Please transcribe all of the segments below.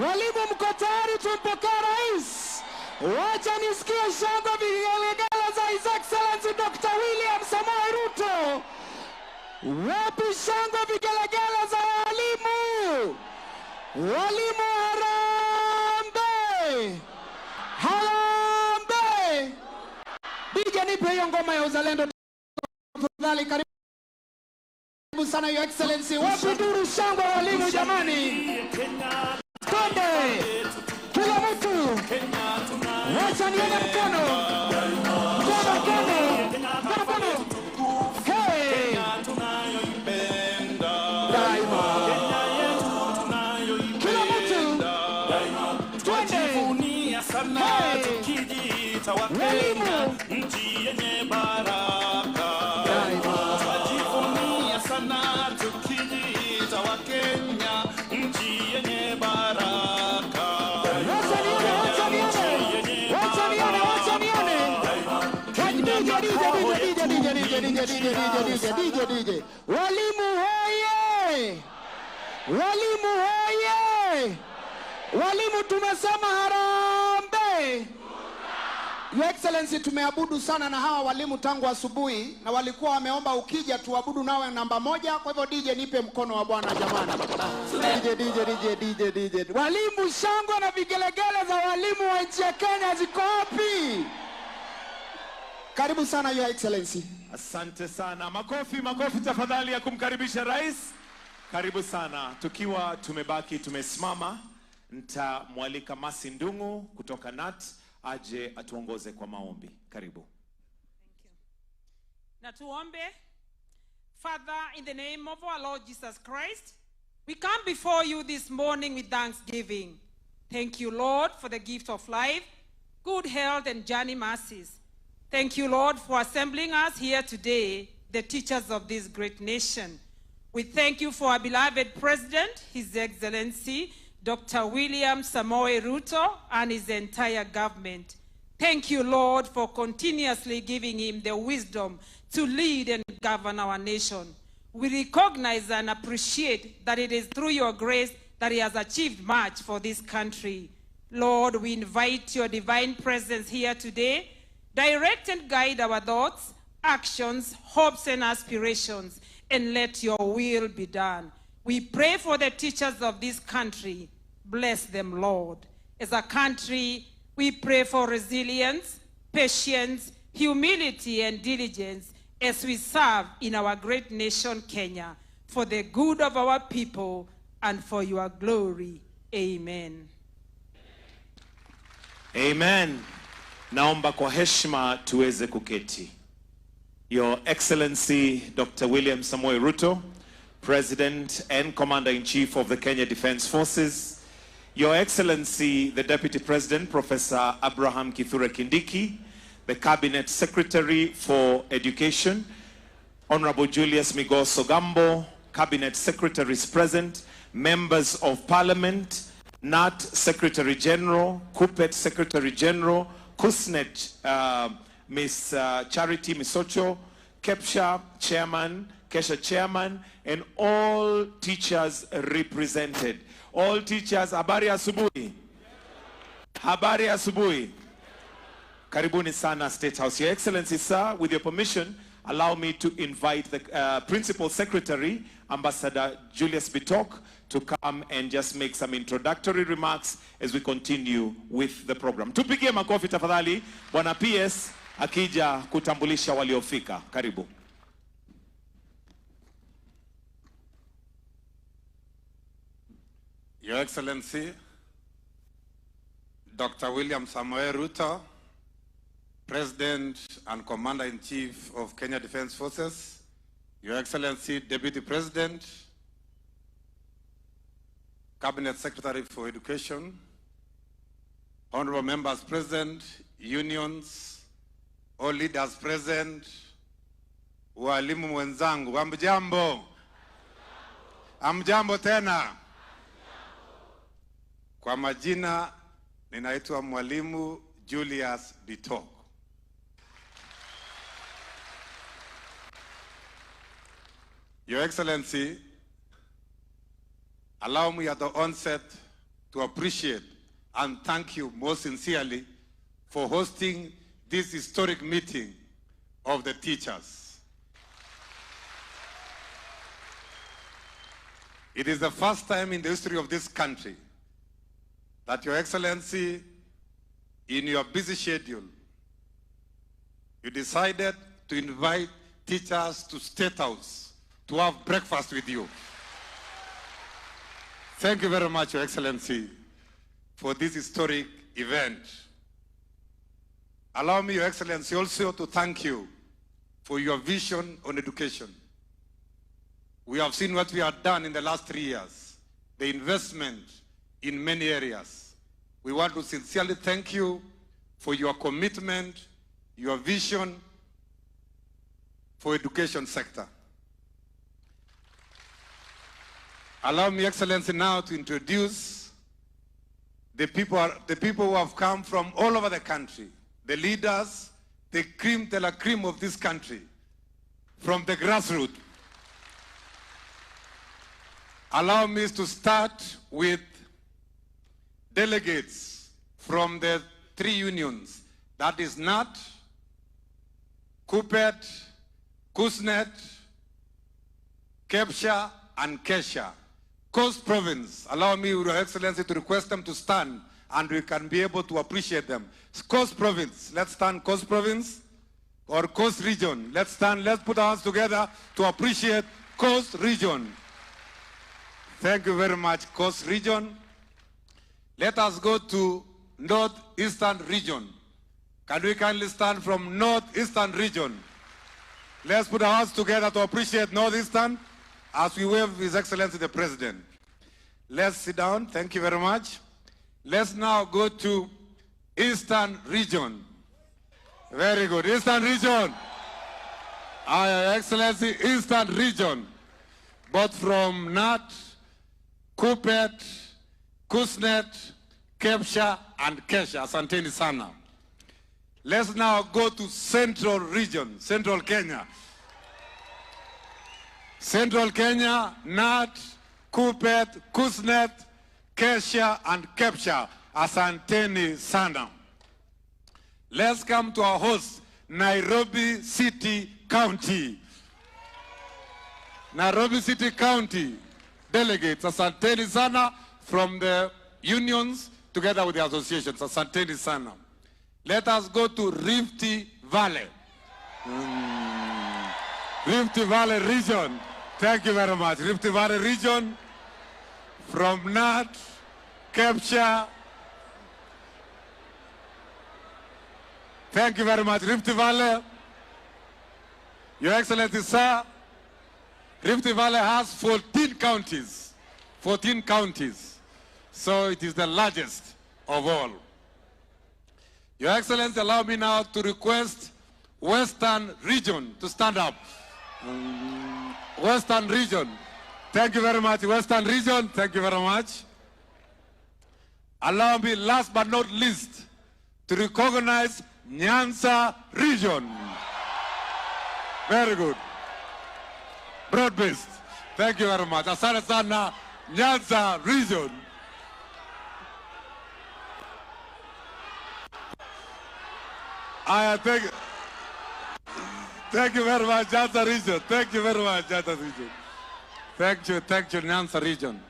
Walimu mko tayari tumpokee rais? Wacha nisikie shangwe vigelegele za His Excellency Dr. William Samoei Ruto. Wapi shangwe vigelegele za walimu? Walimu harambe! Harambe! DJ nipe hiyo ngoma ya uzalendo tafadhali. Karibu sana Your Excellency. Wapi duru shangwe walimu jamani? Konde! Kila mtu! Wacha nione mkono! Mkono! Hey! Daima! Kila mtu! Twende! Hey! Walimu! Nchi yenye baraka. Daima! Tunajivunia sana tukijiita wa Kenya, nchi yenye baraka. DJ. Walimu hoye! Walimu hoye! Walimu tumesema harambe! Your Excellency, tumeabudu sana na hawa walimu tangu asubuhi na walikuwa wameomba ukija tuabudu nawe namba 1. Kwa hivyo DJ nipe mkono wa bwana jamani. DJ. Walimu, shangwe na vigelegele za walimu wa nchi ya Kenya ziko wapi? Karibu sana Your Excellency. Asante sana. Makofi tafadhali ya kumkaribisha rais. Karibu sana. Tukiwa tumebaki tumesimama, nitamwalika Masi Ndungu kutoka NAT aje atuongoze kwa maombi. Karibu. Thank you. Na tuombe. Father, in the name of our Lord Jesus Christ, we come before you this morning with thanksgiving. Thank you, Lord, for the gift of life, good health, and journey mercies. Thank you, Lord, for assembling us here today, the teachers of this great nation. We thank you for our beloved President, His Excellency, Dr. William Samoei Ruto, and his entire government. Thank you, Lord, for continuously giving him the wisdom to lead and govern our nation. We recognize and appreciate that it is through your grace that he has achieved much for this country. Lord, we invite your divine presence here today. Direct and guide our thoughts, actions, hopes, and aspirations, and let your will be done. We pray for the teachers of this country. Bless them, Lord. As a country, we pray for resilience, patience, humility, and diligence as we serve in our great nation, Kenya, for the good of our people and for your glory. Amen. Amen. Naomba kwa heshima tuweze kuketi. Your Excellency Dr. William Samoei Ruto, President and Commander-in-Chief of the Kenya Defense Forces, Your Excellency the Deputy President, Professor Abraham Kithure Kindiki, the Cabinet Secretary for Education, Honorable Julius Migos Ogambo, Cabinet Secretaries present, Members of Parliament, NAT Secretary General, KUPPET Secretary General, KUSNET Miss Charity Misocho, KEPSHA Chairman, Kesha Chairman, and all teachers represented. All teachers, habari asubuhi. Habari asubuhi. Karibuni sana State House. Your Excellency, sir, with your permission, allow me to invite the Principal Secretary, Ambassador Julius Bitok, to come and just make some introductory remarks as we continue with the program. Tupigie makofi tafadhali, Bwana PS akija kutambulisha waliofika. Karibu. Your Excellency, Dr. William Samoei Ruto, President and Commander-in-Chief of Kenya Defense Forces, Your Excellency, Deputy President, Cabinet Secretary for Education, Honorable Members present, unions, all leaders present, walimu wenzangu, amjambo. Amjambo tena. Kwa majina, ninaitwa Mwalimu Julius Bitok. Your Excellency, allow me at the onset to appreciate and thank you most sincerely for hosting this historic meeting of the teachers. It is the first time in the history of this country that Your Excellency, in your busy schedule, you decided to invite teachers to Statehouse to have breakfast with you. Thank you very much, Your Excellency, for this historic event. Allow me, Your Excellency, also to thank you for your vision on education. We have seen what we have done in the last 3 years, the investment in many areas. We want to sincerely thank you for your commitment, your vision for education sector. Allow me, Excellency, now to introduce the people who have come from all over the country, the leaders, the cream de la cream of this country, from the grassroots. Allow me to start with delegates from the 3 unions, that is NAT, KUPPET, KUSNET, KEPSHA, and KESHA. Coast Province, allow me, Your Excellency, to request them to stand and we can be able to appreciate them. Coast Province, let's stand, Coast Province, or Coast Region. Let's stand, let's put our hands together to appreciate Coast Region. Thank you very much, Coast Region. Let us go to Northeastern Region. Can we kindly stand from Northeastern Region? Let's put our hands together to appreciate Northeastern as we wave His Excellency the President. Let's sit down. Thank you very much. Let's now go to Eastern Region. Very good. Eastern Region. Your Excellency, Eastern Region. Both from NAT, KUPPET, KUSNET, KEPSHA, and KESHA. Asanteni sana. Let's now go to Central Region, Central Kenya. Central Kenya, NAT, KUPPET, KUSNET, KESHA, and KEPSHA. Asanteni sana. Let's come to our host, Nairobi City County. Nairobi City County delegates, asanteni sana, from the unions together with the associations. Asanteni sana. Let us go to Rift Valley. Rift Valley region. Thank you very much. Rift Valley region from NAT, KEPSHA. Thank you very much. Rift Valley. Your Excellency, sir, Rift Valley has 14 counties. 14 counties. So it is the largest of all. Your Excellency, allow me now to request Western Region to stand up. Western Region. Thank you very much, Western Region. Thank you very much. Allow me, last but not least, to recognize Nyanza Region. Very good. Broad-based. Thank you very much. Asante sana, Nyanza Region. Thank you very much, Nyanza Region. Thank you very much, Nyanza Region. Thank you, Nyanza Region.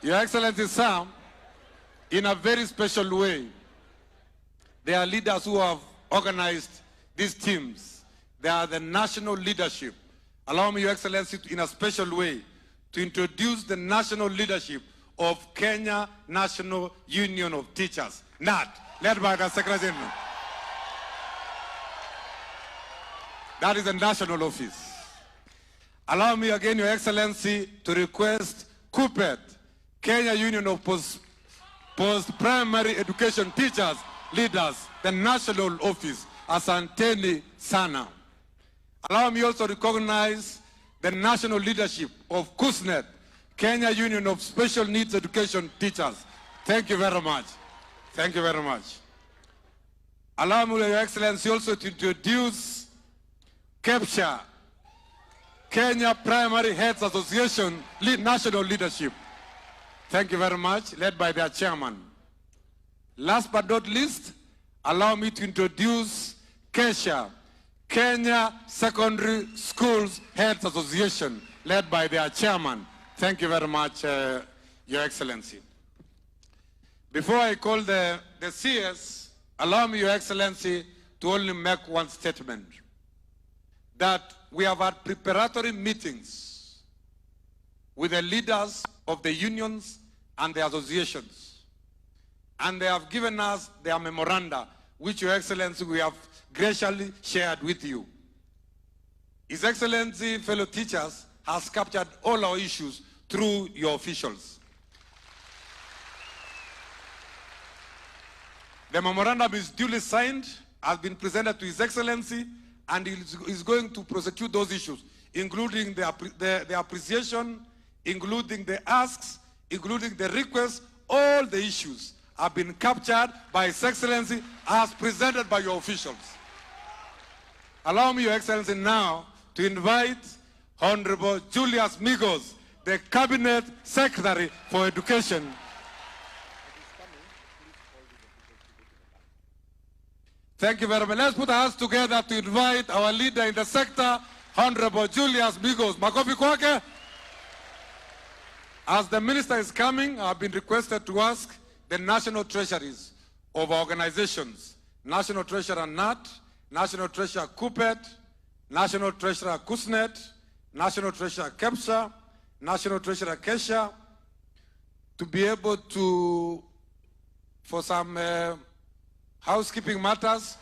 Your Excellency, sir, in a very special way, there are leaders who have organized these teams. They are the national leadership. Allow me, Your Excellency, in a special way, to introduce the national leadership of Kenya National Union of Teachers, NAT, led by the Secretary General. That is the national office. Allow me again, Your Excellency, to request KUPPET, Kenya Union of Post-Primary Education Teachers, leaders, the national office, asanteni sana. Allow me also to recognize the national leadership of KUSNET, Kenya Union of Special Needs Education Teachers. Thank you very much. Thank you very much. Allow me, Your Excellency, also to introduce KEPSHA, Kenya Primary Heads Association National Leadership. Thank you very much, led by their chairman. Last but not least, allow me to introduce KESHA, Kenya Secondary Schools Heads Association, led by their chairman. Thank you very much, Your Excellency. Before I call the CS, allow me, Your Excellency, to only make one statement. That we have had preparatory meetings with the leaders of the unions and the associations. And they have given us their memoranda, which, Your Excellency, we have graciously shared with you. His Excellency, fellow teachers, has captured all our issues through your officials. The memorandum is duly signed, has been presented to His Excellency, and he is going to prosecute those issues, including the appreciation, including the asks, including the requests. All the issues have been captured by His Excellency as presented by your officials. Allow me, Your Excellency, now to invite Honorable Julius Migos, the Cabinet Secretary for Education. Thank you very much. Let's put our hands together to invite our leader in the sector, Honorable Julius Migos. Makofi kwake. As the minister is coming, I've been requested to ask the national treasuries of organizations, National Treasurer NAT, National Treasurer KUPET, National Treasurer KUSNET, National Treasurer KEPSA, National Treasurer KESHA, to be able to, for some housekeeping matters,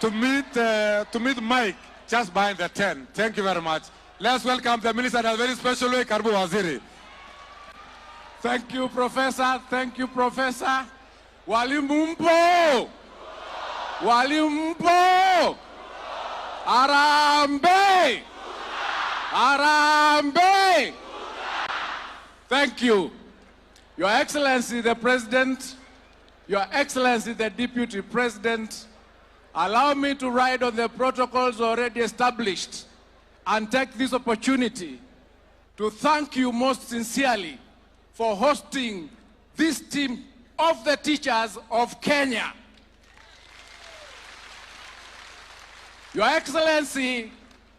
to meet Mike just behind the tent. Thank you very much. Let's welcome the minister in a very special way, Karibu Waziri. Thank you, Professor. Thank you, Professor. Waalimu mpo! Waalimu mpo! Arambe! Arambe! Thank you. Your Excellency, the President, Your Excellency, the Deputy President, allow me to ride on the protocols already established and take this opportunity to thank you most sincerely for hosting this team of the teachers of Kenya. Your Excellency,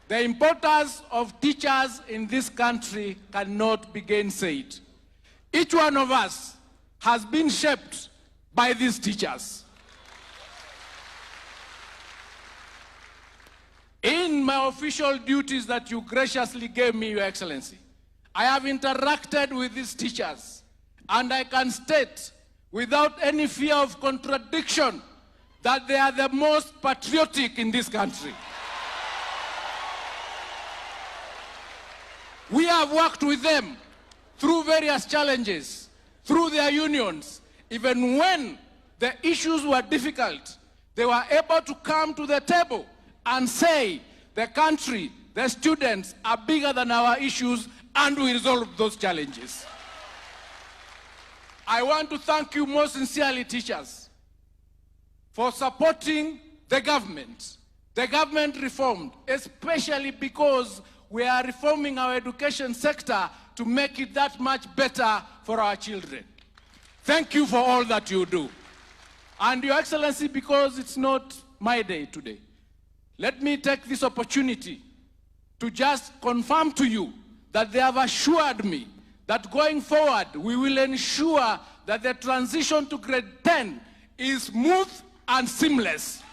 the importance of teachers in this country cannot be gainsaid. Each one of us has been shaped by these teachers. In my official duties that you graciously gave me, Your Excellency, I have interacted with these teachers, and I can state without any fear of contradiction that they are the most patriotic in this country. We have worked with them through various challenges, through their unions. Even when the issues were difficult, they were able to come to the table and say, the country, the students are bigger than our issues, and we resolve those challenges. I want to thank you most sincerely, teachers, for supporting the government. The government reformed, especially because we are reforming our education sector to make it that much better for our children. Thank you for all that you do. And Your Excellency, because it's not my day today, let me take this opportunity to just confirm to you that they have assured me that going forward, we will ensure that the transition to grade 10 is smooth and seamless.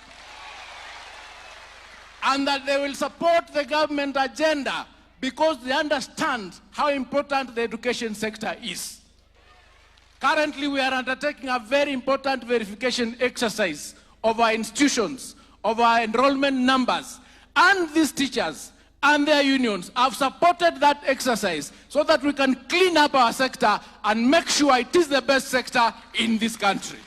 And that they will support the government agenda because they understand how important the education sector is. Currently, we are undertaking a very important verification exercise of our institutions, of our enrollment numbers, and these teachers and their unions have supported that exercise so that we can clean up our sector and make sure it is the best sector in this country.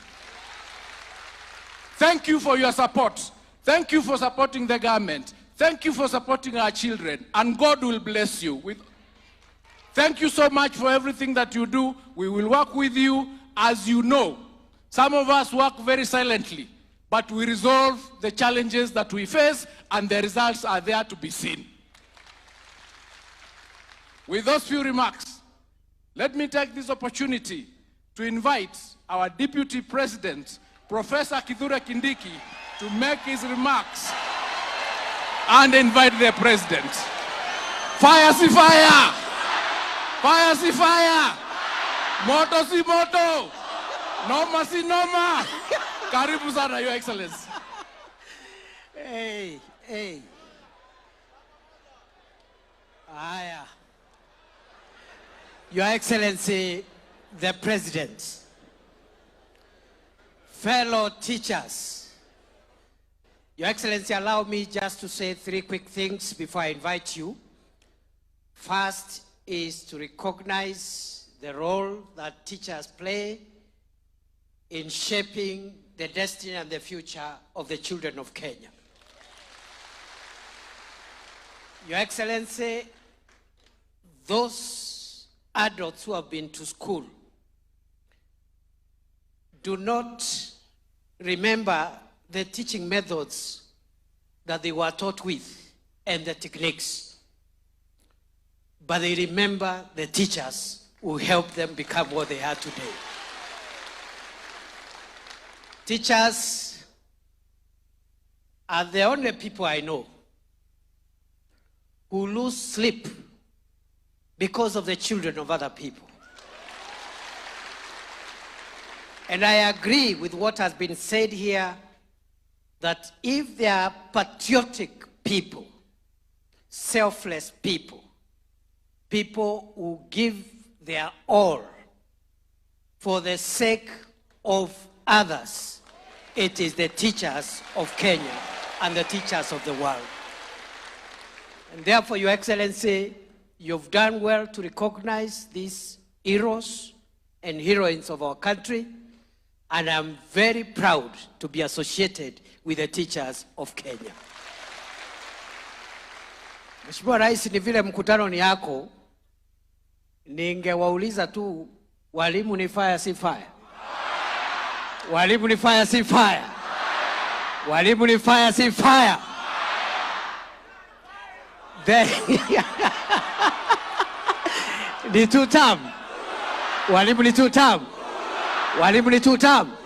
Thank you for your support. Thank you for supporting the government. Thank you for supporting our children, and God will bless you. Thank you so much for everything that you do. We will work with you. As you know, some of us work very silently, but we resolve the challenges that we face, and the results are there to be seen. With those few remarks, let me take this opportunity to invite our Deputy President, Professor Kithure Kindiki, to make his remarks and invite the President. Fire si fire! Fire si fire! Moto si moto! Noma si noma! Karibu sana, Your Excellency. Hey. Aya. Your Excellency, the President, fellow teachers, Your Excellency, allow me just to say 3 quick things before I invite you. First is to recognize the role that teachers play in shaping the destiny and the future of the children of Kenya. Your Excellency, those adults who have been to school do not remember the teaching methods that they were taught with and the techniques, but they remember the teachers who helped them become what they are today. Teachers are the only people I know who lose sleep because of the children of other people. And I agree with what has been said here, that if there are patriotic people, selfless people, people who give their all for the sake of others, it is the teachers of Kenya and the teachers of the world. And therefore, Your Excellency, you've done well to recognize these heroes and heroines of our country, and I'm very proud to be associated with the teachers of Kenya. Mheshimiwa Rais, ni vile mkutano ni yako, ningewauliza tu, walimu ni fire si fire? Walimu ni fire si fire? Walimu ni fire si fire? Ni two term. Walimu ni two term. Walimu ni two term.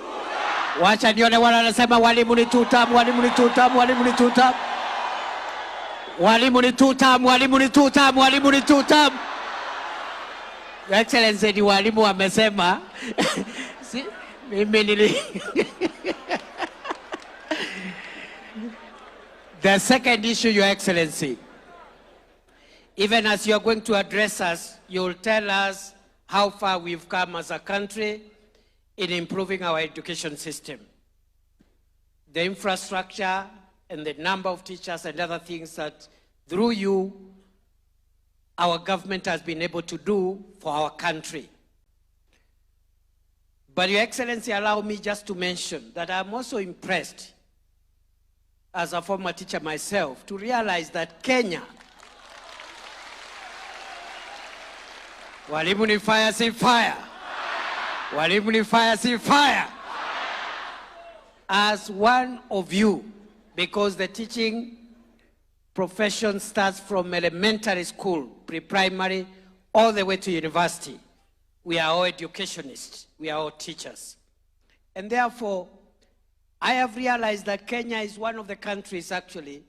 Wacha nione wale wanasema walimu ni two term, walimu ni two term, walimu ni two term. Walimu ni two term, walimu ni two term, walimu ni two term. Your Excellency, ni walimu wamesema. Si mimi nili. The second issue, Your Excellency, even as you are going to address us, you will tell us how far we've come as a country in improving our education system. The infrastructure and the number of teachers and other things that through you, our government has been able to do for our country. But Your Excellency, allow me just to mention that I'm also impressed, as a former teacher myself, to realize that Kenya, walimu ni fire si fire, walimu ni fire si fire, as one of you, because the teaching profession starts from elementary school, pre-primary, all the way to university. We are all educationists, we are all teachers. And therefore, I have realized that Kenya is one of the countries actually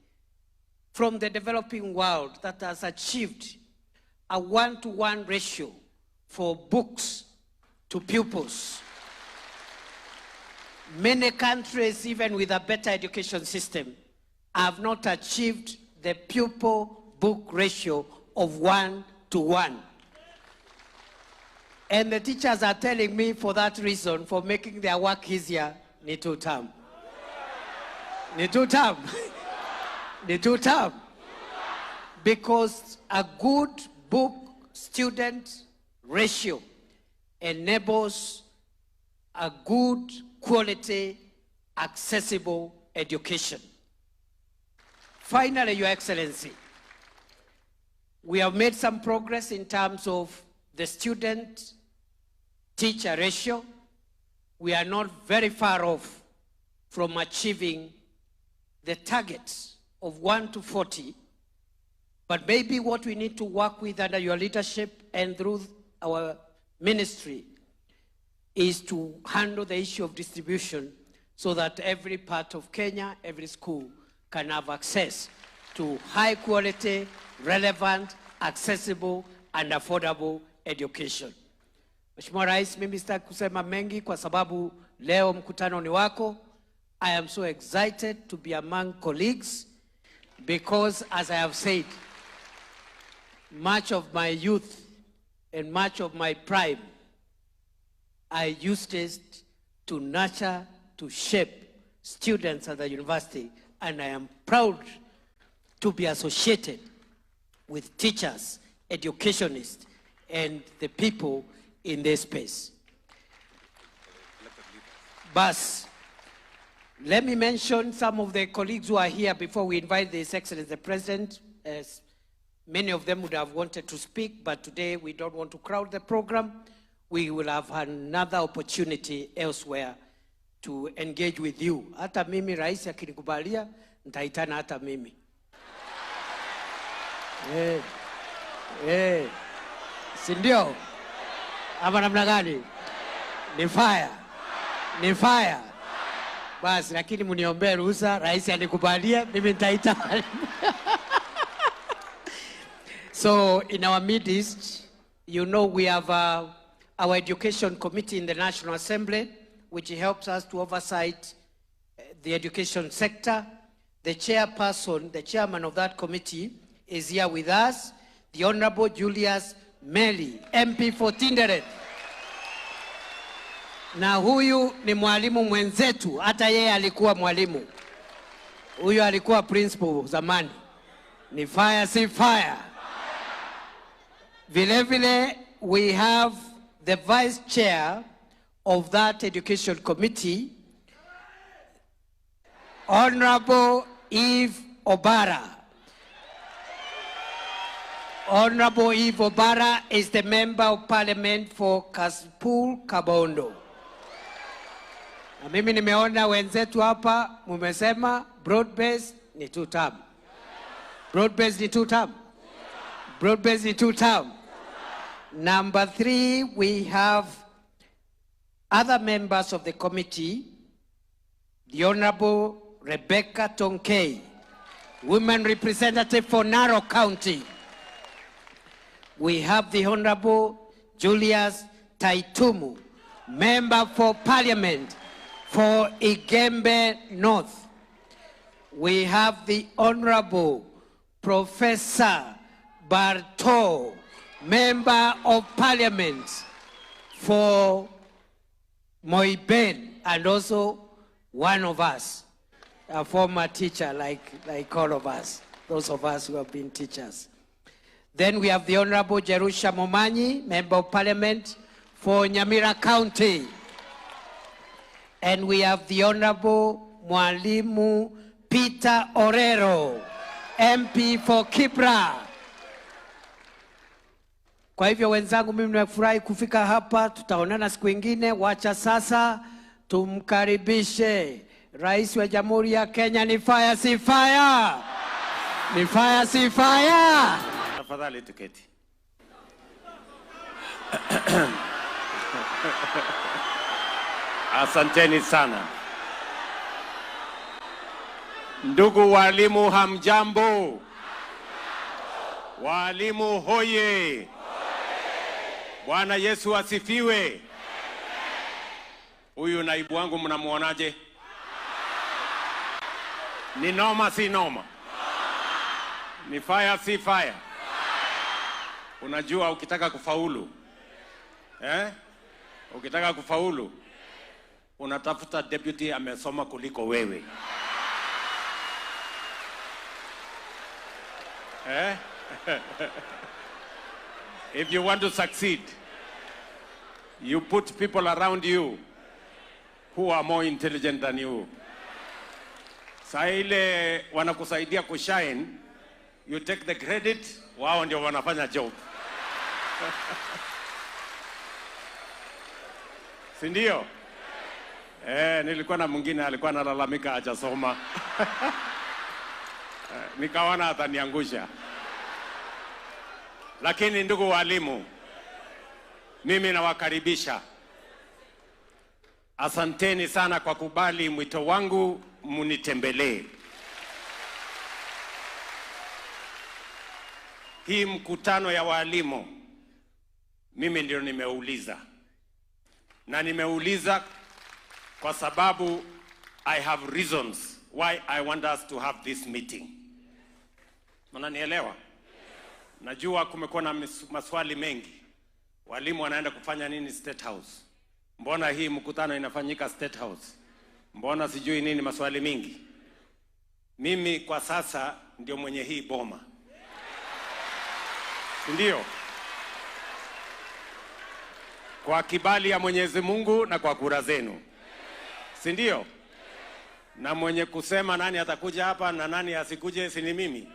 from the developing world that has achieved a 1-to-1 ratio for books to pupils. Many countries, even with a better education system, have not achieved the pupil-book ratio of 1-to-1. And the teachers are telling me, for that reason, for making their work easier, ni two term. Ni two term. Ni two term. Because a good book-student ratio enables a good quality, accessible education. Finally, Your Excellency, we have made some progress in terms of the student-teacher ratio. We are not very far off from achieving the target of 1 to 40 But maybe what we need to work with under your leadership and through our ministry is to handle the issue of distribution so that every part of Kenya, every school can have access to high quality, relevant, accessible, and affordable education. Mheshimiwa Rais, mimi sitaki kusema mengi kwa sababu leo mkutano ni wako. I am so excited to be among colleagues because, as I have said, much of my youth and much of my prime, I used it to nurture, to shape students at the university, and I am proud to be associated with teachers, educationists, and the people in this space. But let me mention some of the colleagues who are here before we invite His Excellency the President. As many of them would have wanted to speak, but today we don't want to crowd the program. We will have another opportunity elsewhere to engage with you. Hata mimi Rais akinikubalia, nitaitana hata mimi. Sindio? Ama namna gani? Ni fire. Ni fire. Basi, lakini mniombe ruhusa, Rais anikubalia, mimi nitaitana. So, in our midst, you know we have our education committee in the National Assembly, which helps us to oversight the education sector. The chairperson, the chairman of that committee is here with us, the Honorable Julius Meli, MP for Tinderet. Na huyu ni mwalimu mwenzetu, hata yeye alikuwa mwalimu. Huyu alikuwa principal zamani. Ni fire, si fire. Vile vile, we have the vice chair of that education committee, Honorable Eve Obara. Honorable Eve Obara is the member of parliament for Kasipul Kabondo. Na mimi nimeona wenzetu hapa mumesema broad-based ni 2 term. Broad-based ni 2 term. Broad-based ni 2 term. Number 3, we have other members of the committee, the Honorable Rebecca Tonkei, women representative for Narok County. We have the Honorable Julius Taitumu, member for parliament for Igembe North. We have the Honorable Professor Barto, member of parliament for Moiben, and also one of us, a former teacher like all of us, those of us who have been teachers. Then we have the Honorable Jerusha Momanyi, member of parliament for Nyamira County. And we have the Honorable Waalimu Peter Orero, MP for Kibra. Kwa hivyo wenzangu, mimi nimefurahi kufika hapa. Tutaonana siku nyingine. Wacha sasa tumkaribishe Rais wa Jamhuri ya Kenya. Ni fire, si fire? Ni fire, si fire? Tafadhali tuketi. Asanteni sana. Ndugu walimu, hamjambo? Walimu hoye! Bwana Yesu asifiwe. Huyu naibu wangu mnamuonaje? Ni noma si noma? Ni fire si fire? Unajua ukitaka kufaulu, ukitaka kufaulu, unatafuta deputy amesoma kuliko wewe. If you want to succeed, you put people around you who are more intelligent than you. Saa ile wanakusaidia kushine, you take the credit, wao ndio wanafanya job. Si ndio? Nilikuwa na mwingine alikuwa analalamika hajasoma. Nikaona ataniangusha. Lakini ndugu walimu, mimi nawakaribisha. Asanteni sana kwa kubali mwito wangu munitembelee. Hii mkutano ya walimu mimi ndio nimeuliza. Na nimeuliza kwa sababu I have reasons why I want us to have this meeting. Mnanielewa? Najua kumekuwa na maswali mengi. Walimu wanaenda kufanya nini Statehouse? Mbona hii mkutano inafanyika Statehouse? Mbona sijui nini, maswali mingi. Mimi kwa sasa ndio mwenye hii boma. Ndio. Kwa kibali ya Mwenyezi Mungu na kwa kura zenu. Si ndio? Na mwenye kusema nani atakuja hapa na nani asikuje si ni mimi.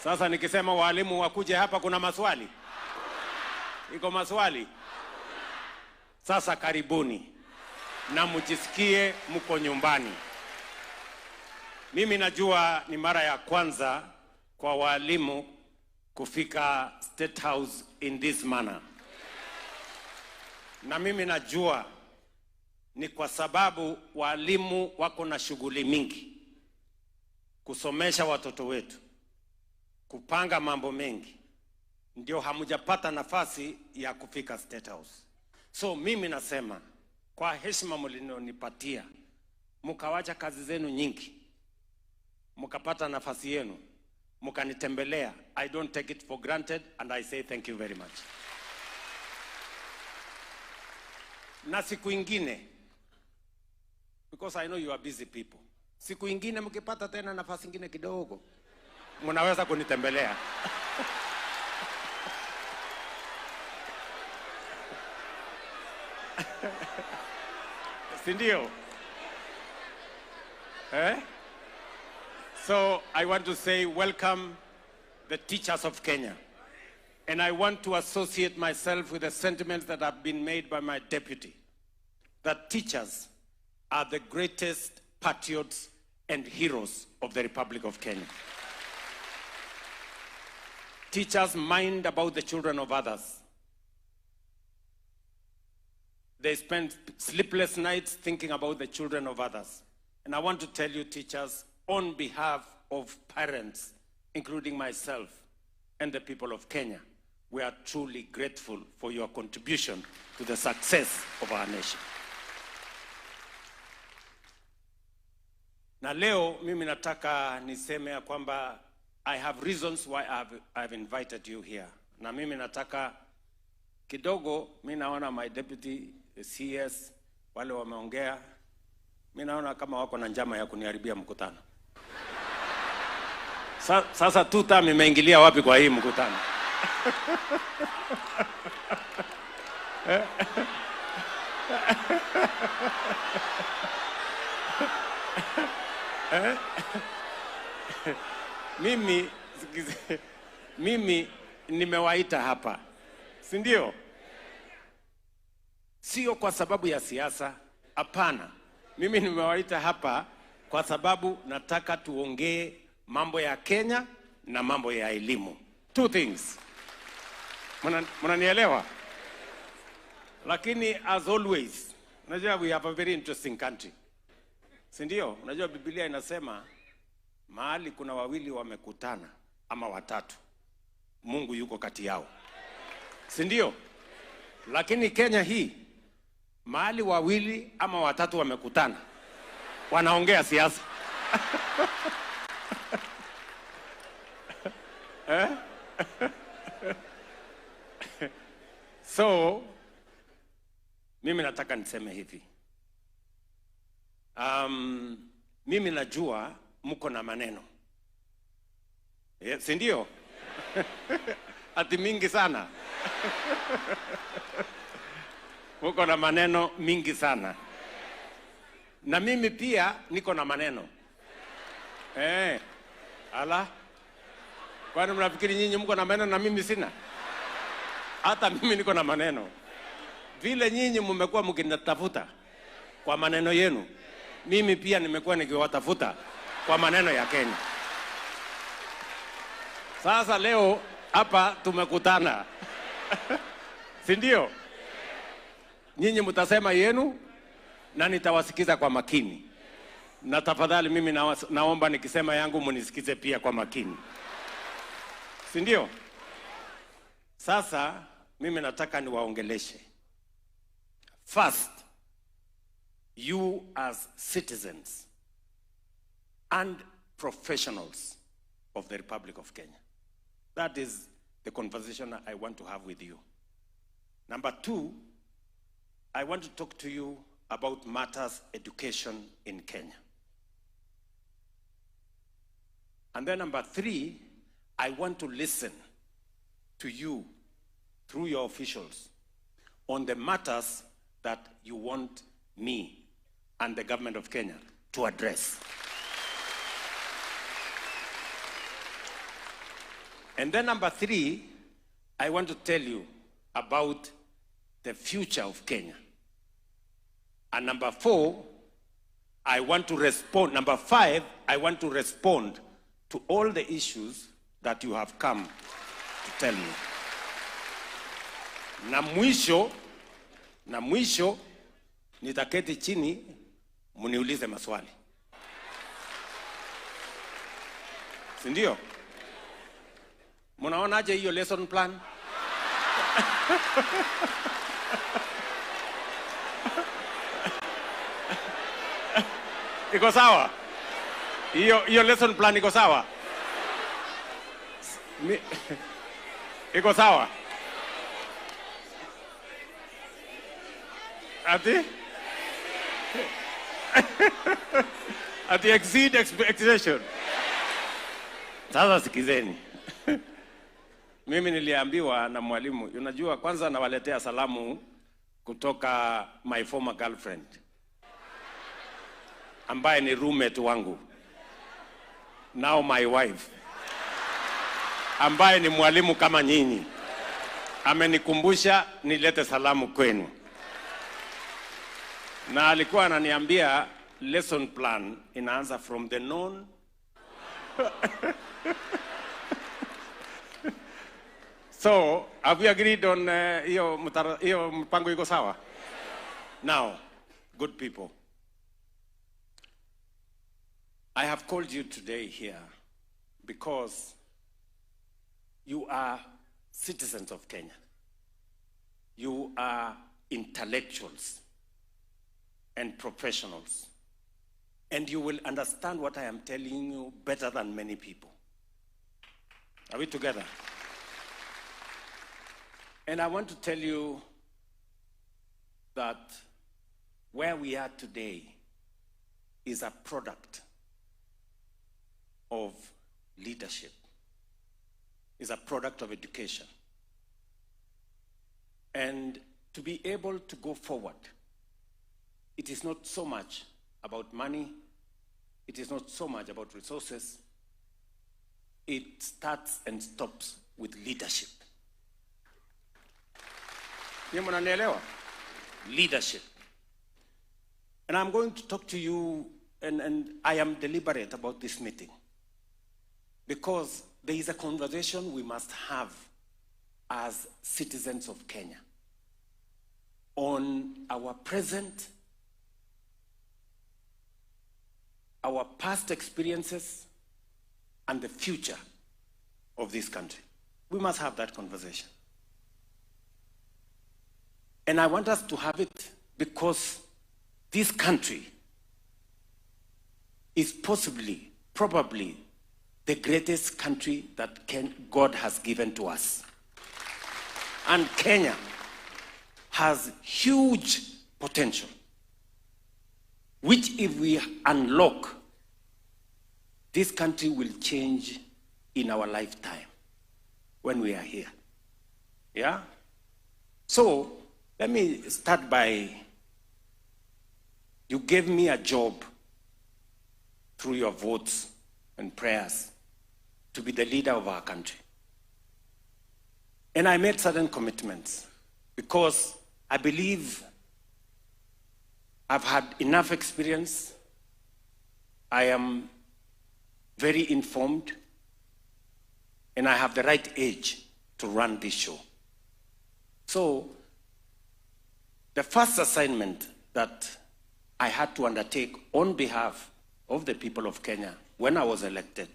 Sasa nikisema walimu wakuje hapa kuna maswali? Iko maswali? Sasa karibuni. Na mjisikie mko nyumbani. Mimi najua ni mara ya kwanza kwa walimu kufika State House in this manner. Na mimi najua ni kwa sababu walimu wako na shughuli mingi. Kusomesha watoto wetu, kupanga mambo mengi, ndio hamujapata nafasi ya kufika State House. So mimi nasema kwa heshima mlinionipatia, mkawacha kazi zenu nyingi, mkapata nafasi yenu, mkanitembelea. I don't take it for granted and I say thank you very much. Na siku ingine, because I know you are busy people, siku ingine mkipata tena nafasi ingine kidogo, mnaweza kunitembelea. Sindio? So I want to say welcome the teachers of Kenya. And I want to associate myself with the sentiments that have been made by my deputy, that teachers are the greatest patriots and heroes of the Republic of Kenya. Teachers mind about the children of others. They spend sleepless nights thinking about the children of others. And I want to tell you, teachers, on behalf of parents, including myself and the people of Kenya, we are truly grateful for your contribution to the success of our nation. Na leo mimi nataka niseme ya kwamba I have reasons why I've invited you here. Na mimi nataka kidogo, mimi naona my deputy CS wale wameongea, mimi naona kama wako na njama ya kuniharibia mkutano. Sasa tuta imeingilia wapi kwa hii mkutano? Mimi nimewaita hapa, si ndio? Sio kwa sababu ya siasa, hapana. Mimi nimewaita hapa kwa sababu nataka tuongee mambo ya Kenya na mambo ya elimu. Two things. Mnanielewa? Lakini as always, unajua we have a very interesting country. Si ndio? Unajua Biblia inasema mahali kuna wawili wamekutana ama watatu, Mungu yuko kati yao. Si ndio? Lakini Kenya hii, mahali wawili ama watatu wamekutana, wanaongea siasa. So mimi nataka niseme hivi. Mimi najua mko na maneno. Si ndio? Ati mingi sana. Mko na maneno mingi sana. Na mimi pia niko na maneno. Ala. Kwani mnafikiri nyinyi mko na maneno na mimi sina? Hata mimi niko na maneno. Vile nyinyi mmekuwa mkinitafuta kwa maneno yenu, mimi pia nimekuwa nikiwatafuta kwa maneno ya Kenya. Sasa leo hapa tumekutana. Si ndio? Nyinyi mtasema yenu na nitawasikiza kwa makini. Na tafadhali mimi naomba nikisema yangu munisikize pia kwa makini. Si ndio? Sasa mimi nataka niwaongeleshe. First, you as citizens and professionals of the Republic of Kenya. That is the conversation I want to have with you. Number two, I want to talk to you about matters education in Kenya. And then number three, I want to listen to you through your officials on the matters that you want me and the government of Kenya to address. And then number three, I want to tell you about the future of Kenya. And number four, I want to respond. Number five, I want to respond to all the issues that you have come to tell me. Na mwisho, nitaketi chini, muniulize maswali. Si ndio? Munaonaje hiyo lesson plan? Iko sawa? Hiyo lesson plan iko sawa? Iko sawa? Ati exceed expectation. Sasa sikizeni. Mimi niliambiwa na mwalimu, unajua kwanza nawaletea salamu kutoka my former girlfriend, ambaye ni roommate wangu, now my wife, ambaye ni mwalimu kama nyinyi. Amenikumbusha nilete salamu kwenu. Na alikuwa ananiambia lesson plan inaanza from the known. So, have we agreed on hiyo mpango iko sawa? Now, good people, I have called you today here because you are citizens of Kenya. You are intellectuals and professionals. And you will understand what I am telling you better than many people. Are we together? And I want to tell you that where we are today is a product of leadership, is a product of education. And to be able to go forward, it is not so much about money, it is not so much about resources, it starts and stops with leadership. Leadership. And I'm going to talk to you, and I am deliberate about this meeting, because there is a conversation we must have as citizens of Kenya on our present, our past experiences, and the future of this country. We must have that conversation. And I want us to have it because this country is probably the greatest country that God has given to us. And Kenya has huge potential, which if we unlock, this country will change in our lifetime when we are here. Yeah? So, let me start by, you gave me a job through your votes and prayers to be the leader of our country. And I made certain commitments because I believe I've had enough experience. I am very informed. and I have the right age to run this show. So, the first assignment that I had to undertake on behalf of the people of Kenya when I was elected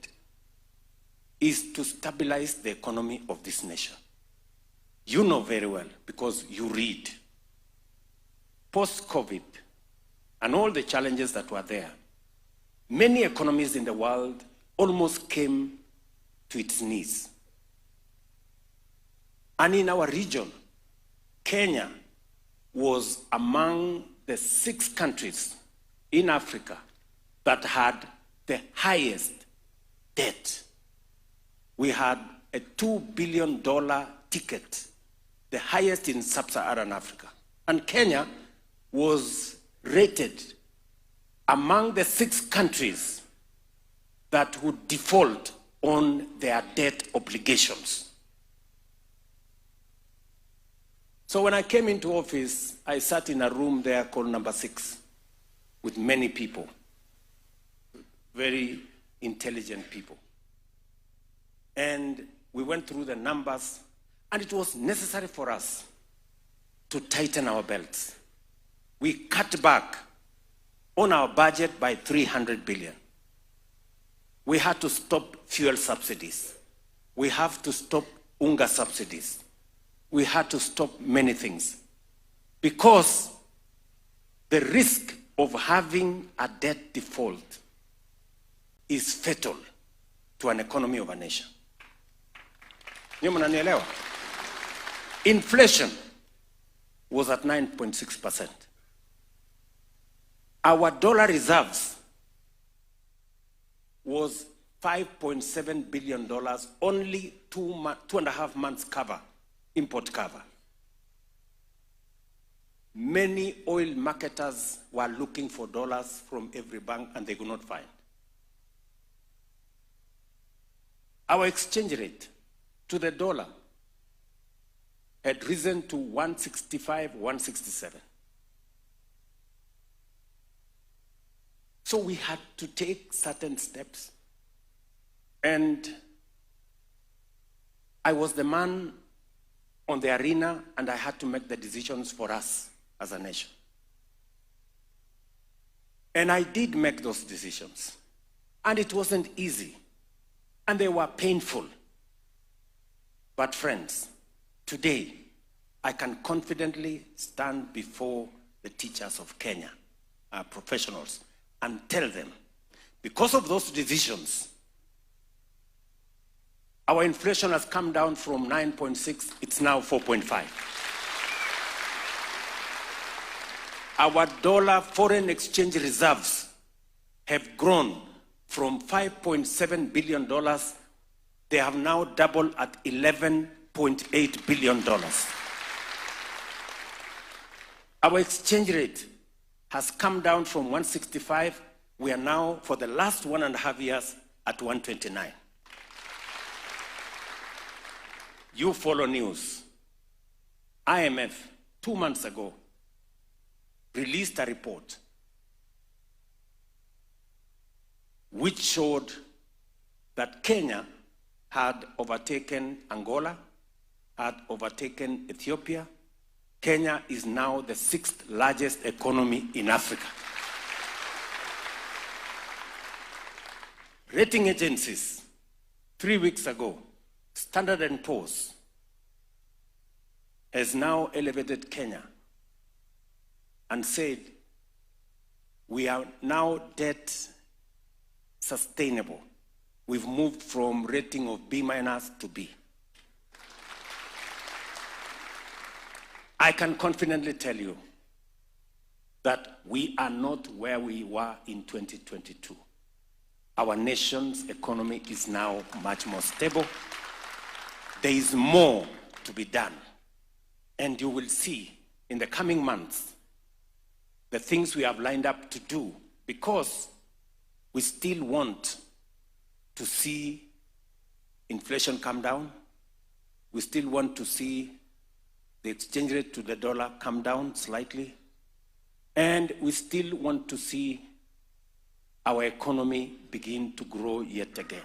is to stabilize the economy of this nation. You know very well, because you read. Post-COVID, and all the challenges that were there, many economies in the world almost came to its knees. And in our region, Kenya was among the 6 countries in Africa that had the highest debt. We had a $2 billion ticket, the highest in sub-Saharan Africa. And Kenya was rated among the 6 countries that would default on their debt obligations. So when I came into office, I sat in a room there called number 6 with many people, very intelligent people. And we went through the numbers, and it was necessary for us to tighten our belts. We cut back on our budget by 300 billion. We had to stop fuel subsidies. We have to stop unga subsidies. We had to stop many things because the risk of having a debt default is fatal to an economy of a nation. Inflation was at 9.6%. Our dollar reserves was $5.7 billion, only 2.5 months cover, import cover. Many oil marketers were looking for dollars from every bank and they could not find. Our exchange rate to the dollar had risen to 165, 167. So we had to take certain steps. And I was the man on the arena, and I had to make the decisions for us as a nation. And I did make those decisions. And it wasn't easy. And they were painful. But friends, today, I can confidently stand before the teachers of Kenya, our professionals, and tell them, because of those decisions, our inflation has come down from 9.6, it's now 4.5. Our dollar foreign exchange reserves have grown from $5.7 billion. They have now doubled at $11.8 billion. Our exchange rate has come down from 165. We are now, for the last 1.5 years, at 129. You follow news. IMF, 2 months ago, released a report which showed that Kenya had overtaken Angola, had overtaken Ethiopia. Kenya is now the 6th largest economy in Africa. Rating agencies, 3 weeks ago, Standard & Poor's has now elevated Kenya and said, we are now debt sustainable. We've moved from rating of B- to B. I can confidently tell you that we are not where we were in 2022. Our nation's economy is now much more stable. There is more to be done. And you will see in the coming months the things we have lined up to do, because we still want to see inflation come down. We still want to see the exchange rate to the dollar come down slightly. And we still want to see our economy begin to grow yet again.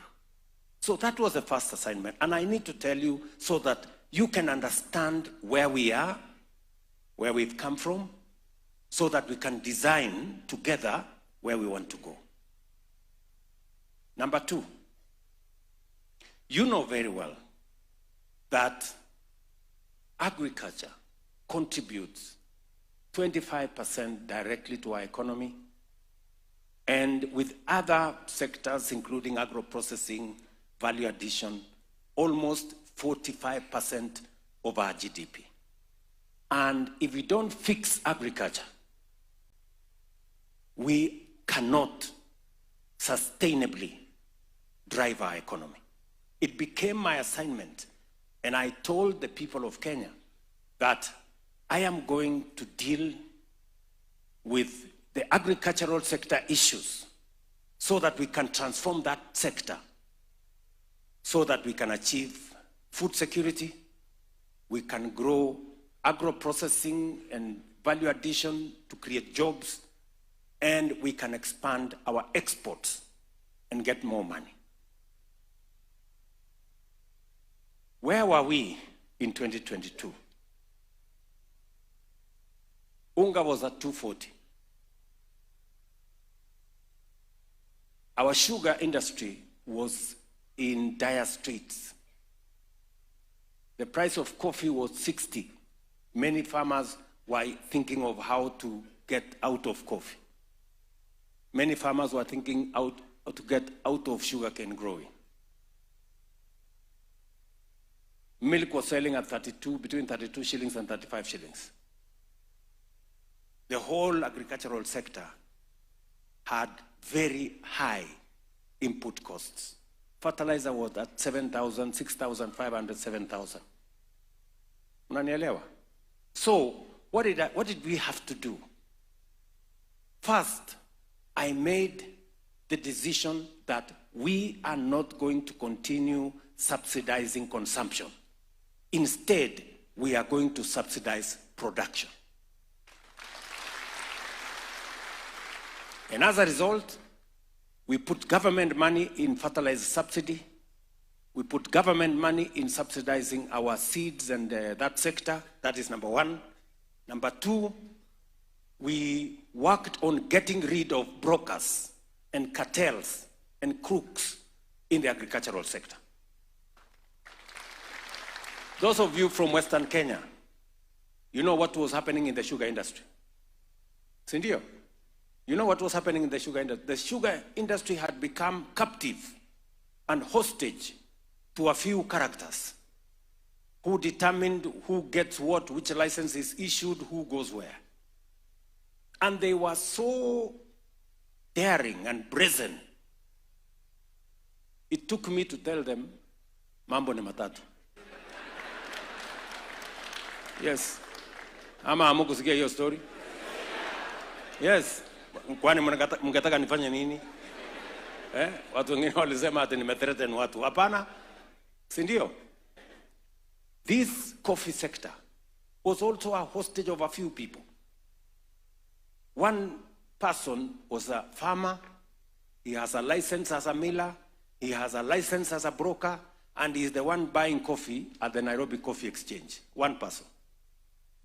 So that was the first assignment. And I need to tell you so that you can understand where we are, where we've come from, so that we can design together where we want to go. Number two, you know very well that agriculture contributes 25% directly to our economy, and with other sectors, including agro-processing, value addition, almost 45% of our GDP. And if we don't fix agriculture, we cannot sustainably drive our economy. It became my assignment, and I told the people of Kenya that I am going to deal with the agricultural sector issues so that we can transform that sector, so that we can achieve food security, we can grow agro-processing and value addition to create jobs, and we can expand our exports and get more money. Where were we in 2022? Unga was at 240. Our sugar industry was in dire straits. The price of coffee was 60. Many farmers were thinking of how to get out of coffee. Many farmers were thinking how to get out of sugarcane growing. Milk was selling at between 32 shillings and 35 shillings. The whole agricultural sector had very high input costs. Fertilizer was at 7,000, 6,500, 7,000. Unanielewa? So, what did we have to do? First, I made the decision that we are not going to continue subsidizing consumption. Instead, we are going to subsidize production. And as a result, we put government money in fertilizer subsidy. We put government money in subsidizing our seeds and that sector. That is number one. Number two, we worked on getting rid of brokers and cartels and crooks in the agricultural sector. Those of you from Western Kenya, you know what was happening in the sugar industry. Sindio? You know what was happening in the sugar industry? The sugar industry had become captive and hostage to a few characters who determined who gets what, which license is issued, who goes where. And they were so daring and brazen. It took me to tell them, mambo ni matatu. Yes. Ama hamukusikia hiyo story? Yes. Kwani mngetaka nifanye nini? Watu wengine walisema ati nimethreaten watu. Hapana. Si ndio? This coffee sector was also a hostage of a few people. One person was a farmer. He has a license as a miller. He has a license as a broker. And he is the one buying coffee at the Nairobi Coffee Exchange. One person.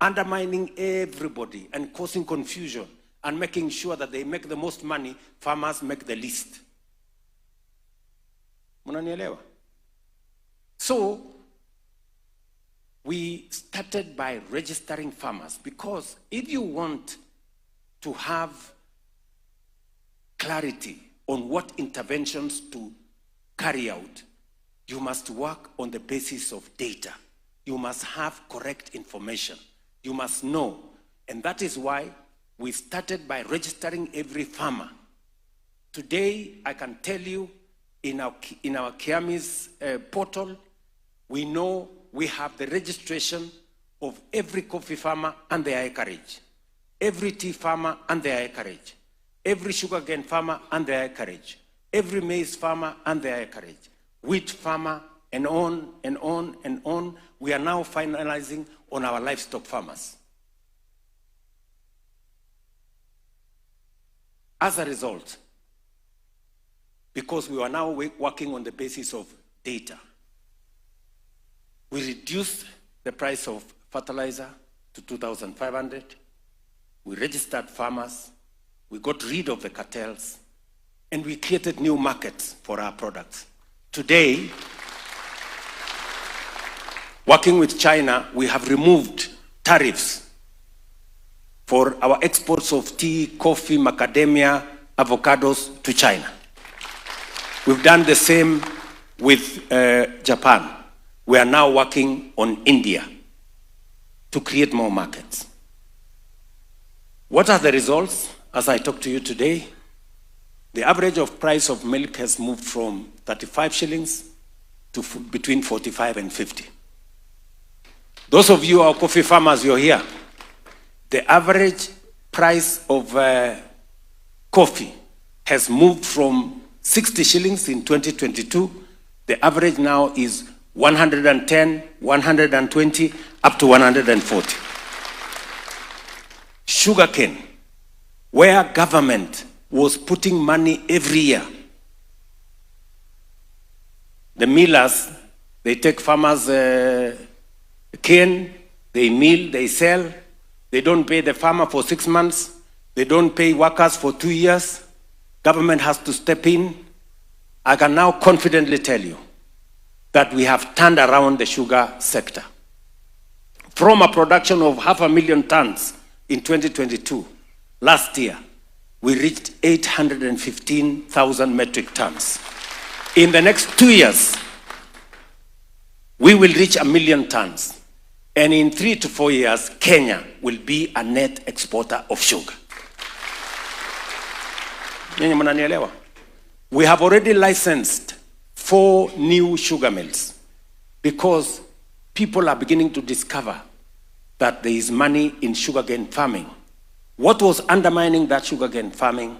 Undermining everybody and causing confusion and making sure that they make the most money, farmers make the least. Munanielewa? So, we started by registering farmers, because if you want to have clarity on what interventions to carry out, you must work on the basis of data. You must have correct information. You must know. And that is why we started by registering every farmer. Today, I can tell you, in our Kiami's portal, we know we have the registration of every coffee farmer and their acreage, every tea farmer and their acreage, every sugarcane farmer and their acreage, every maize farmer and their acreage, wheat farmer, and on and on and on. We are now finalizing on our livestock farmers. As a result, because we are now working on the basis of data. We reduced the price of fertilizer to 2,500. We registered farmers. We got rid of the cartels. And we created new markets for our products. Today, working with China, we have removed tariffs for our exports of tea, coffee, macadamia, avocados to China. We've done the same with Japan. We are now working on India to create more markets. What are the results as I talk to you today? The average of price of milk has moved from 35 shillings to between 45 and 50. Those of you who are coffee farmers, you're here. The average price of coffee has moved from 60 shillings in 2022. The average now is 110, 120, up to 140. Sugarcane, where government was putting money every year. The millers, they take farmers' cane, they mill, they sell. They don't pay the farmer for 6 months. They don't pay workers for 2 years. Government has to step in. I can now confidently tell you that we have turned around the sugar sector. From a production of 500,000 tons in 2022, last year, we reached 815,000 metric tons. In the next 2 years, we will reach 1 million tons. And in 3 to 4 years, Kenya will be a net exporter of sugar. Nyinyi mnanielewa? We have already licensed 4 new sugar mills because people are beginning to discover that there is money in sugarcane farming. What was undermining that sugarcane farming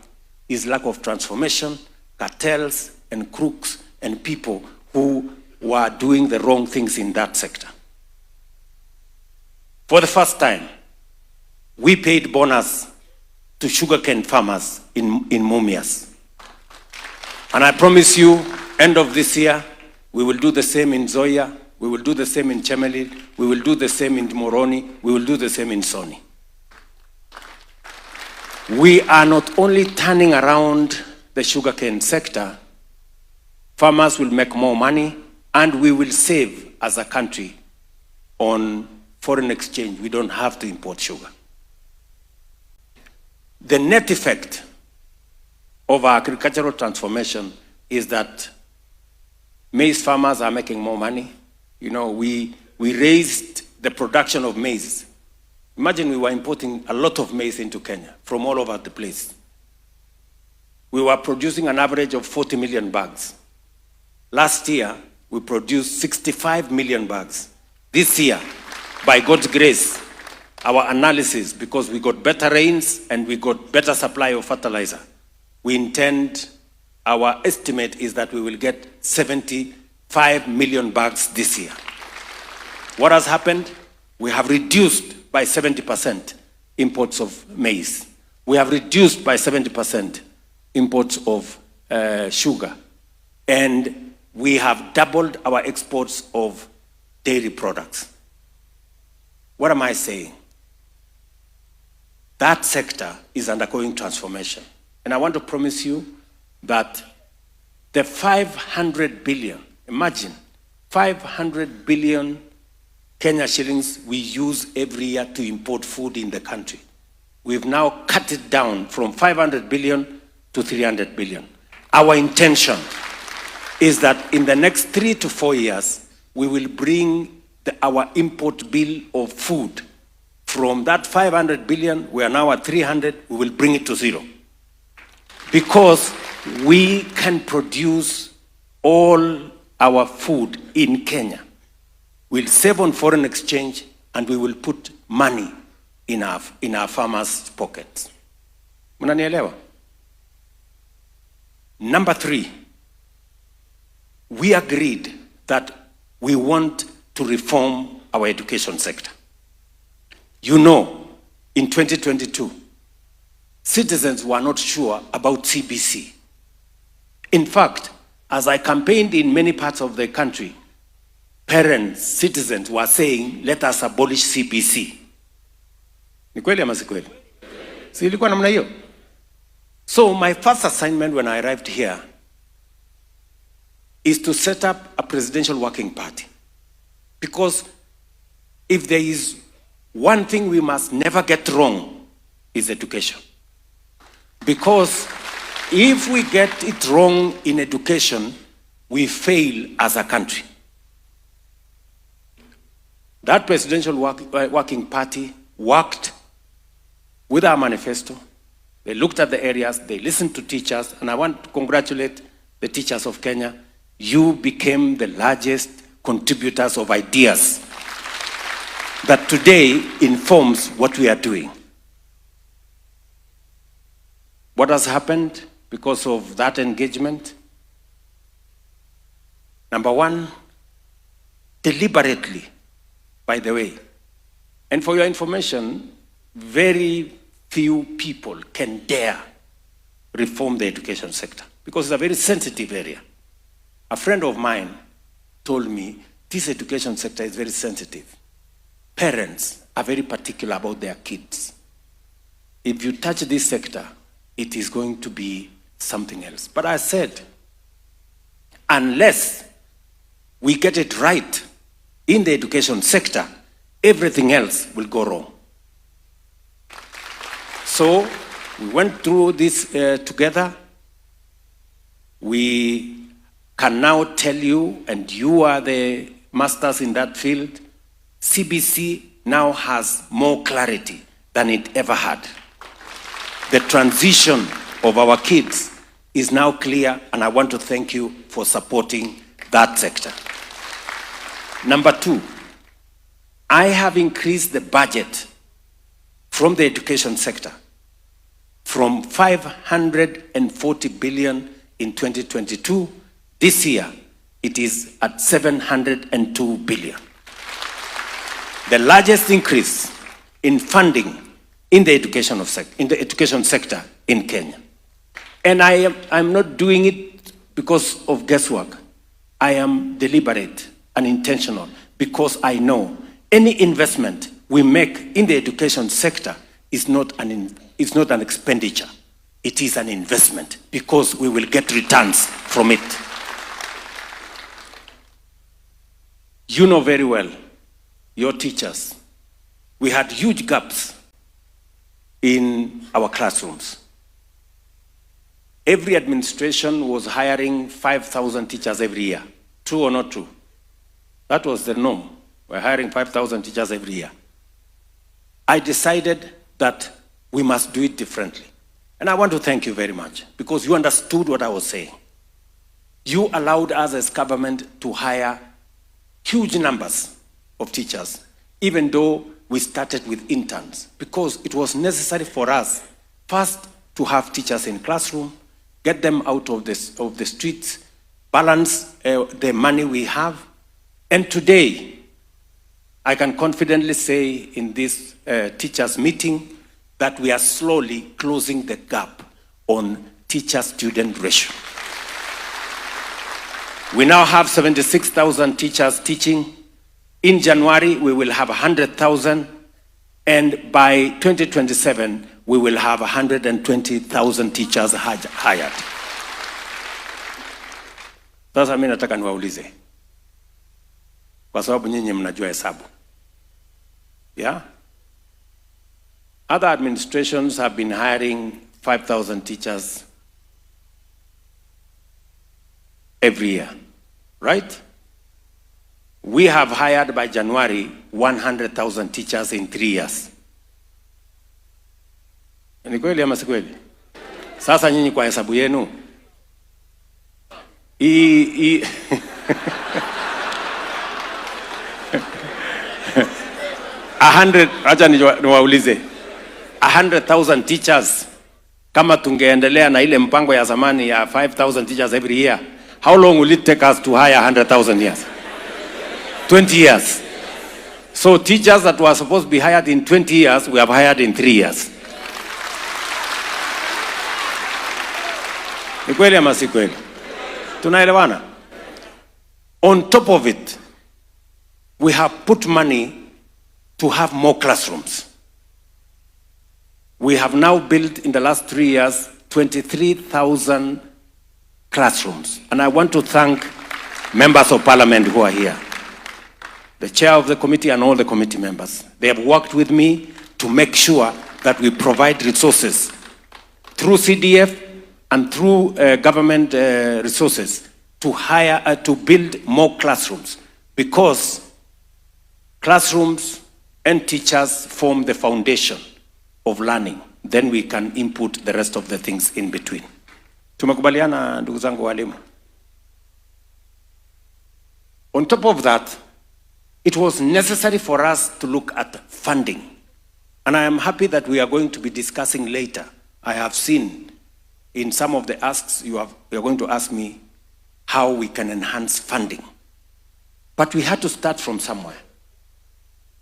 is lack of transformation, cartels and crooks and people who were doing the wrong things in that sector. For the first time, we paid bonus to sugarcane farmers in Mumias. And I promise you, end of this year, we will do the same in Zoya, we will do the same in Chemelil, we will do the same in Moroni, we will do the same in Soni. We are not only turning around the sugarcane sector, farmers will make more money, and we will save as a country on foreign exchange. We don't have to import sugar. The net effect of our agricultural transformation is that maize farmers are making more money. You know, we raised the production of maize. Imagine we were importing a lot of maize into Kenya from all over the place. We were producing an average of 40 million bags. Last year, we produced 65 million bags. This year, by God's grace, our analysis, because we got better rains and we got better supply of fertilizer, we intend, our estimate is that we will get 75 million bags this year. What has happened? We have reduced by 70% imports of maize. We have reduced by 70% imports of sugar. And we have doubled our exports of dairy products. What am I saying? That sector is undergoing transformation. And I want to promise you that the 500 billion, imagine, 500 billion Kenya shillings we use every year to import food in the country. We've now cut it down from 500 billion to 300 billion. Our intention is that in the next 3 to 4 years, we will bring our import bill of food from that 500 billion, we are now at 300, we will bring it to 0. Because we can produce all our food in Kenya. We'll save on foreign exchange and we will put money in our farmers' pockets. Mnanielewa? Number 3, we agreed that we want to reform our education sector. You know, in 2022, citizens were not sure about CBC. In fact, As I campaigned in many parts of the country, parents, citizens were saying, let us abolish CBC. Ni kweli ama si kweli? Si ilikuwa namna hiyo? So my first assignment when I arrived here is to set up a presidential working party. Because if there is one thing we must never get wrong, is education. Because if we get it wrong in education, we fail as a country. That presidential working party worked with our manifesto. They looked at the areas, they listened to teachers, and I want to congratulate the teachers of Kenya. You became the largest contributors of ideas that today informs what we are doing. What has happened because of that engagement? Number one, deliberately, by the way, and for your information, very few people can dare reform the education sector because it's a very sensitive area. A friend of mine told me this education sector is very sensitive. Parents are very particular about their kids. If you touch this sector, it is going to be something else. But I said, unless we get it right in the education sector, everything else will go wrong. So we went through this together. We can now tell you, and you are the masters in that field, CBC now has more clarity than it ever had. The transition of our kids is now clear, and I want to thank you for supporting that sector. Number two, I have increased the budget from the education sector from 540 billion in 2022. This year, it is at 702 billion. The largest increase in funding in the education sector in Kenya. And I'm not doing it because of guesswork. I am deliberate and intentional because I know any investment we make in the education sector is not an expenditure. It is an investment because we will get returns from it. You know very well, your teachers, we had huge gaps in our classrooms. Every administration was hiring 5,000 teachers every year. True or not true? That was the norm. We're hiring 5,000 teachers every year. I decided that we must do it differently. And I want to thank you very much because you understood what I was saying. You allowed us as government to hire huge numbers of teachers, even though we started with interns, because it was necessary for us first to have teachers in classroom, get them out of the streets, balance the money we have. And today, I can confidently say in this teachers meeting that we are slowly closing the gap on teacher-student ratio. We now have 76,000 teachers teaching. In January, we will have 100,000. And by 2027, we will have 120,000 teachers hired. Sasa mimi nataka niwaulize, kwa sababu nyinyi mnajua hesabu. Yeah? Other administrations have been hiring 5,000 teachers every year, right? We have hired by January 100,000 teachers in 3 years. Ni kweli ama si kweli? Sasa nyinyi kwa hesabu yenu, 100, acha niwaulize, 100,000 teachers, kama tungeendelea na ile mpango ya zamani ya 5,000 teachers every year, how long will it take us to hire 100,000 years? 20 years. So teachers that were supposed to be hired in 20 years, we have hired in 3 years. Ni kweli ama si kweli? Tunaelewana? On top of it, we have put money to have more classrooms. We have now built in the last 3 years 23,000 classrooms. And I want to thank members of parliament who are here, the chair of the committee and all the committee members. They have worked with me to make sure that we provide resources through CDF and through government resources to hire, to build more classrooms, because classrooms and teachers form the foundation of learning. Then we can input the rest of the things in between. Tumekubaliana ndugu zangu walimu. On top of that, it was necessary for us to look at funding. And I am happy that we are going to be discussing later. I have seen in some of the asks you are going to ask me how we can enhance funding. But we had to start from somewhere.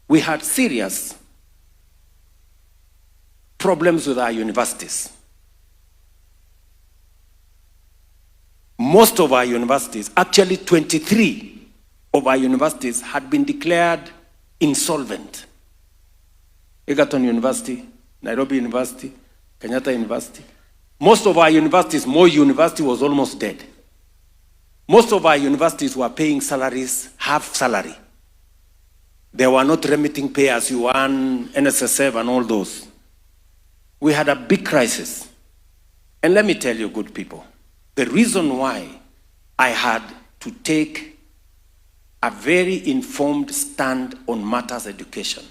We had serious problems with our universities. Most of our universities, actually 23 of our universities, had been declared insolvent. Egerton University, Nairobi University, Kenyatta University. Most of our universities, Moi University was almost dead. Most of our universities were paying salaries, half salary. They were not remitting pay as you earn, NSSF and all those. We had a big crisis. And let me tell you, good people, the reason why I had to take a very informed stand on matters education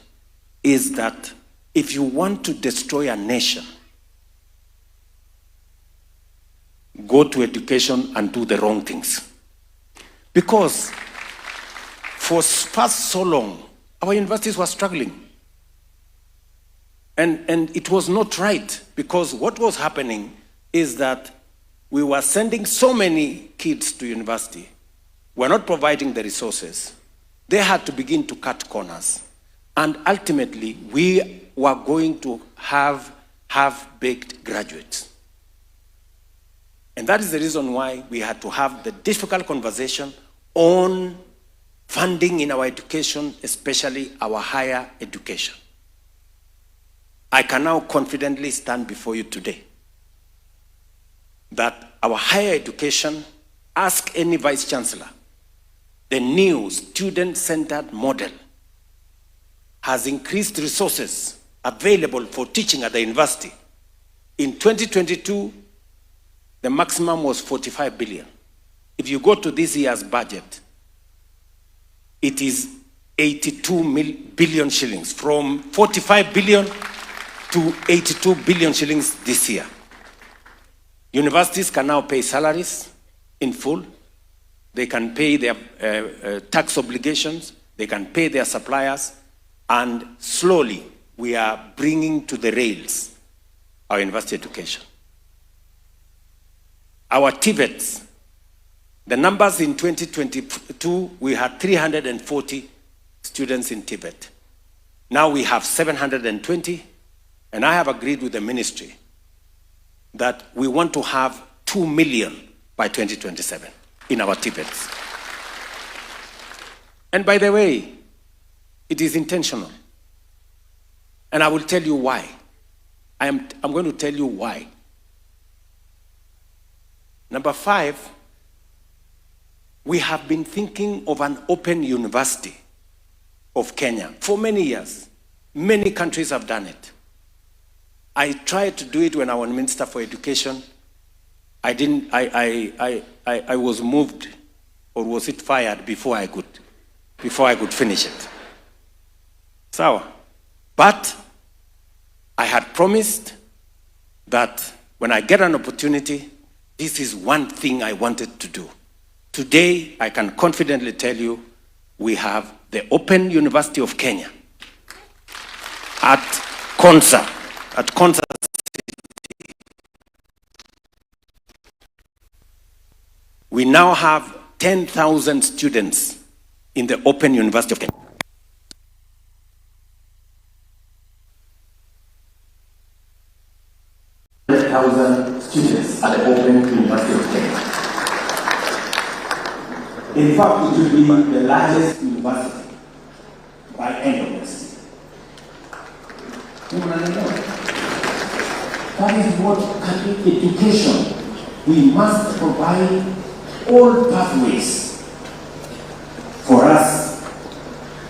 is that if you want to destroy a nation, go to education and do the wrong things. Because for past so long, our universities were struggling. And it was not right, because what was happening is that we were sending so many kids to university. We're not providing the resources. They had to begin to cut corners. And ultimately, we were going to have half-baked graduates. And that is the reason why we had to have the difficult conversation on funding in our education, especially our higher education. I can now confidently stand before you today that our higher education, ask any vice chancellor, the new student-centered model has increased resources available for teaching at the university. In 2022, the maximum was 45 billion. If you go to this year's budget, it is 82 billion shillings, from 45 billion to 82 billion shillings this year. Universities can now pay salaries in full. They can pay their tax obligations. They can pay their suppliers. And slowly, we are bringing to the rails our university education. Our TVETs, the numbers in 2022, we had 340 students in Tibet. Now we have 720, and I have agreed with the ministry that we want to have 2 million by 2027 in our Tibets. And by the way, it is intentional. And I will tell you why. I'm going to tell you why. Number 5, we have been thinking of an open university of Kenya for many years. Many countries have done it. I tried to do it when I was Minister for Education. I was moved, or was it fired before I could finish it. So, but I had promised that when I get an opportunity, this is one thing I wanted to do. Today, I can confidently tell you, we have the Open University of Kenya at Konza City. We now have 10,000 students in the Open University of Kenya. Students at the Open University of Kenya. In fact, it will be the largest university by end of next year. That is what education. We must provide all pathways for us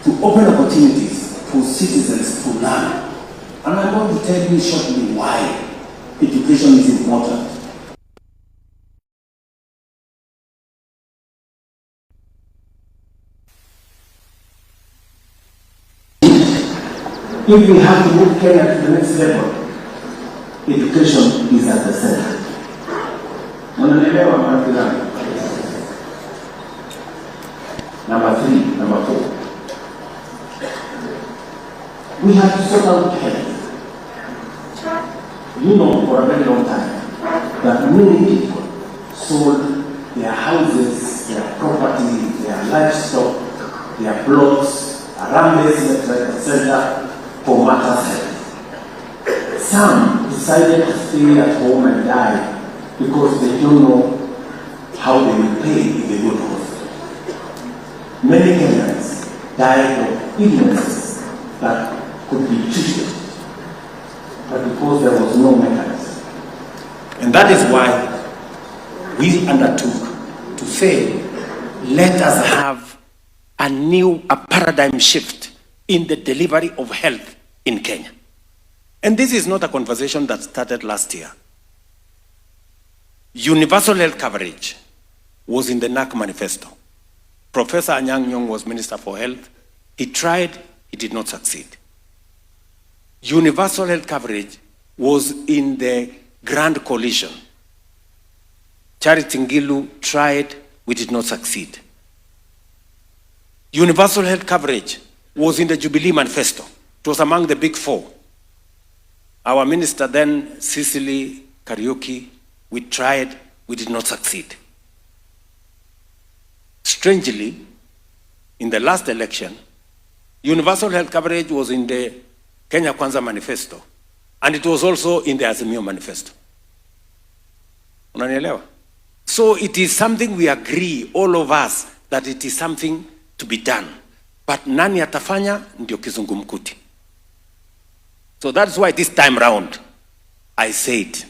to open opportunities for citizens to learn. And I'm going to tell you shortly why education is important. If we have to move Kenya to the next level, education is at the center. Mnanielewa marafiki zangu? Number 4. We have to sort out health. You know for a very long time that many people sold their houses, their property, their livestock, their plots, rambles, etc. for matters health. Some decided to stay at home and die because they don't know how they will pay if they go to hospital. Many Kenyans died of illnesses that could be treated, but because there was no mechanism. And that is why we undertook to say, let us have a paradigm shift in the delivery of health in Kenya. And this is not a conversation that started last year. Universal health coverage was in the NAC manifesto. Professor Anyang' Nyong'o was Minister for Health. He tried, he did not succeed. Universal health coverage was in the Grand Coalition. Charity Ngilu tried, we did not succeed. Universal health coverage was in the Jubilee Manifesto. It was among the big 4. Our minister then, Cecily Kariuki, we tried, we did not succeed. Strangely, in the last election, universal health coverage was in the Kenya Kwanza Manifesto, and it was also in the Azimio Manifesto. Unanielewa? So it is something we agree, all of us, that it is something to be done. But nani atafanya ndio kizungumkuti. So that's why this time round, I said,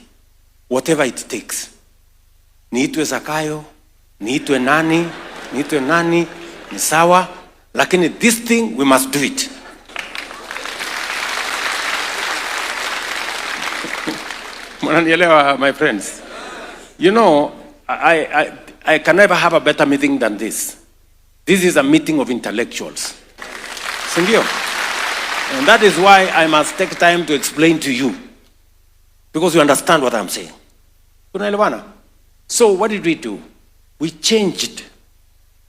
whatever it takes. Niitwe Zakayo, niitwe nani, ni sawa, lakini this thing, we must do it. Mnanielewa, my friends? You know, I can never have a better meeting than this. This is a meeting of intellectuals. Sindio? And that is why I must take time to explain to you, because you understand what I'm saying. So what did we do? We changed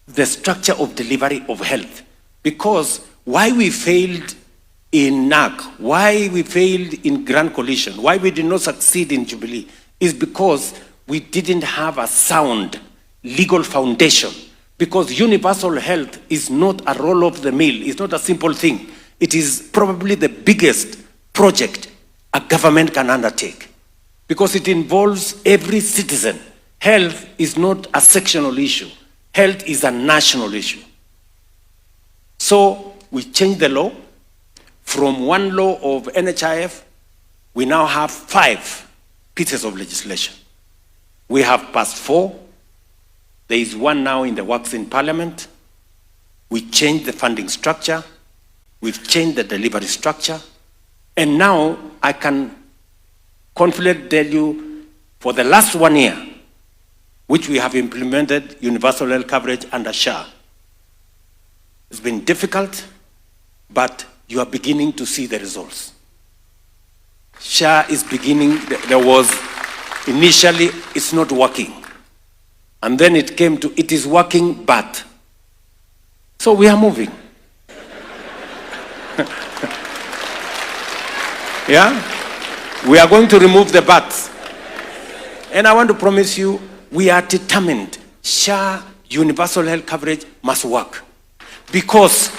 the structure of delivery of health, because why we failed in NAC, why we failed in Grand Coalition, why we did not succeed in Jubilee, is because we didn't have a sound legal foundation. Because universal health is not a roll of the mill, it's not a simple thing. It is probably the biggest project a government can undertake, because it involves every citizen. Health is not a sectional issue. Health is a national issue. So we changed the law. From one law of NHIF, we now have 5 pieces of legislation. We have passed 4. There is one now in the works in Parliament. We changed the funding structure. We've changed the delivery structure. And now I can confidently tell you, for the last 1 year, which we have implemented universal health coverage under SHA. It's been difficult, but you are beginning to see the results. SHA is beginning, there was initially, it's not working. And then it came to, it is working, but. So we are moving. Yeah? We are going to remove the buts. And I want to promise you, we are determined. SHA, universal health coverage, must work. Because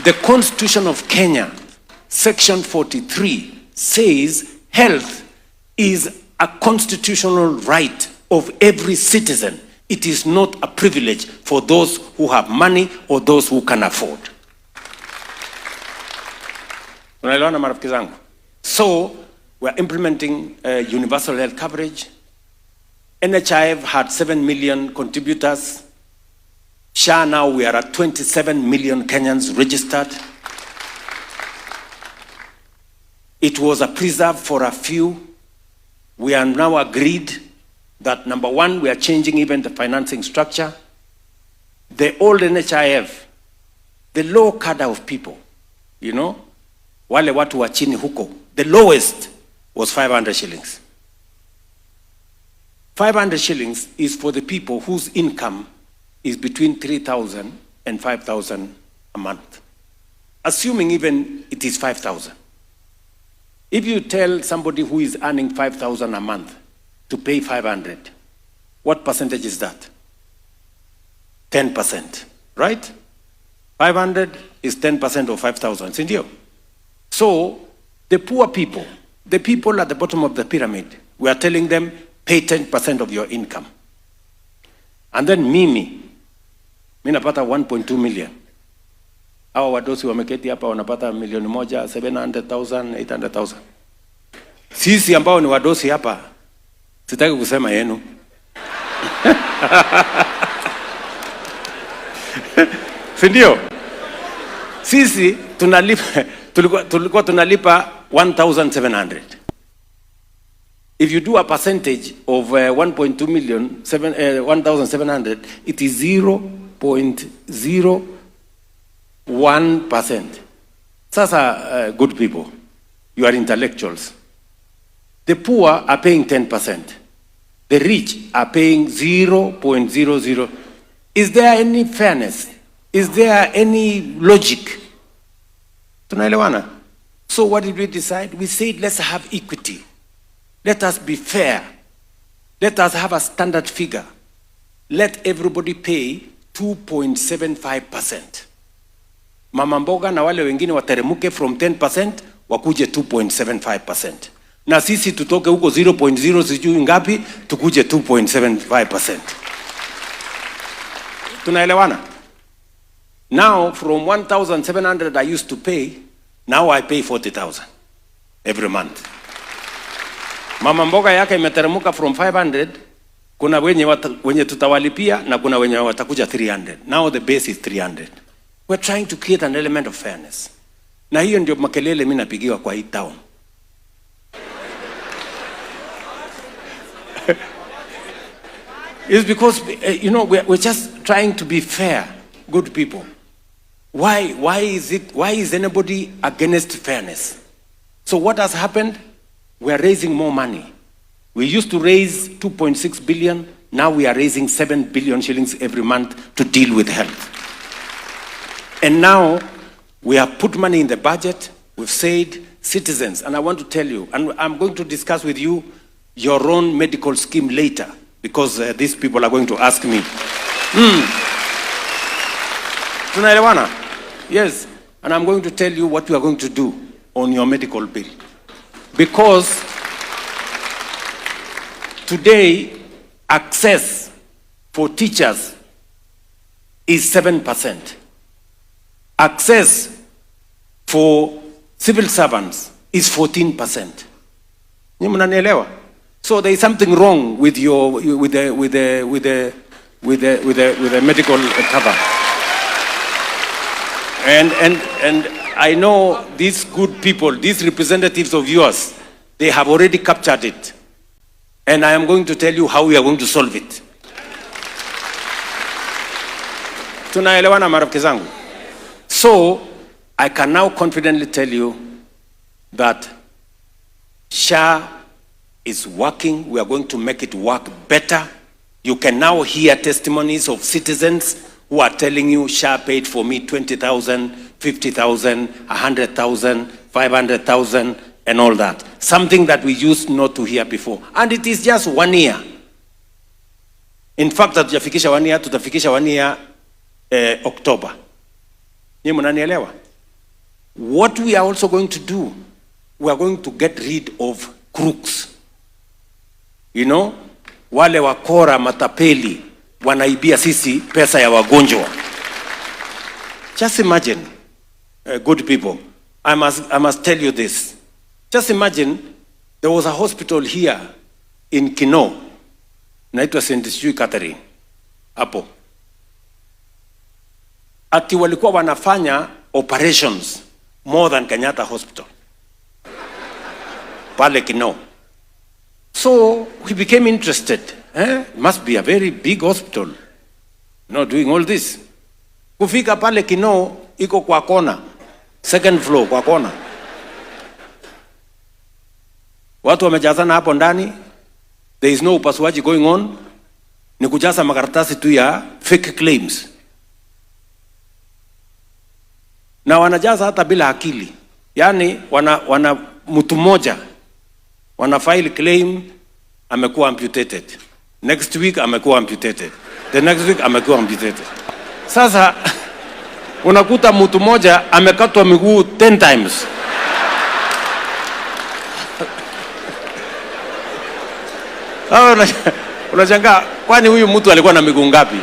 the Constitution of Kenya, Section 43, says health is a constitutional right of every citizen, It is not a privilege for those who have money or those who can afford. Unaelewana marafiki zangu? So, we're implementing universal health coverage. NHIF had 7 million contributors. SHA now we are at 27 million Kenyans registered. It was a preserve for a few. We are now agreed that number one, we are changing even the financing structure. The old NHIF, the low cadre of people, you know, wale watu wa chini huko, the lowest was 500 shillings. 500 shillings is for the people whose income is between 3,000 and 5,000 a month. Assuming even it is 5,000. If you tell somebody who is earning 5,000 a month to pay 500, what percentage is that? 10%, right? 500 is 10% of 5,000, sindio? So, the poor people, the people at the bottom of the pyramid, we are telling them, pay 10% of your income. And then mimi napata 1.2 million. Hawa wadosi wameketi hapa wanapata 1,100,000, 700,000, 800,000. Sisi ambao ni wadosi hapa, sitaki kusema yenu. Sindio? Sisi tulikuwa tunalipa 1,700. If you do a percentage of 1.2 million, 1,700, it is 0.01%. Sasa, good people, you are intellectuals. The poor are paying 10%. The rich are paying 0.00. Is there any fairness? Is there any logic? Tunaelewana? So what did we decide? We said, let's have equity. Let us be fair. Let us have a standard figure. Let everybody pay 2.75%. Mama mboga na wale wengine wateremuke from 10% wakuje 2.75%. Na sisi tutoke huko 0.0 sijui ngapi tukuje 2.75%. Tunaelewana? Now from 1,700 I used to pay, now I pay 40,000 every month. Mama mboga yake imeteremuka from 500, kuna wenye tutawalipia na kuna wenye watakuja 300. Now the base is 300. We're trying to create an element of fairness. Na hiyo ndio makelele mimi napigiwa kwa hii town. It's because, you know, we're just trying to be fair, good people. Why is anybody against fairness? So what has happened? We are raising more money. We used to raise 2.6 billion. Now we are raising 7 billion shillings every month to deal with health. And now we have put money in the budget. We've said citizens, and I want to tell you, and I'm going to discuss with you your own medical scheme later, because these people are going to ask me. Tunaelewana? Yes, and I'm going to tell you what we are going to do on your medical bill. Because today, access for teachers is 7%. Access for civil servants is 14%. Ni mnanielewa? So there is something wrong with the medical cover. And I know these good people, these representatives of yours, they have already captured it. And I am going to tell you how we are going to solve it. Tunaelewana marafiki zangu? So, I can now confidently tell you that SHA is working. We are going to make it work better. You can now hear testimonies of citizens who are telling you SHA paid for me 20,000, 50,000, 100,000, 500,000, and all that. Something that we used not to hear before. And it is just 1 year. In fact, tutafikisha 1 year, tutafikisha 1 year October. Ni mnanielewa? What we are also going to do, we are going to get rid of crooks. You know, wale wakora matapeli wanaibia sisi pesa ya wagonjwa. Just imagine, good people, I must tell you this. Just imagine there was a hospital here in Kino, naitwa St. Catherine, hapo. Ati walikuwa wanafanya operations more than Kenyatta Hospital. Pale Kino. So we became interested. It must be a very big hospital, doing all this. Kufika pale Kino, iko kwa kona. Second floor kwa kona. Watu wamejazana hapo ndani. There is no upasuaji going on. Ni kujaza makaratasi tu ya fake claims. Na wanajaza hata bila akili. Yani wana mtu mmoja wana file claim amekuwa amputated. Next week amekuwa amputated. The next week amekuwa amputated. Sasa unakuta mtu mmoja amekatwa miguu 10 times. Unashangaa kwani huyu mtu alikuwa na miguu ngapi?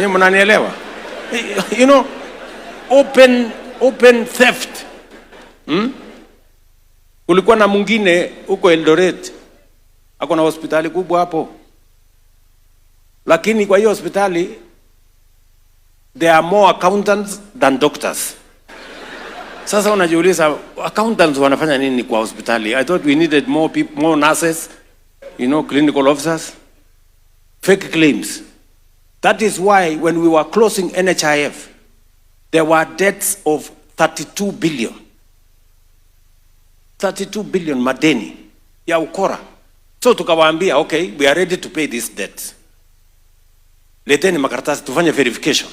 Mnanielewa? You know, open theft. Kulikuwa na mwingine huko Eldoret. Ako na hospitali kubwa hapo. Lakini kwa hiyo hospitali there are more accountants than doctors. Sasa unajiuliza accountants wanafanya nini kwa hospitali? I thought we needed more people, more nurses, clinical officers. Fake claims. That is why when we were closing NHIF, there were debts of 32 billion. 32 billion madeni ya ukora. So tukawaambia, okay, we are ready to pay this debt. Leteni makaratasi tufanye verification.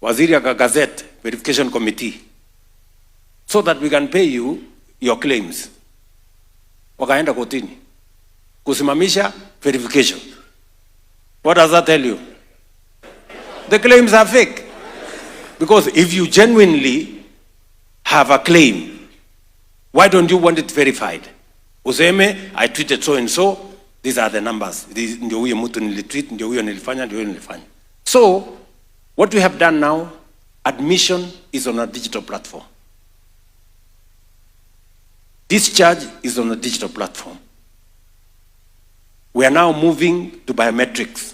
Waziri akagazette verification committee so that we can pay you your claims. Wakaenda kotini kusimamisha verification. What does that tell you? The claims are fake. Because if you genuinely have a claim, why don't you want it verified? Useme, I treated so and so, these are the numbers. Ndio huyo mtu nilitreat, ndio huyo nilifanya, ndio huyo nilifanya. So, what we have done now, admission is on a digital platform. Discharge is on a digital platform. We are now moving to biometrics.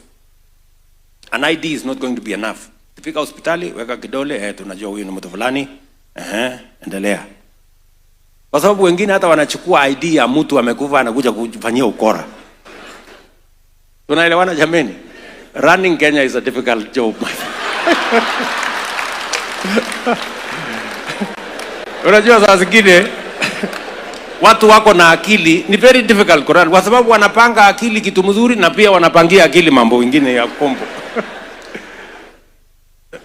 An ID is not going to be enough. Ukifika hospitali, weka kidole, tunajua huyu ni mtu fulani, endelea. Kwa sababu wengine hata wanachukua ID ya mtu amekufa anakuja kufanyia ukora. Tunaelewana jameni? Running Kenya is a difficult job. Unajua saa zingine watu wako na akili ni very difficult kurun kwa sababu wanapanga akili kitu mzuri na pia wanapangia akili mambo mengine ya kombo.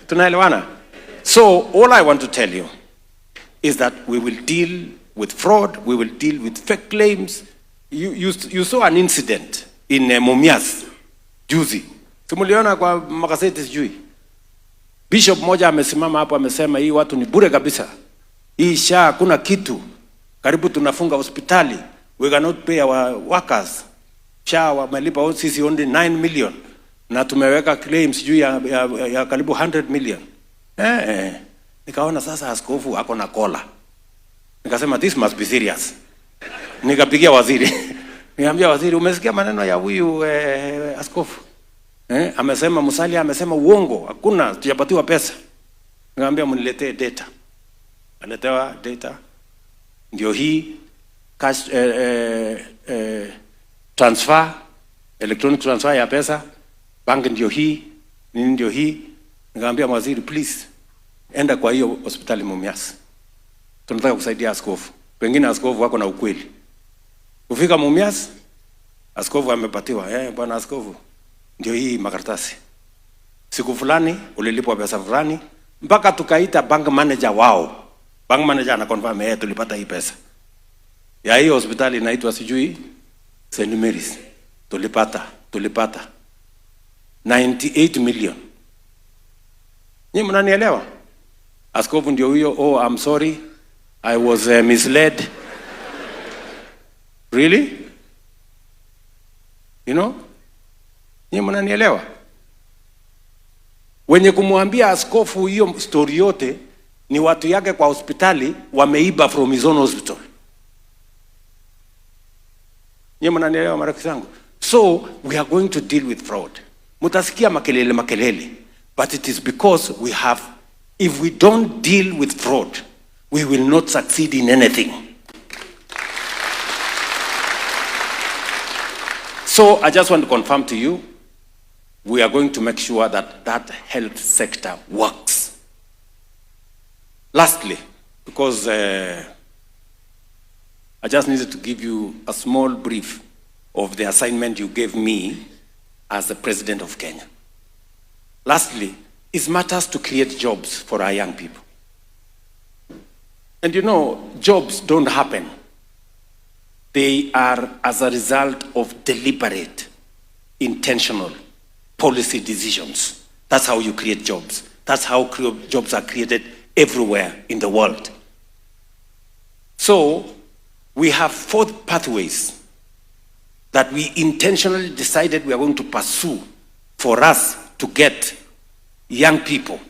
Tunaelewana? So all I want to tell you is that we will deal with fraud, we will deal with fake claims. You saw an incident in Mumias juzi. Tumuliona kwa magazeti sijui. Bishop moja amesimama hapo amesema hii watu ni bure kabisa. Hii hakuna kitu. Karibu tunafunga hospitali. We cannot pay our workers. Wamelipa sisi only 9 million. Na tumeweka claims juu ya karibu 100 million. Nikaona sasa askofu ako na kola. Nikasema this must be serious. Nikapigia waziri. Niambia waziri, umesikia maneno ya huyu askofu? Amesema Musalia amesema uongo, hakuna tujapatiwa pesa. Nikamwambia mniletee data. Aletewa data. Ndio hii cash transfer, electronic transfer ya pesa, bank ndio hii, nini ndio hii. Nikamwambia waziri, please enda kwa hiyo hospitali Mumias. Tunataka kusaidia askofu. Pengine askofu wako na ukweli. Kufika Mumias, askofu amepatiwa, bwana askofu, ndio hii makaratasi. Siku fulani ulilipwa pesa fulani, mpaka tukaita bank manager wao. Bank manager ana confirm tulipata hii pesa. Ya hiyo hospitali inaitwa sijui St. Mary's. Tulipata 98 million. Ni mnanielewa? Askofu ndio huyo, I'm sorry, I was misled. Really? You know? Nyinyi mnanielewa? Wenye kumwambia askofu hiyo story yote ni watu yake kwa hospitali wameiba from his own hospital. Nyinyi mnanielewa marafiki zangu? So we are going to deal with fraud. Mutasikia makelele, but it is because we have, if we don't deal with fraud, we will not succeed in anything. So I just want to confirm to you, we are going to make sure that that health sector works. Lastly, because I just needed to give you a small brief of the assignment you gave me as the President of Kenya. Lastly, it matters to create jobs for our young people. And you know, jobs don't happen. They are as a result of deliberate, intentional policy decisions. That's how you create jobs. That's how jobs are created everywhere in the world. So we have 4 pathways that we intentionally decided we are going to pursue for us to get young people.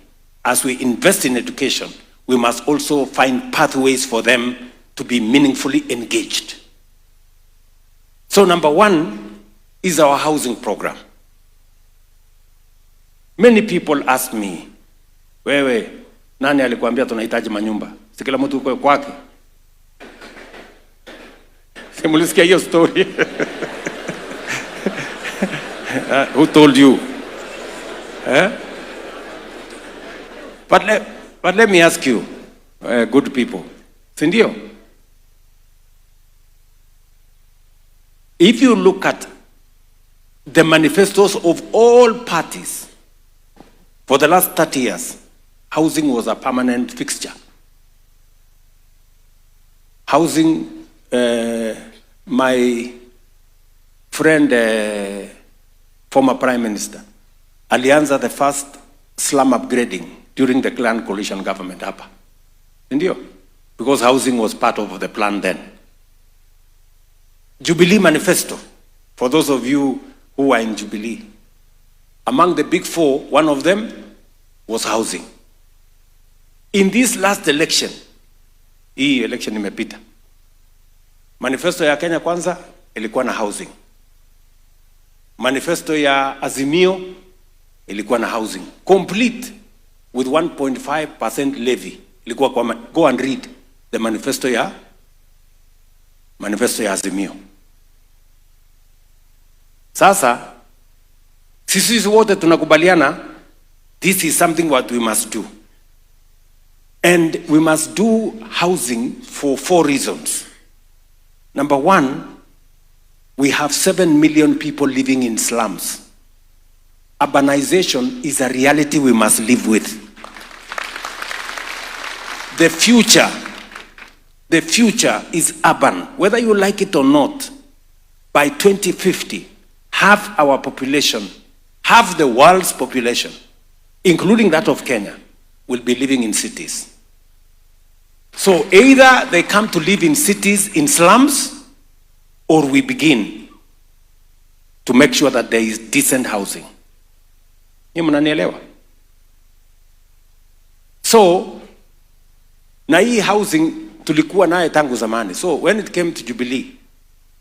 As we invest in education, we must also find pathways for them to be meaningfully engaged. So number 1 is our housing program. Many people ask me, wewe, nani alikuambia tunahitaji manyumba? Si kila mtu uko kwake. Simulisikia hiyo story. Who told you? But let me ask you, good people, sindio? If you look at the manifestos of all parties, for the last 30 years, housing was a permanent fixture. Housing, my friend, former Prime Minister, alianza the first slum upgrading during the Clan Coalition government hapa. Ndio? Because housing was part of the plan then. Jubilee Manifesto, for those of you who are in Jubilee, among the big 4, one of them was housing. In this last election, hii election imepita, manifesto ya Kenya Kwanza ilikuwa na housing. Manifesto ya Azimio ilikuwa na housing. Complete with 1.5% levy. Ilikuwa kwa, go and read the manifesto ya Azimio. Sasa, sisi wote tunakubaliana, this is something what we must do. And we must do housing for 4 reasons. Number 1, we have 7 million people living in slums. Urbanization is a reality we must live with. The future is urban. Whether you like it or not, by 2050, half our population, half the world's population, including that of Kenya, will be living in cities. So either they come to live in cities, in slums, or we begin to make sure that there is decent housing. Ni mnanielewa? So, na hii housing tulikuwa naye tangu zamani. So when it came to Jubilee,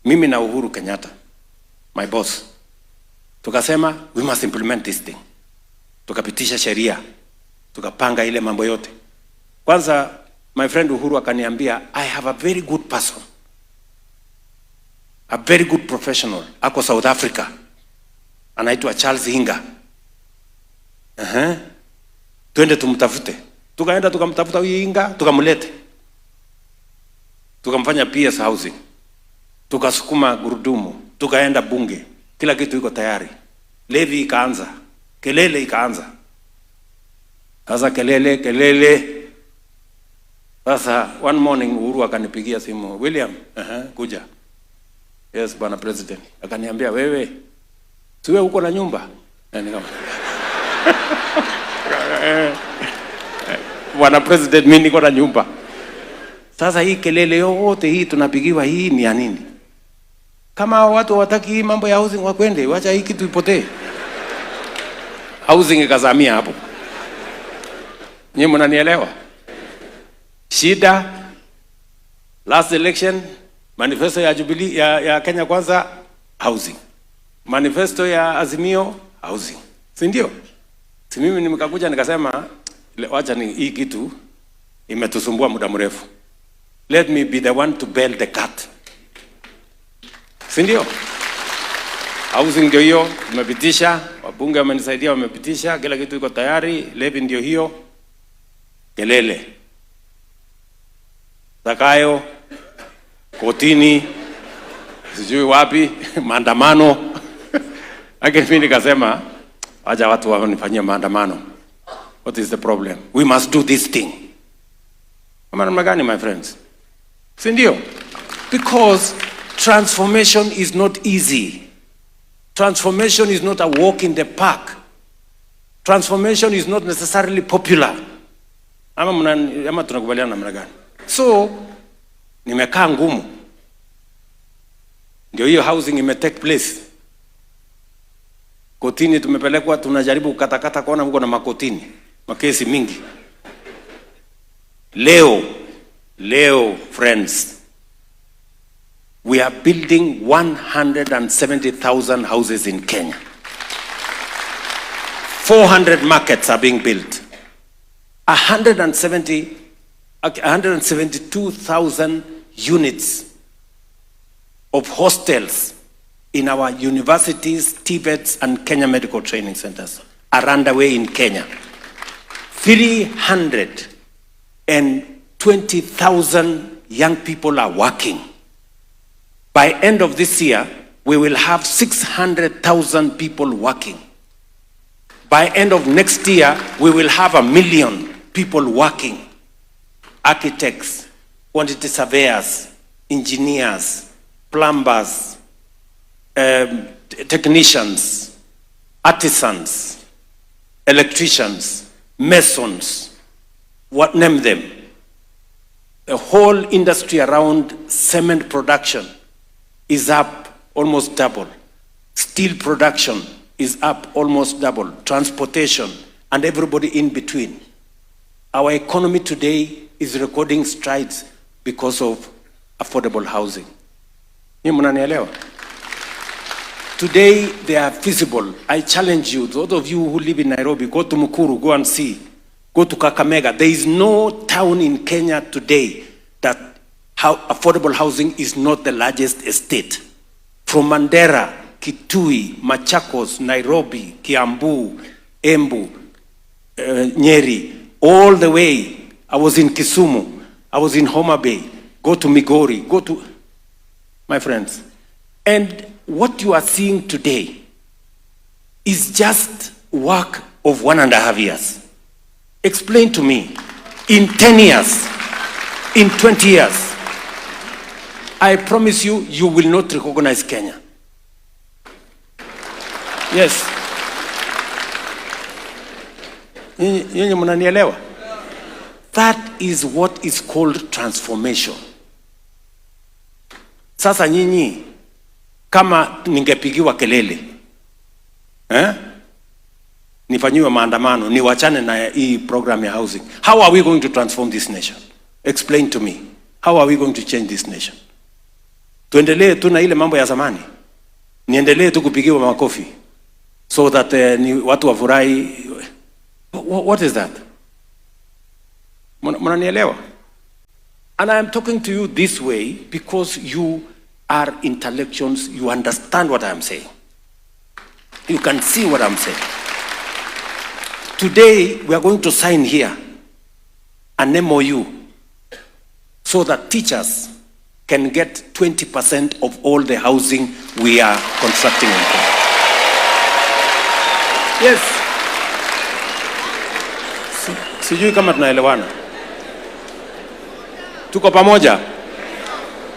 mimi na Uhuru Kenyatta, my boss, tukasema we must implement this thing. Tukapitisha sheria, tukapanga ile mambo yote. Kwanza my friend Uhuru akaniambia, I have a very good person, a very good professional, ako South Africa, anaitwa Charles Hinga. Tuende tumtafute. Tukaenda tukamtafuta huyu Hinga, tukamlete. Tukamfanya PS housing. Tukasukuma gurudumu, tukaenda bunge. Kila kitu iko tayari. Levy ikaanza, kelele ikaanza. Sasa kelele. Sasa one morning Uhuru akanipigia simu, William, kuja. Yes, Bwana President. Akaniambia, wewe, siwe uko na nyumba? Nikama Bwana President, mimi niko na nyumba. Sasa hii kelele yote hii tunapigiwa, hii ni ya nini? Kama watu hawataki hii mambo ya housing wakwende, wacha hii kitu ipotee. Housing ikazamia hapo. Nyinyi mnanielewa? Shida last election manifesto ya Jubilee ya Kenya Kwanza housing. Manifesto ya Azimio housing. Si ndio? Si mimi nimekakuja nikasema wacha ni hii kitu imetusumbua muda mrefu. Let me be the one to bail the cat. Si ndio? Housing ndio hiyo, tumepitisha, wabunge wamenisaidia wamepitisha, kila kitu iko tayari, levy ndio hiyo. Kelele. Zakayo, kotini, sijui wapi, maandamano. Lakini mimi nikasema, wacha watu wanifanyie maandamano. What is the problem? We must do this thing. Kama namna gani, my friends? Si ndio? Because transformation is not easy. Transformation is not a walk in the park. Transformation is not necessarily popular. Ama tunakubaliana namna gani? So, nimekaa ngumu. Ndio hiyo housing ime take place. Kotini tumepelekwa, tunajaribu kukatakata kuona huko na makotini. Makesi mingi. Leo, friends, we are building 170,000 houses in Kenya. 400 markets are being built. 172,000 units of hostels in our universities, TVETs, and Kenya Medical Training Centers are underway in Kenya. 320,000 young people are working. By end of this year, we will have 600,000 people working. By end of next year, we will have 1 million people working. Architects, quantity surveyors, engineers, plumbers, technicians, artisans, electricians, masons, what name them. The whole industry around cement production is up almost double. Steel production is up almost double. Transportation and everybody in between. Our economy today is recording strides because of affordable housing. Ni mnanielewa? Today they are feasible. I challenge you, those of you who live in Nairobi, go to Mukuru, go and see. Go to Kakamega. There is no town in Kenya today that affordable housing is not the largest estate. From Mandera, Kitui, Machakos, Nairobi, Kiambu, Embu, Nyeri, all the way. I was in Kisumu, I was in Homa Bay, go to Migori, go to, my friends. And what you are seeing today is just work of 1.5 years. Explain to me, in 10 years, in 20 years, I promise you, you will not recognize Kenya. Yes. Nyinyi mnanielewa? That is what is called transformation. Sasa nyinyi, kama ningepigiwa kelele, nifanyiwe maandamano, niwachane na hii program ya housing, how are we going to transform this nation? Explain to me. How are we going to change this nation? Tuendelee tu na ile mambo ya zamani? Niendelee tu kupigiwa makofi so that ni watu wafurahi? What is that? Mnanielewa? And I am talking to you this way because you are intellectuals, you understand what I am saying. You can see what I'm saying. Today, we are going to sign here an MOU so that teachers can get 20% of all the housing we are constructing in Kenya. Yes. Sijui kama tunaelewana. Tuko pamoja?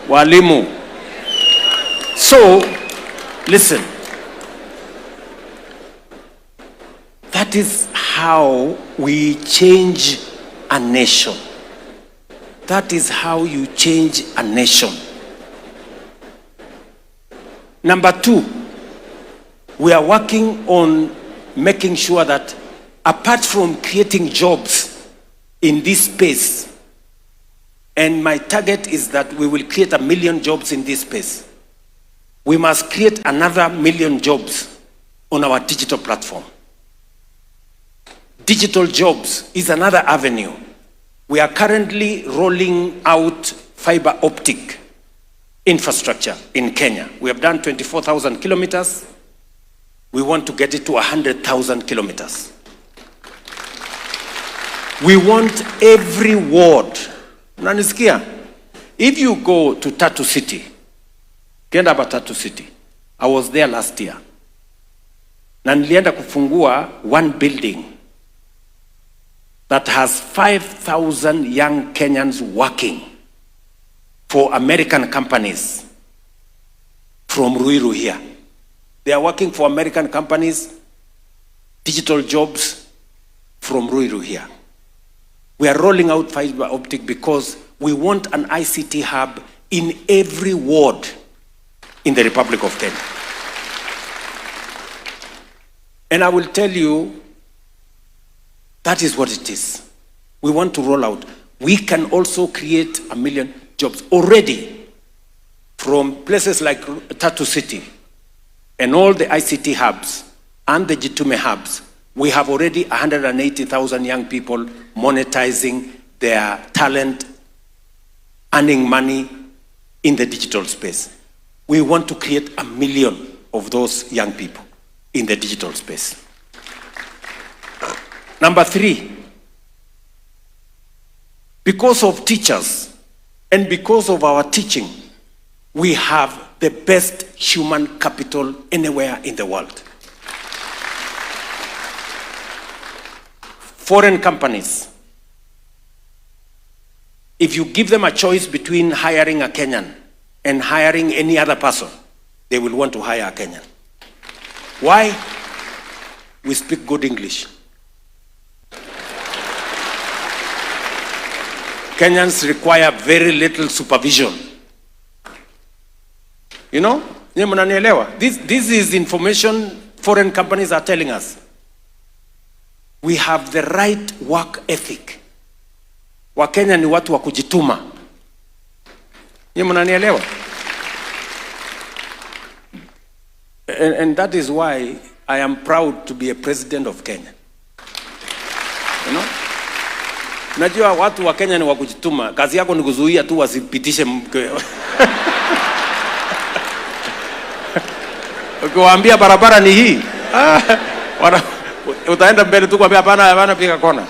Waalimu. So, listen. That is how we change a nation. That is how you change a nation. Number two, we are working on making sure that apart from creating jobs in this space, and my target is that we will create 1 million jobs in this space, we must create another 1 million jobs on our digital platform. Digital jobs is another avenue. We are currently rolling out fiber optic infrastructure in Kenya. We have done 24,000 kilometers. We want to get it to 100,000 kilometers. We want every ward. Unanisikia? If you go to Tatu City, Kenda ba Tatu City, I was there last year. Na nilienda kufungua one building that has 5,000 young Kenyans working for American companies from Ruiru here. They are working for American companies, digital jobs from Ruiru here. We are rolling out fiber optic because we want an ICT hub in every ward in the Republic of Kenya. And I will tell you, that is what it is. We want to roll out. We can also create 1 million jobs already from places like Tatu City and all the ICT hubs and the Jitume hubs. We have already 180,000 young people monetizing their talent, earning money in the digital space. We want to create 1 million of those young people in the digital space. Number three, because of teachers and because of our teaching, we have the best human capital anywhere in the world. Foreign companies, if you give them a choice between hiring a Kenyan and hiring any other person, they will want to hire a Kenyan. Why? We speak good English. Kenyans require very little supervision. You know? This is information foreign companies are telling us. We have the right work ethic. Wakenya ni watu wa kujituma. And that is why I am proud to be a president of Kenya. You know? Najua watu wa Kenya ni wa kujituma. Kazi yako ni kuzuia tu wasipitishe mke. Ukiwaambia barabara ni hii. Utaenda mbele tu kuambia hapana piga kona.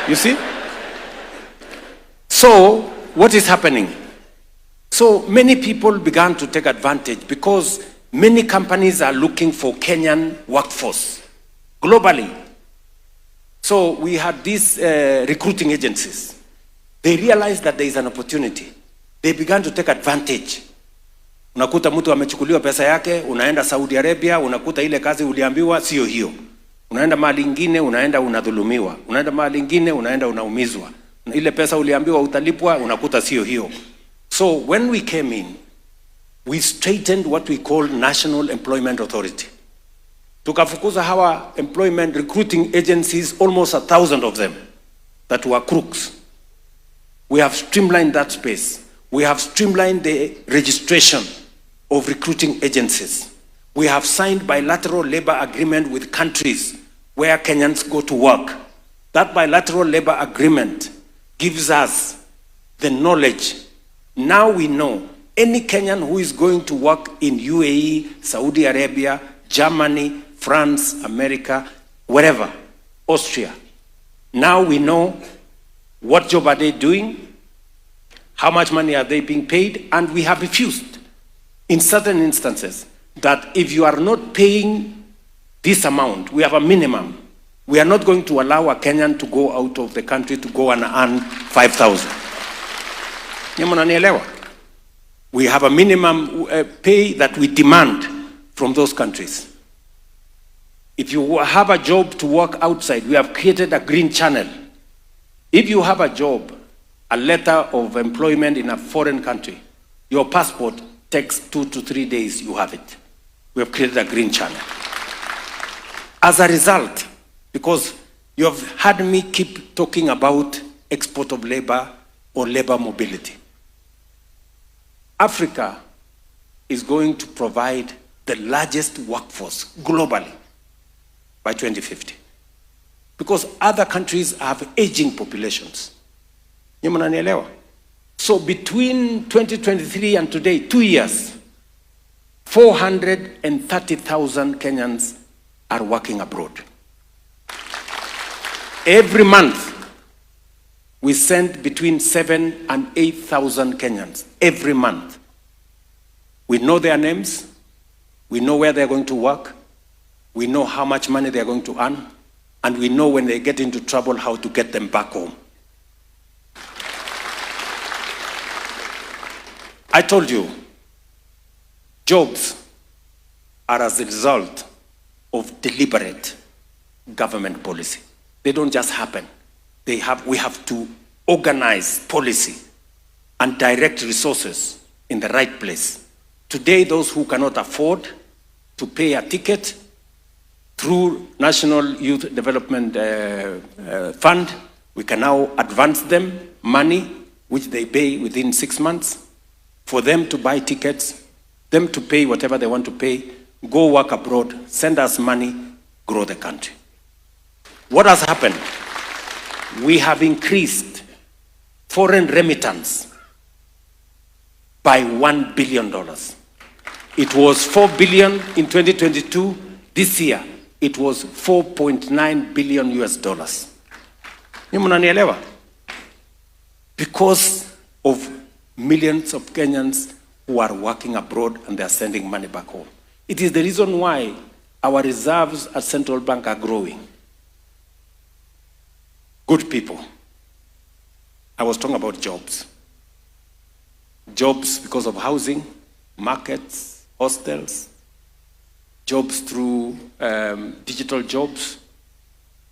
You see? So, what is happening? So, many people began to take advantage because many companies are looking for Kenyan workforce globally. So, we had these recruiting agencies. They realized that there is an opportunity. They began to take advantage. Unakuta mtu amechukuliwa pesa yake, unaenda Saudi Arabia, unakuta ile kazi uliambiwa sio hiyo. Unaenda mahali ingine, unaenda unadhulumiwa. Unaenda mahali ingine, unaenda unaumizwa. Ile pesa uliambiwa utalipwa, unakuta sio hiyo. So when we came in, we straightened what we call National Employment Authority. Tukafukuza hawa employment recruiting agencies, almost 1,000 of them, that were crooks. We have streamlined that space. We have streamlined the registration of recruiting agencies. We have signed bilateral labor agreement with countries where Kenyans go to work. That bilateral labor agreement gives us the knowledge. Now we know any Kenyan who is going to work in UAE, Saudi Arabia, Germany, France, America, wherever, Austria. Now we know what job are they doing, how much money are they being paid, and we have refused in certain instances that if you are not paying this amount, we have a minimum. We are not going to allow a Kenyan to go out of the country to go and earn 5,000. We have a minimum pay that we demand from those countries. If you have a job to work outside, we have created a green channel. If you have a job, a letter of employment in a foreign country, your passport takes 2 to 3 days, you have it. We have created a green channel. As a result, because you have heard me keep talking about export of labor or labor mobility, Africa is going to provide the largest workforce globally by 2050. Because other countries have aging populations. Nyinyi mnanielewa? So between 2023 and today, 2 years, 430,000 Kenyans are working abroad. Every month, we send between 7,000 and 8,000 Kenyans. Every month. We know their names. We know where they're going to work. We know how much money they're going to earn. And we know when they get into trouble how to get them back home. I told you, jobs are as a result of deliberate government policy. They don't just happen. We have to organize policy and direct resources in the right place. Today, those who cannot afford to pay a ticket through National Youth Development Fund, we can now advance them money, which they pay within 6 months, for them to buy tickets, them to pay whatever they want to pay, go work abroad, send us money, grow the country. What has happened? We have increased foreign remittance by $1 billion. It was $4 billion in 2022. This year, it was $4.9 billion US. Nyinyi mnanielewa? Because of millions of Kenyans who are working abroad and they are sending money back home. It is the reason why our reserves at Central Bank are growing. Good people. I was talking about jobs. Jobs because of housing, markets, hostels, jobs through digital jobs,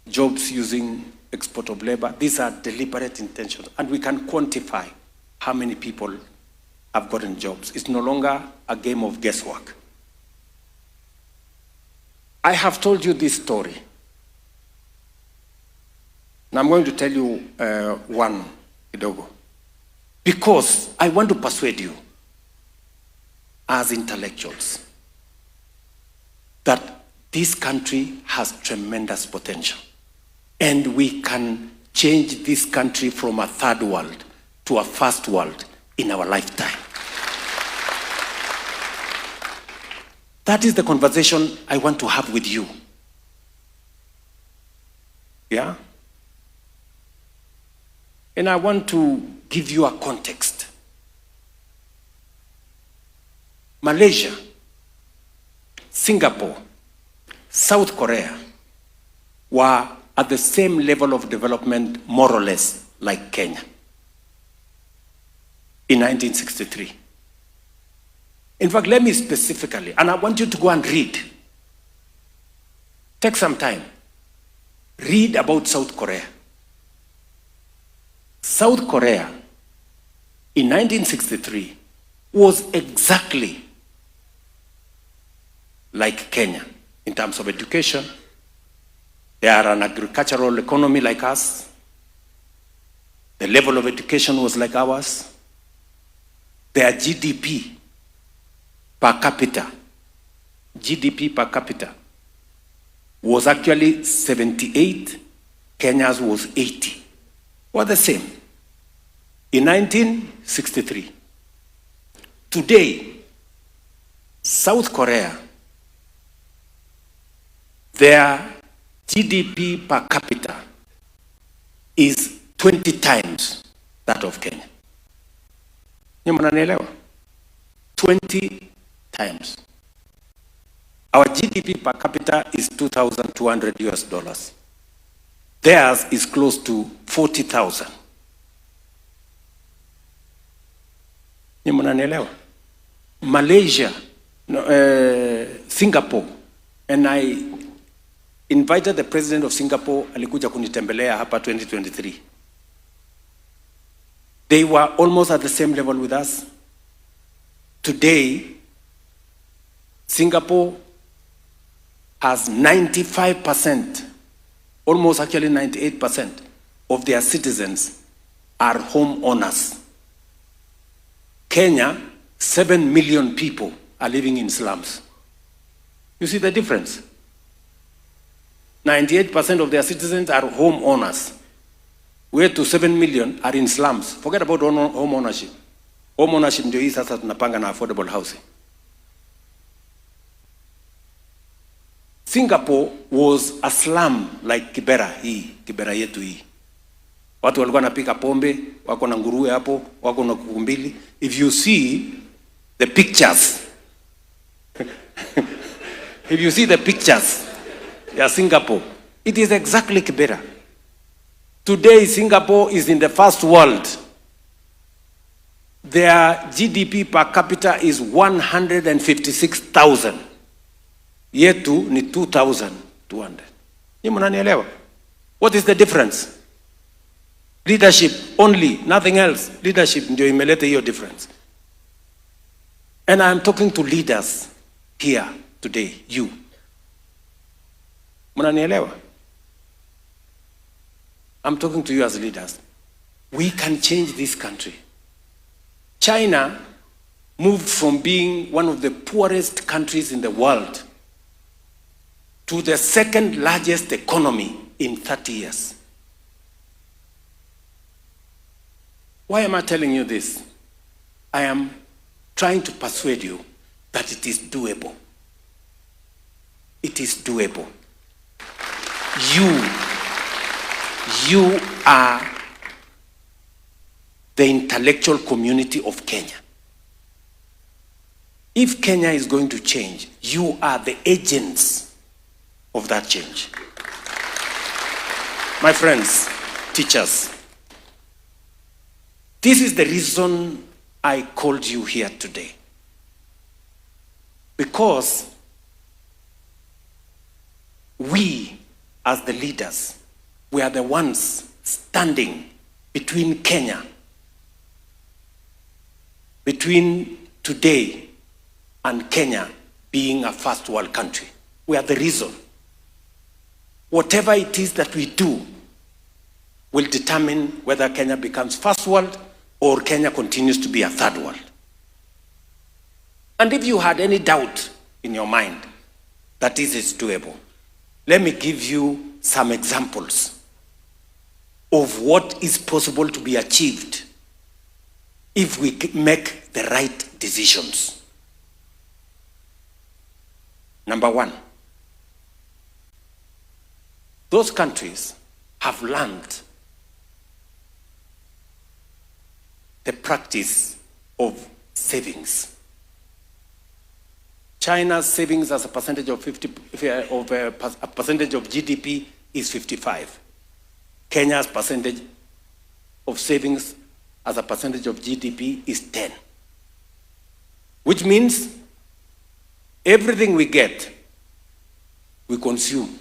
jobs using export of labor. These are deliberate intentions, and we can quantify how many people have gotten jobs. It's no longer a game of guesswork. I have told you this story. Now I'm going to tell you one, kidogo, because I want to persuade you as intellectuals that this country has tremendous potential and we can change this country from a third world to a first world in our lifetime. That is the conversation I want to have with you. Yeah? And I want to give you a context. Malaysia, Singapore, South Korea were at the same level of development, more or less, like Kenya in 1963. In fact, let me specifically, and I want you to go and read. Take some time. Read about South Korea. South Korea in 1963 was exactly like Kenya in terms of education. They are an agricultural economy like us. The level of education was like ours. Their GDP per capita was actually 78, Kenya's was 80. Were the same in 1963. Today, South Korea, their GDP per capita is 20 times that of Kenya. Nyinyi mnanielewa? 20 times. Our GDP per capita is $2,200 US. Theirs is close to 40,000. Nyinyi mnanielewa? Malaysia, Singapore, and I invited the president of Singapore, alikuja kunitembelea hapa 2023. They were almost at the same level with us. Today, Singapore has 95%, almost actually 98% of their citizens are homeowners. Kenya, 7 million people are living in slums. You see the difference? 98% of their citizens are homeowners. Where to 7 million are in slums. Forget about home ownership. Home ownership ndio hii sasa tunapanga na affordable housing. Singapore was a slum like Kibera yetu hii. Watu walikuwa wanapika pombe, wako na nguruwe hapo, wako na kuku mbili. If you see the pictures, if you see the pictures, yeah, Singapore, it is exactly Kibera. Today, Singapore is in the first world. Their GDP per capita is 156,000. Yetu ni 2,200. Ni mnanielewa? What is the difference? Leadership only, nothing else. Leadership ndio imeleta hiyo difference. And I'm talking to leaders here today, you. Mnanielewa? I'm talking to you as leaders. We can change this country. China moved from being one of the poorest countries in the world to the second largest economy in 30 years. Why am I telling you this? I am trying to persuade you that it is doable. It is doable. You are the intellectual community of Kenya. If Kenya is going to change, you are the agents of that change. My friends, teachers, this is the reason I called you here today. Because we, as the leaders, we are the ones standing between Kenya, between today and Kenya being a first world country. We are the reason. Whatever it is that we do will determine whether Kenya becomes first world or Kenya continues to be a third world. And if you had any doubt in your mind that this is doable, let me give you some examples of what is possible to be achieved if we make the right decisions. Number one, those countries have learned the practice of savings. China's savings as a percentage of a percentage of GDP is 55. Kenya's percentage of savings as a percentage of GDP is 10. Which means everything we get, we consume.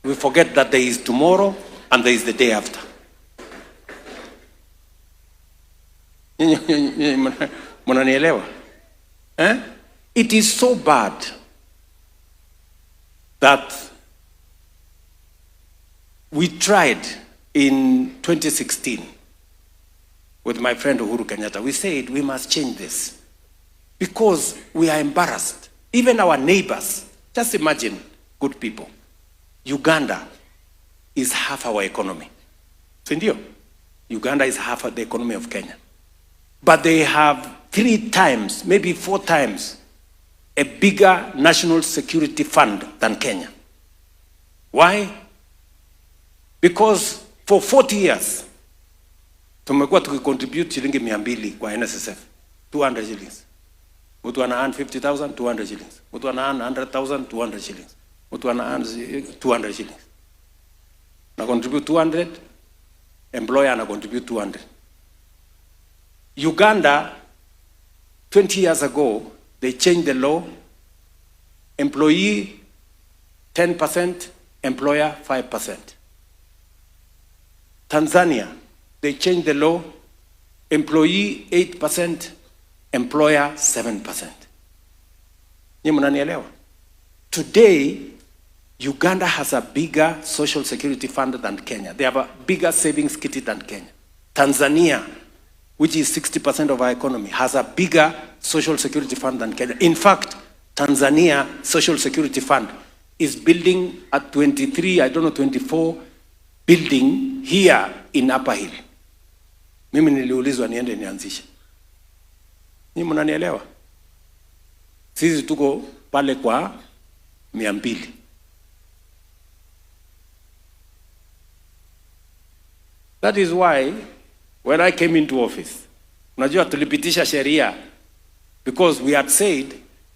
We forget that there is tomorrow and there is the day after. Mnanielewa? It is so bad that we tried in 2016 with my friend Uhuru Kenyatta. We said we must change this because we are embarrassed. Even our neighbors, just imagine, good people, Uganda is half our economy. Sindio? Uganda is half of the economy of Kenya. But they have 3 times, maybe 4 times, a bigger national security fund than Kenya. Why? Because for 40 years, tumekuwa tukicontribute shilingi 200 kwa NSSF, 200 shillings. Mtu ana earn 50,000, 200 shillings. Mtu ana earn 100,000, 200 shillings. Mtu ana earn 200 shillings. Na contribute 200, employer ana contribute 200. Uganda, 20 years ago, they changed the law. Employee 10%, employer 5%. Tanzania, they changed the law. Employee 8%, employer 7%. Nyinyi mnanielewa? Today, Uganda has a bigger social security fund than Kenya. They have a bigger savings kitty than Kenya. Tanzania, which is 60% of our economy, has a bigger social security fund than Kenya. In fact, Tanzania social security fund is building a 24 building here in Upper Hill. Mimi niliulizwa niende nianzishe. Nyinyi mnanielewa? Sisi tuko pale kwa 200. That is why when I came into office, unajua tulipitisha sheria because we had said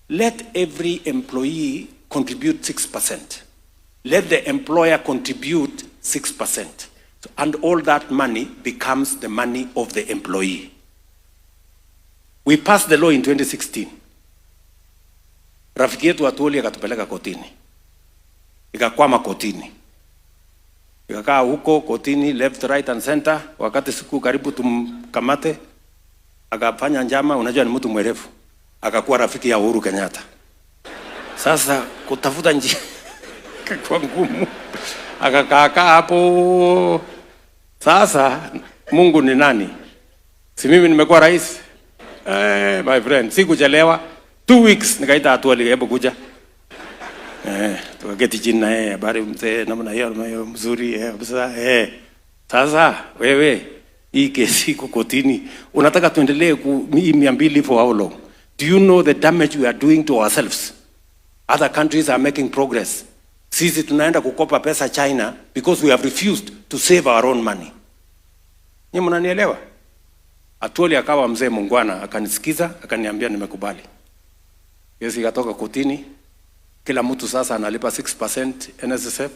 let every employee contribute 6%. Let the employer contribute 6%. And all that money becomes the money of the employee. We passed the law in 2016. Rafiki yetu Atwoli akatupeleka kotini. Ikakwama kotini. Ikakaa huko kotini left, right and center. Wakati siku karibu tumkamate, akafanya njama, unajua ni mtu mwerevu. Akakuwa rafiki ya Uhuru Kenyatta. Sasa kutafuta njia kwa ngumu. Akakaa hapo. Sasa Mungu ni nani? Si mimi nimekuwa rais? My friend, sikuchelewa. 2 weeks nikaita Atwoli, hebu kuja. Tukaketi chini na yeye, habari mzee, namna hiyo mzuri Sasa wewe hii kesi iko kotini. Unataka tuendelee ku 200 for how long? Do you know the damage we are doing to ourselves? Other countries are making progress. Sisi tunaenda kukopa pesa China because we have refused to save our own money. Nyinyi mnanielewa? Atwoli akawa mzee mungwana, akanisikiza, akaniambia nimekubali. Kesi ikatoka kotini. Kila mtu sasa analipa 6% NSSF.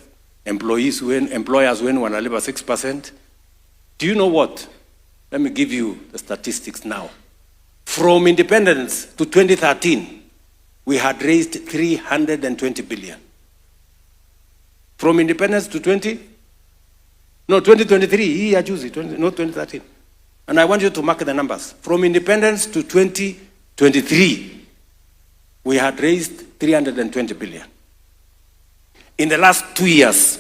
Employers wenu wanalipa 6%. Do you know what? Let me give you the statistics now. From independence to 2013, we had raised 320 billion. From independence to 2023, hii ya juzi, not 2013. And I want you to mark the numbers. From independence to 2023, we had raised 320 billion. In the last 2 years,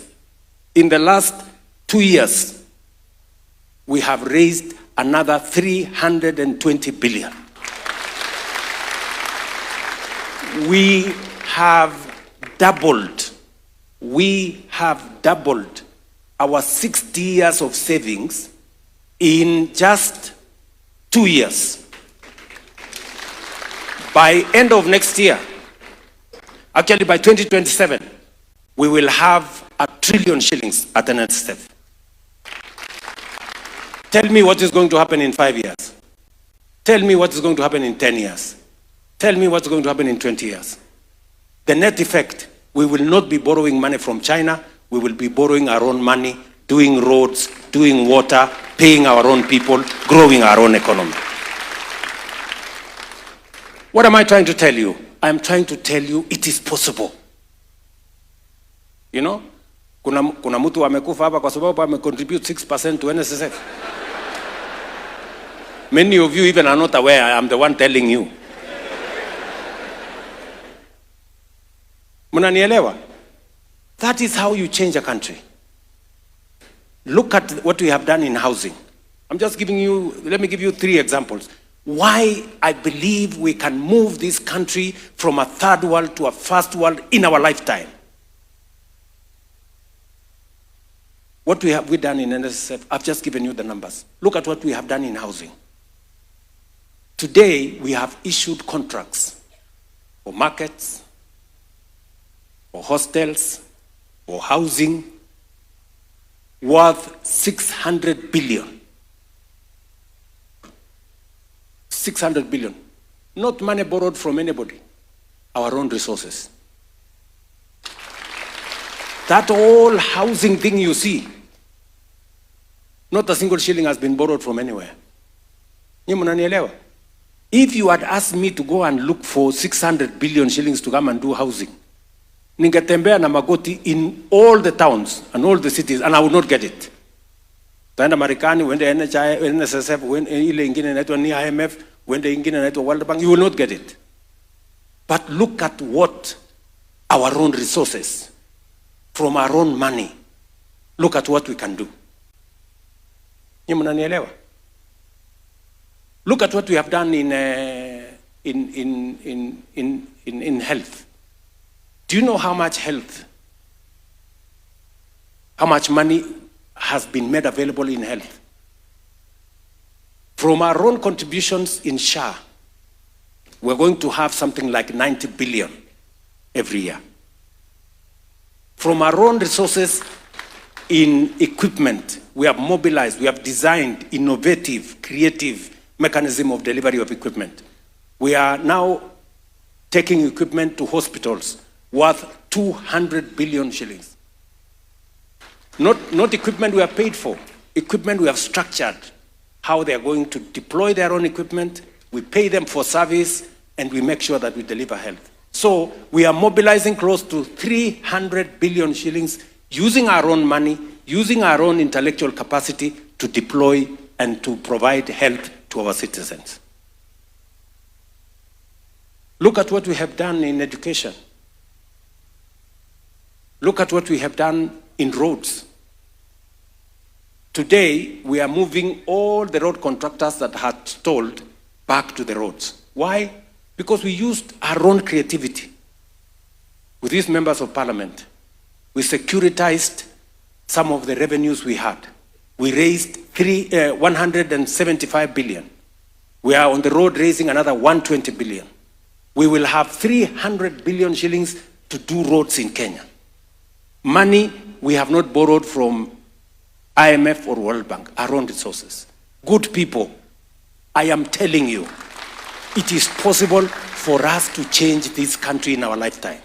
we have raised another 320 billion. We have doubled our 60 years of savings in just 2 years. By end of next year, actually by 2027, we will have 1 trillion shillings at NSSF. Tell me what is going to happen in 5 years. Tell me what is going to happen in 10 years. Tell me what's going to happen in 20 years. The net effect, we will not be borrowing money from China. We will be borrowing our own money, doing roads, doing water, paying our own people, growing our own economy. What am I trying to tell you? I'm trying to tell you it is possible. You know, kuna mtu amekufa hapa kwa sababu amecontribute 6% to NSSF. Many of you even are not aware I am the one telling you. Mnanielewa? That is how you change a country. Look at what we have done in housing. I'm just giving you, let me give you 3 examples. Why I believe we can move this country from a third world to a first world in our lifetime. What we done in NSSF, I've just given you the numbers. Look at what we have done in housing. Today, we have issued contracts for markets, for hostels, for housing, worth 600 billion. 600 billion. Not money borrowed from anybody. Our own resources. That whole housing thing you see, not a single shilling has been borrowed from anywhere. If you had asked me to go and look for 600 billion shillings to come and do housing, ningetembea na magoti in all the towns and all the cities, and I would not get it. Taenda Marekani, uende NSSF, ile ingine inaitwa ni IMF, Wende ingine inaitwa World Bank, you will not get it. But look at what our own resources, from our own money, look at what we can do. Ni mnanielewa? Look at what we have done in health. Do you know how much money has been made available in health? From our own contributions in SHA, we're going to have something like 90 billion every year. From our own resources in equipment, we have mobilized, we have designed innovative, creative mechanism of delivery of equipment. We are now taking equipment to hospitals worth 200 billion shillings. Not equipment we have paid for, equipment we have structured, how they are going to deploy their own equipment, we pay them for service, and we make sure that we deliver health. So we are mobilizing close to 300 billion shillings, using our own money, using our own intellectual capacity to deploy and to provide health to our citizens. Look at what we have done in education. Look at what we have done in roads. Today, we are moving all the road contractors that had stalled back to the roads. Why? Because we used our own creativity. With these members of parliament, we securitized some of the revenues we had. We raised 175 billion. We are on the road raising another 120 billion. We will have 300 billion shillings to do roads in Kenya. Money we have not borrowed from IMF or World Bank, our own resources. Good people, I am telling you, it is possible for us to change this country in our lifetime.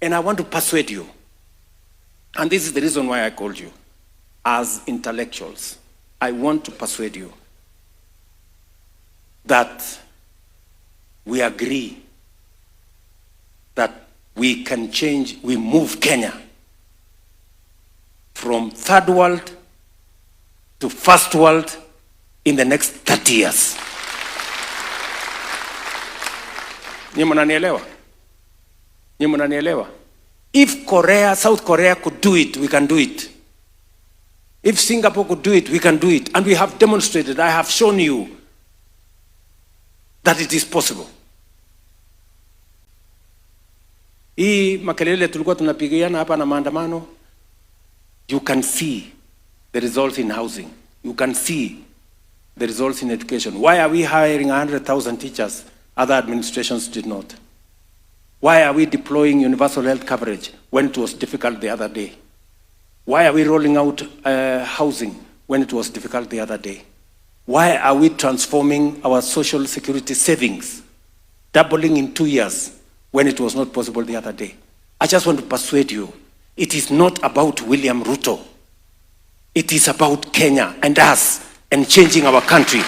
And I want to persuade you, and this is the reason why I called you, as intellectuals, I want to persuade you that we agree that we can change, we move Kenya from third world to first world in the next 30 years. Nyinyi mnanielewa? Nyinyi mnanielewa? If South Korea could do it, we can do it. If Singapore could do it, we can do it. And we have demonstrated, I have shown you that it is possible. Hii makelele tulikuwa tunapigiana hapa na maandamano, you can see the results in housing. You can see the results in education. Why are we hiring 100,000 teachers? Other administrations did not. Why are we deploying universal health coverage when it was difficult the other day? Why are we rolling out housing when it was difficult the other day? Why are we transforming our social security savings, doubling in 2 years when it was not possible the other day? I just want to persuade you, it is not about William Ruto. It is about Kenya and us and changing our country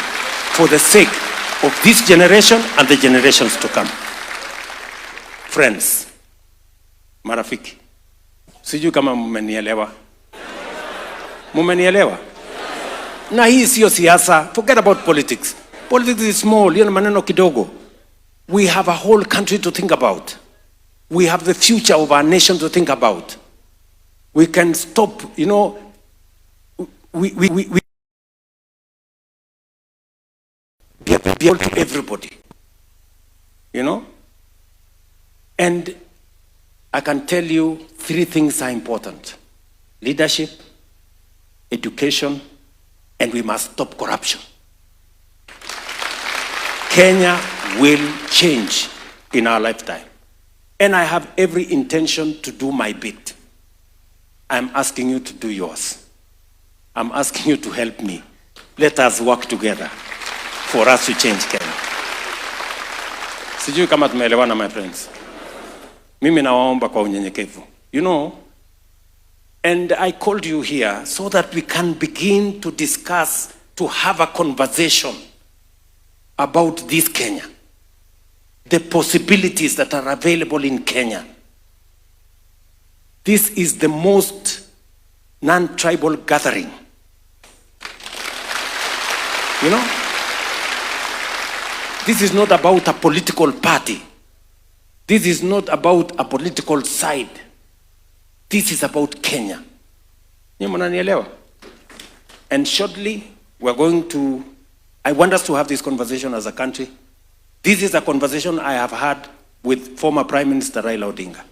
for the sake of this generation and the generations to come. Friends, marafiki, sijui kama mmenielewa. Mmenielewa? Na hii sio siasa. Forget about politics. Politics is small, hiyo ni maneno kidogo. We have a whole country to think about. We have the future of our nation to think about. We can stop, we be able to everybody, And I can tell you 3 things are important: leadership, education, and we must stop corruption. Kenya will change in our lifetime. And I have every intention to do my bit. I'm asking you to do yours. I'm asking you to help me. Let us work together for us to change Kenya. Sijui kama tumeelewana, my friends. Mimi nawaomba kwa unyenyekevu. And I called you here so that we can begin to discuss, to have a conversation about this Kenya. The possibilities that are available in Kenya. This is the most non-tribal gathering. This is not about a political party. This is not about a political side. This is about Kenya. Nyinyi mnanielewa? And shortly, we're going to, I want us to have this conversation as a country. This is a conversation I have had with former Prime Minister Raila Odinga.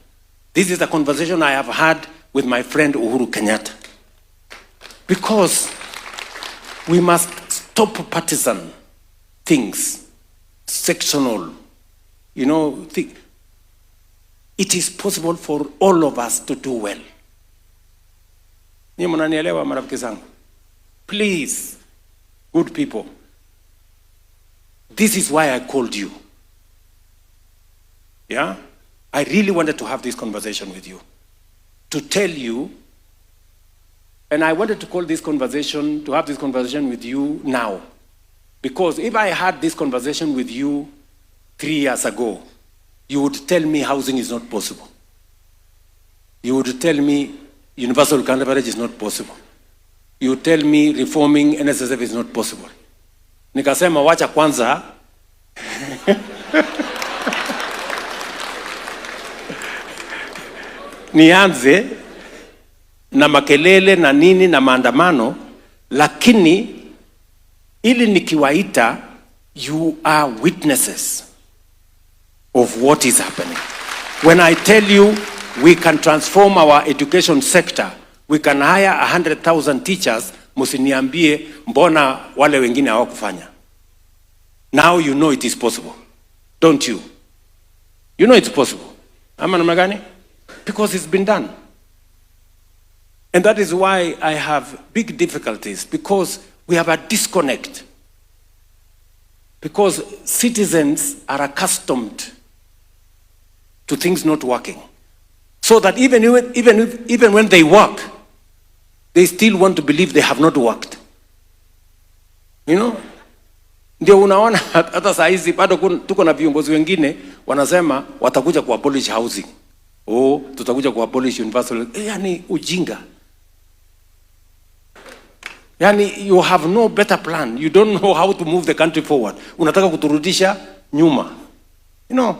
This is a conversation I have had with my friend Uhuru Kenyatta. Because we must stop partisan things, sectional, it is possible for all of us to do well. Nyinyi mnanielewa marafiki zangu? Please, good people, this is why I called you. Yeah? I really wanted to have this conversation with you. To tell you, and I wanted to have this conversation with you now. Because if I had this conversation with you 3 years ago, you would tell me housing is not possible. You would tell me universal coverage is not possible. You would tell me reforming NSSF is not possible. Nikasema wacha kwanza nianze na makelele na nini na maandamano, lakini ili nikiwaita, you are witnesses of what is happening. When I tell you we can transform our education sector, we can hire 100,000 teachers, musiniambie mbona wale wengine hawakufanya. Now you know it is possible, don't you? You know it's possible. Ama namna gani? Because it's been done. And that is why I have big difficulties, because we have a disconnect. Because citizens are accustomed to things not working. So that even when they work, they still want to believe they have not worked. You know? Ndio unaona hata saa hizi bado tuko na viongozi wengine wanasema watakuja kuabolish housing. Tutakuja kuabolish universal. Yani ujinga. Yani you have no better plan. You don't know how to move the country forward. Unataka kuturudisha nyuma. You know?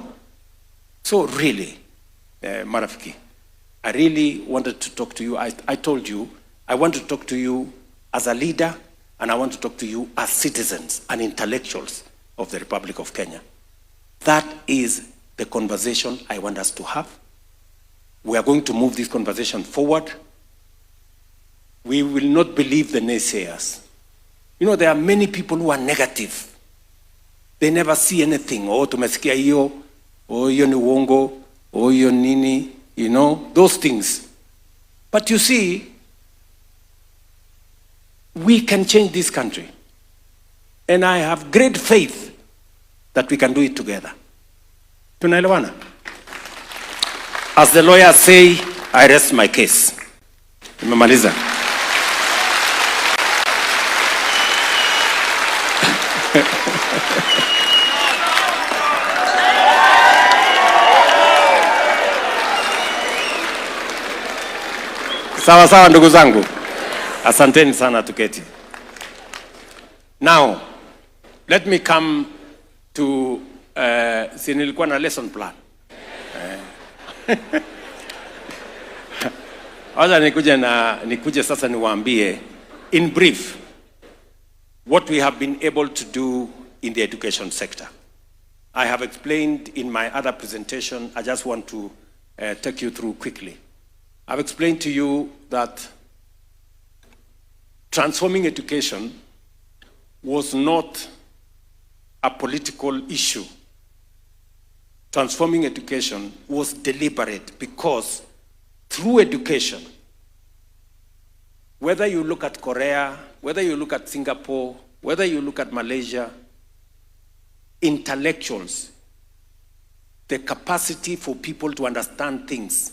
So really, marafiki, I really wanted to talk to you. I told you, I want to talk to you as a leader, and I want to talk to you as citizens and intellectuals of the Republic of Kenya. That is the conversation I want us to have. We are going to move this conversation forward. We will not believe the naysayers. You know, there are many people who are negative. They never see anything. Tumesikia hiyo, hiyo ni uongo, hiyo nini, you know, those things. But you see, we can change this country. And I have great faith that we can do it together. Tunaelewana? As the lawyers say, I rest my case. Nimemaliza. Sawa sawa ndugu zangu. Asanteni sana, tuketi. Now, let me come to si nilikuwa na lesson plan. Acha nikuje sasa niwaambie in brief what we have been able to do in the education sector. I have explained in my other presentation. I just want to take you through quickly. I've explained to you that transforming education was not a political issue. Transforming education was deliberate, because through education, whether you look at Korea, whether you look at Singapore, whether you look at Malaysia, intellectuals, the capacity for people to understand things,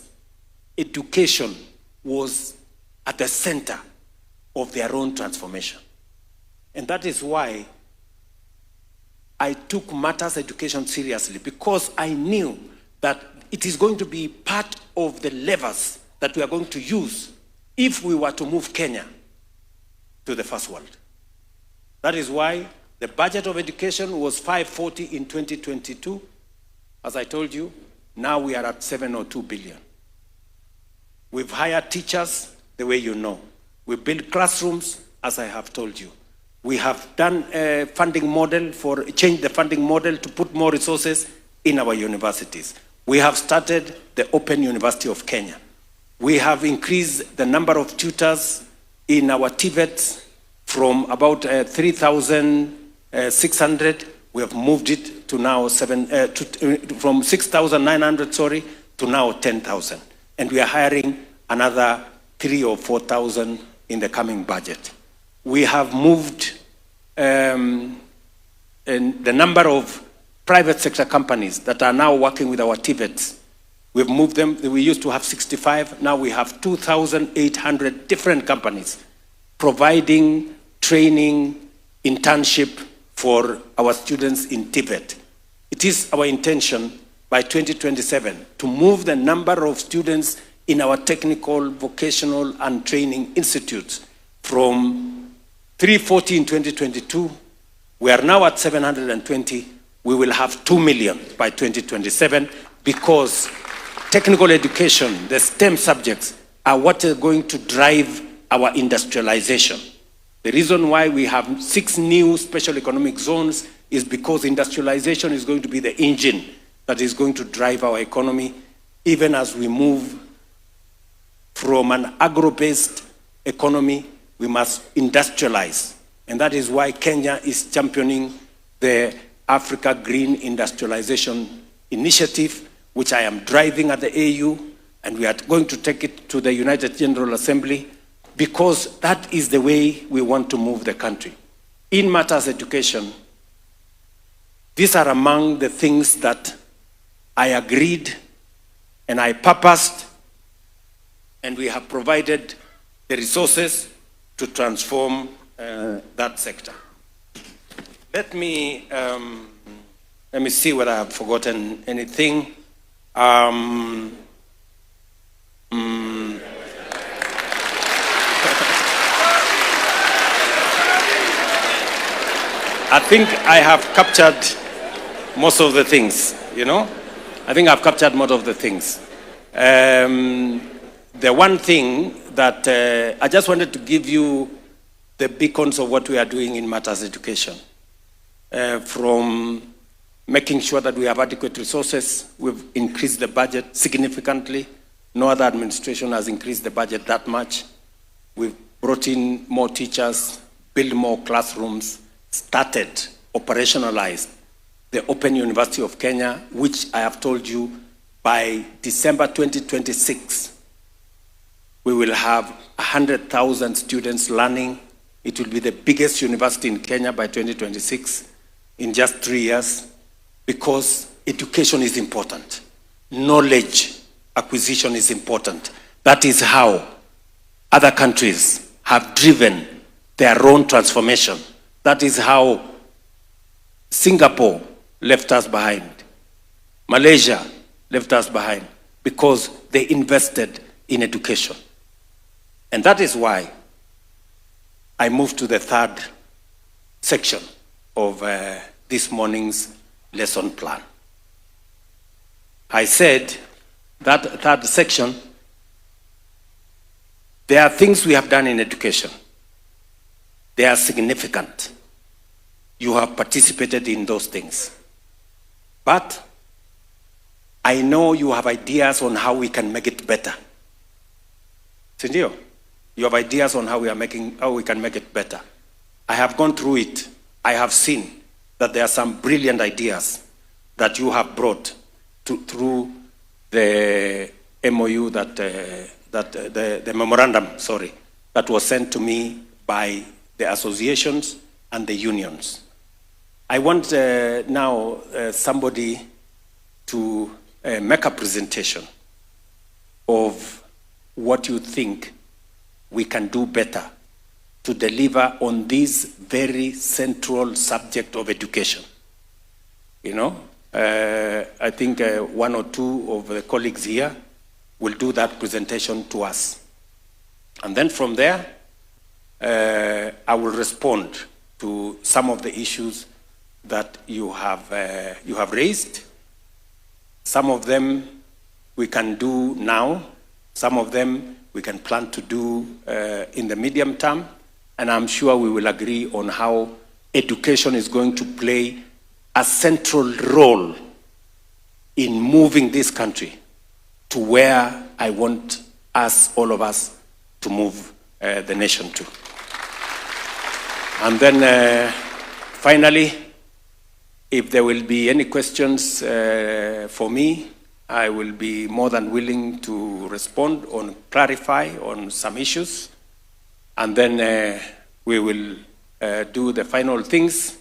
education was at the center of their own transformation. And that is why I took matters education seriously, because I knew that it is going to be part of the levers that we are going to use if we were to move Kenya to the first world. That is why The budget of education was 540 in 2022. As I told you, now we are at 702 billion. We've hired teachers the way you know. We built classrooms, as I have told you. We have done a funding model changed the funding model to put more resources in our universities. We have started the Open University of Kenya. We have increased the number of tutors in our TVETs from about 3,600. We have moved it to now from 6,900, sorry, to now 10,000. And we are hiring another 3,000 or 4,000 in the coming budget. We have moved in the number of private sector companies that are now working with our TVETs. We've moved them. We used to have 65. Now we have 2,800 different companies providing training, internship for our students in TVET. It is our intention by 2027 to move the number of students in our technical, vocational, and training institutes from 340 in 2022. We are now at 720. We will have 2 million by 2027 because technical education, the STEM subjects, are what are going to drive our industrialization. The reason why we have 6 new special economic zones is because industrialization is going to be the engine that is going to drive our economy, even as we move from an agro-based economy, we must industrialize. And that is why Kenya is championing the Africa Green Industrialization Initiative, which I am driving at the AU, and we are going to take it to the United General Assembly, because that is the way we want to move the country. In matters education, these are among the things that I agreed and I purposed, and we have provided the resources to transform that sector. Let me see whether I have forgotten anything. I think I have captured most of the things, you know? I think I've captured most of the things. The one thing that I just wanted to give you the beacons of what we are doing in matters education. From making sure that we have adequate resources, we've increased the budget significantly. No other administration has increased the budget that much. We've brought in more teachers, built more classrooms, started, operationalized the Open University of Kenya, which I have told you by December 2026, we will have 100,000 students learning. It will be the biggest university in Kenya by 2026 in just 3 years, because education is important. Knowledge acquisition is important. That is how other countries have driven their own transformation. That is how Singapore left us behind. Malaysia left us behind because they invested in education. And that is why I moved to the third section of this morning's lesson plan. I said that third section, there are things we have done in education. They are significant. You have participated in those things. But I know you have ideas on how we can make it better. Sindio? You have ideas on how we can make it better. I have gone through it. I have seen that there are some brilliant ideas that you have brought through the MOU the memorandum, sorry, that was sent to me by the associations and the unions. I want now somebody to make a presentation of what you think we can do better to deliver on this very central subject of education. You know, I think 1 or 2 of the colleagues here will do that presentation to us. And then from there, I will respond to some of the issues that you have raised. Some of them we can do now. Some of them we can plan to do in the medium term. And I'm sure we will agree on how education is going to play a central role in moving this country to where I want us, all of us, to move the nation to. And then finally, if there will be any questions for me, I will be more than willing to respond or clarify on some issues. And then we will do the final things,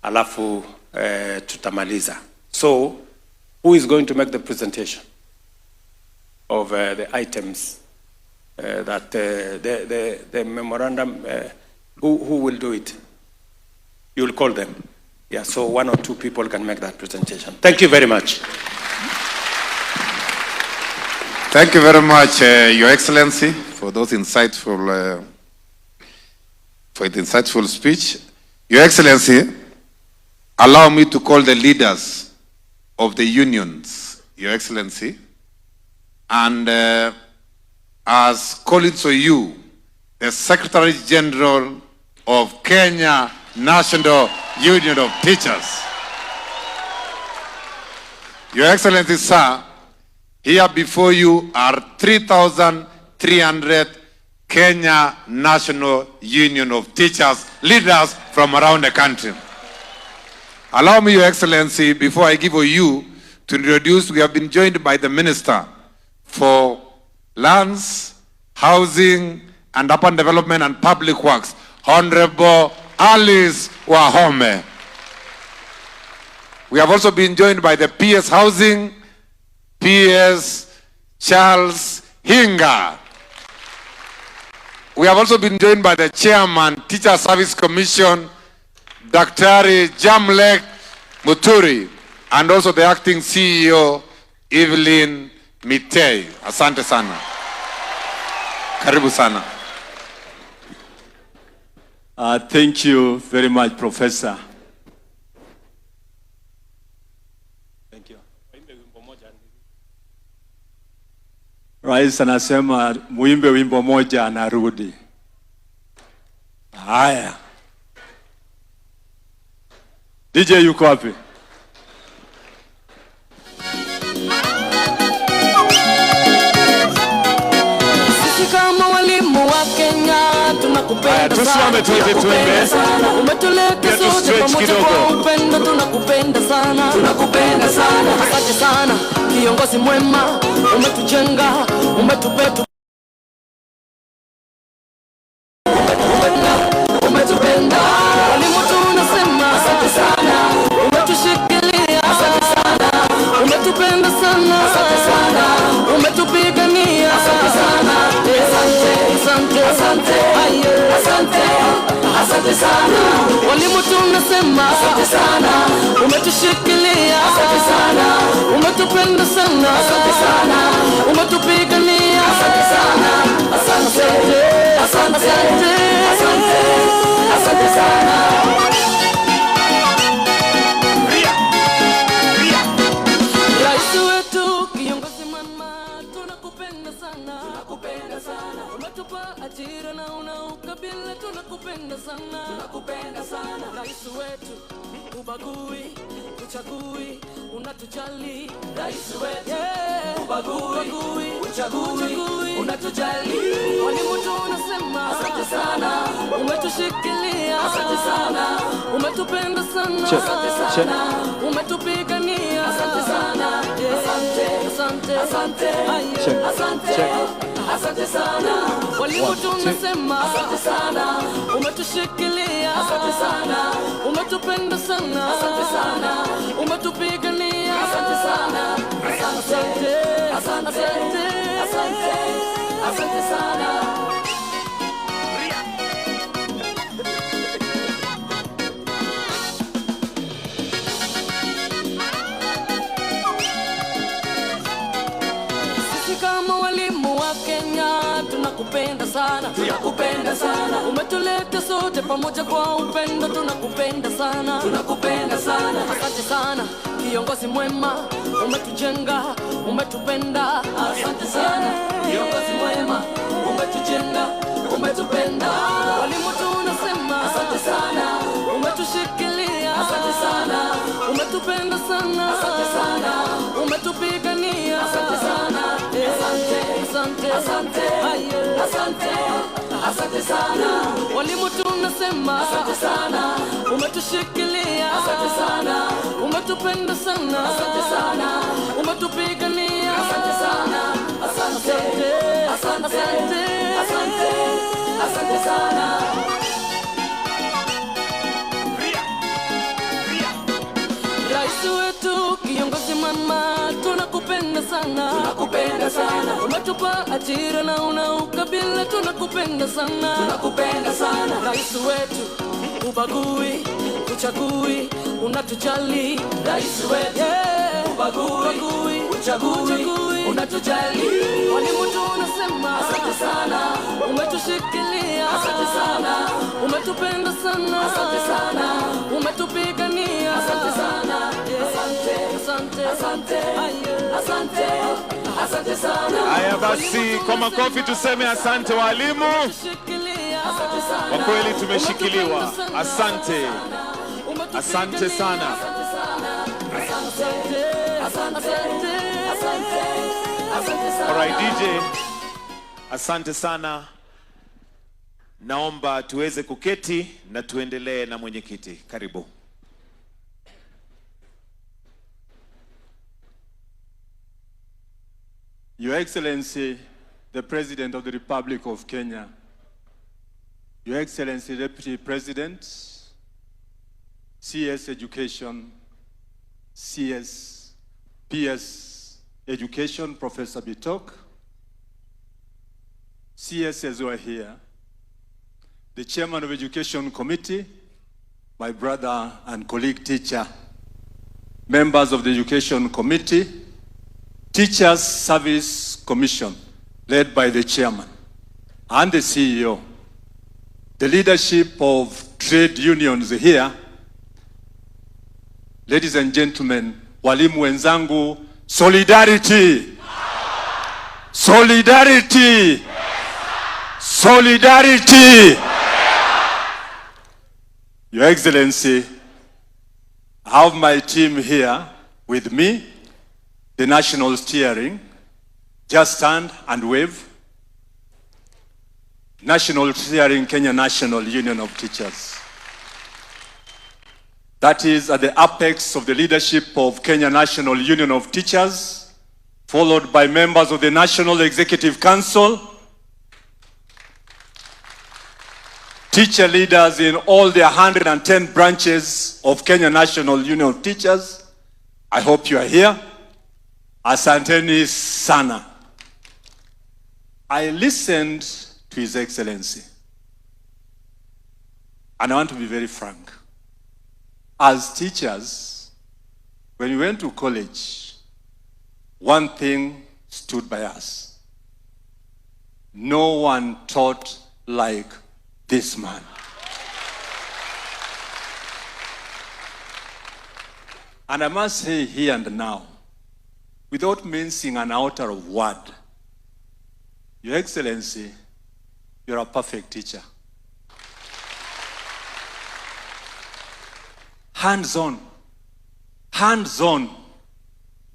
alafu tutamaliza. So, who is going to make the presentation of the items that the memorandum, who will do it? You will call them. Yeah, so 1 or 2 people can make that presentation. Thank you very much. Thank you very much, Your Excellency, for those insightful, for the insightful speech. Your Excellency, allow me to call the leaders of the unions, Your Excellency, and as colleagues of you, the Secretary General of Kenya National Union of Teachers. Your Excellency, sir, here before you are 3,300 Kenya National Union of Teachers, leaders from around the country. Allow me, Your Excellency, before I give you to introduce, we have been joined by the Minister for Lands, Housing, and Urban Development and Public Works, Honorable Alice Wahome. We have also been joined by the PS Housing, PS Charles Hinga. We have also been joined by the Chairman, Teacher Service Commission, Dr. Jamlek Muturi, and also the Acting CEO, Evelyn Mitei. Asante sana. Karibu sana. Thank you very much, Professor. Thank you. Rais anasema muimbe wimbo moja anarudi. Haya. DJ yuko wapi? Kama walimu wa Kenya tunakupenda sana, umetuleta sote pamoja kwa upendo, tunakupenda sana, tunakupenda sana. Asante sana kiongozi mwema, umetujenga, umetupenda, umetupenda. Walimu tunasema asante sana, umetushikilia, asante sana, umetupenda sana, asante sana, umetupigania, asante sana. Asante, asante, asante, asante sana. Walimu tunasema asante sana, umetushikilia, asante sana, umetupenda sana, asante sana, umetupigania, asante sana. Asante, asante, asante, asante sana. Rais wetu kiongozi mama, tunakupenda sana, tunakupenda sana. Umetupa ajira na una ukabila, tunakupenda sana, tunakupenda sana. Rais wetu ubagui, uchagui, unatujali. Rais wetu ubagui, uchagui, unatujali. Walimu tunasema asante sana, umetushikilia, asante sana, umetupenda sana, asante sana, umetupigania, asante sana. Asante, asante, asante, asante, asante sana. Walimu tunasema asante sana, umetushikilia, asante sana, umetupenda sana, asante sana, umetupigania, asante sana. Asante, asante, asante, asante sana. Kama walimu wa Kenya tunakupenda sana, tunakupenda sana. Umetuleta sote pamoja kwa upendo, tunakupenda sana, tunakupenda sana. Asante sana kiongozi mwema, umetujenga, umetupenda. Asante sana kiongozi mwema, umetujenga, umetupenda. Walimu tunasema asante sana, umetushikilia. Asante sana, umetupenda sana. Asante sana, umetupigania. Asante sana, asante, asante, asante, asante, asante sana. Walimu tunasema asante sana, umetushikilia. Asante sana, umetupenda sana. Asante sana, umetupigania. Asante sana, asante, asante, asante, asante sana. Rais wetu kiongozi mama, tunakupenda sana, tunakupenda sana. Umetupa ajira na una ukabila, tunakupenda sana, tunakupenda sana. Rais wetu ubagui, uchagui, unatujali. Rais wetu ubagui, uchagui, unatujali. Walimu tunasema asante sana, umetushikilia. Asante sana, umetupenda sana. Asante sana, umetupigania. Asante sana, asante, asante, asante, asante, asante sana. Haya basi, kwa makofi tuseme asante walimu. Kwa kweli tumeshikiliwa. Asante. Asante sana. Alright DJ. Asante sana. Naomba tuweze kuketi na tuendelee na mwenyekiti. Karibu. Your Excellency, the President of the Republic of Kenya, Your Excellency, Deputy President, CS Education, PS Education, Professor Bitok, CSs who are here, the Chairman of Education Committee, my brother and colleague teacher, members of the Education Committee, Teachers Service Commission, led by the Chairman and the CEO, the leadership of trade unions here, ladies and gentlemen, walimu wenzangu, solidarity! Solidarity! Solidarity! Your Excellency, I have my team here with me, the national steering. Just stand and wave. National steering, Kenya National Union of Teachers. That is at the apex of the leadership of Kenya National Union of Teachers, followed by members of the National Executive Council, teacher leaders in all the 110 branches of Kenya National Union of Teachers. I hope you are here. Asanteni sana. I listened to His Excellency, and I want to be very frank. As teachers, when we went to college, one thing stood by us. No one taught like this man. And I must say here and now, without mincing an outer of word, Your Excellency, you're a perfect teacher. Hands-on. Hands-on.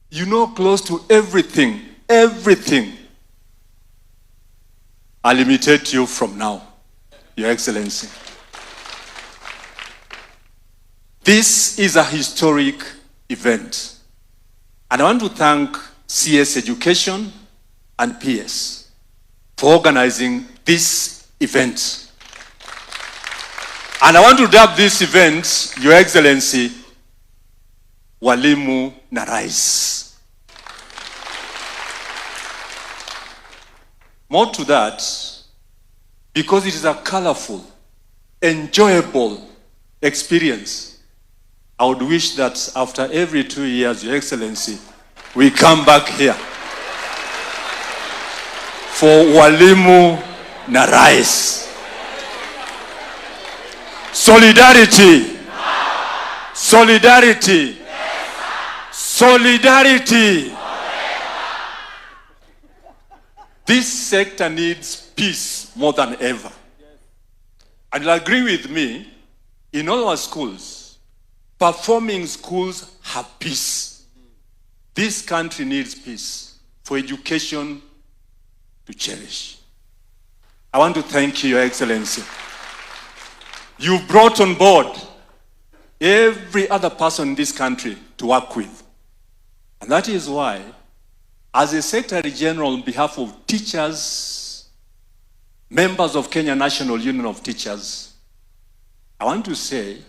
You know close to everything. Everything. I'll imitate you from now, Your Excellency. This is a historic event. And I want to thank CS Education and PS for organizing this event. And I want to dub this event, Your Excellency, Waalimu na Rais. More to that, because it is a colorful, enjoyable experience. I would wish that after every 2 years, Your Excellency, we come back here for Waalimu na Rais. Solidarity. Solidarity. Solidarity. This sector needs peace more than ever. And you'll agree with me, in all our schools, performing schools have peace. This country needs peace for education to cherish. I want to thank you, Your Excellency. You brought on board every other person in this country to work with. And that is why, as a Secretary General on behalf of teachers, members of Kenya National Union of Teachers, I want to say,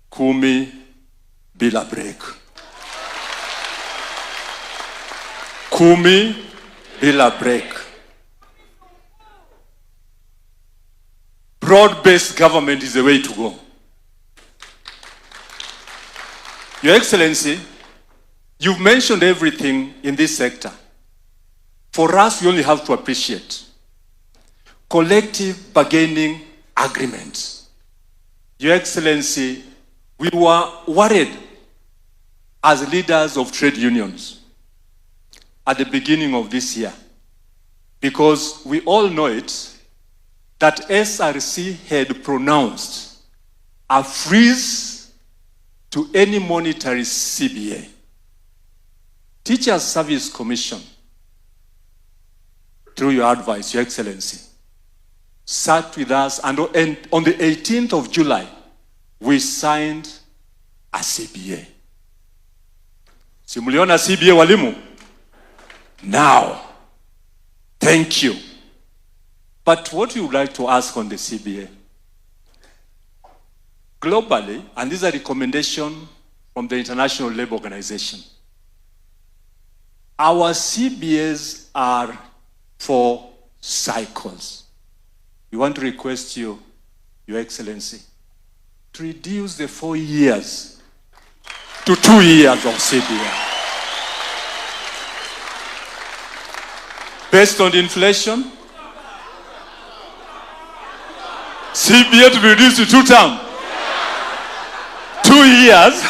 kumi bila break. Kumi bila break. Broad-based government is the way to go. Your Excellency, you've mentioned everything in this sector. For us, we only have to appreciate collective bargaining agreements. Your Excellency, we were worried as leaders of trade unions at the beginning of this year, because we all know it, that SRC had pronounced a freeze to any monetary CBA. Teachers Service Commission, through your advice, Your Excellency, sat with us, and on the 18th of July, we signed a CBA. Simuliona CBA walimu? Now, thank you. But what we would like to ask on the CBA, globally, and these are recommendations from the International Labour Organization, our CBAs are for cycles. We want to request you, Your Excellency, to reduce the 4 years to 2 years of CBA. Based on the inflation, CBA to be reduced to 2 terms. 2 years.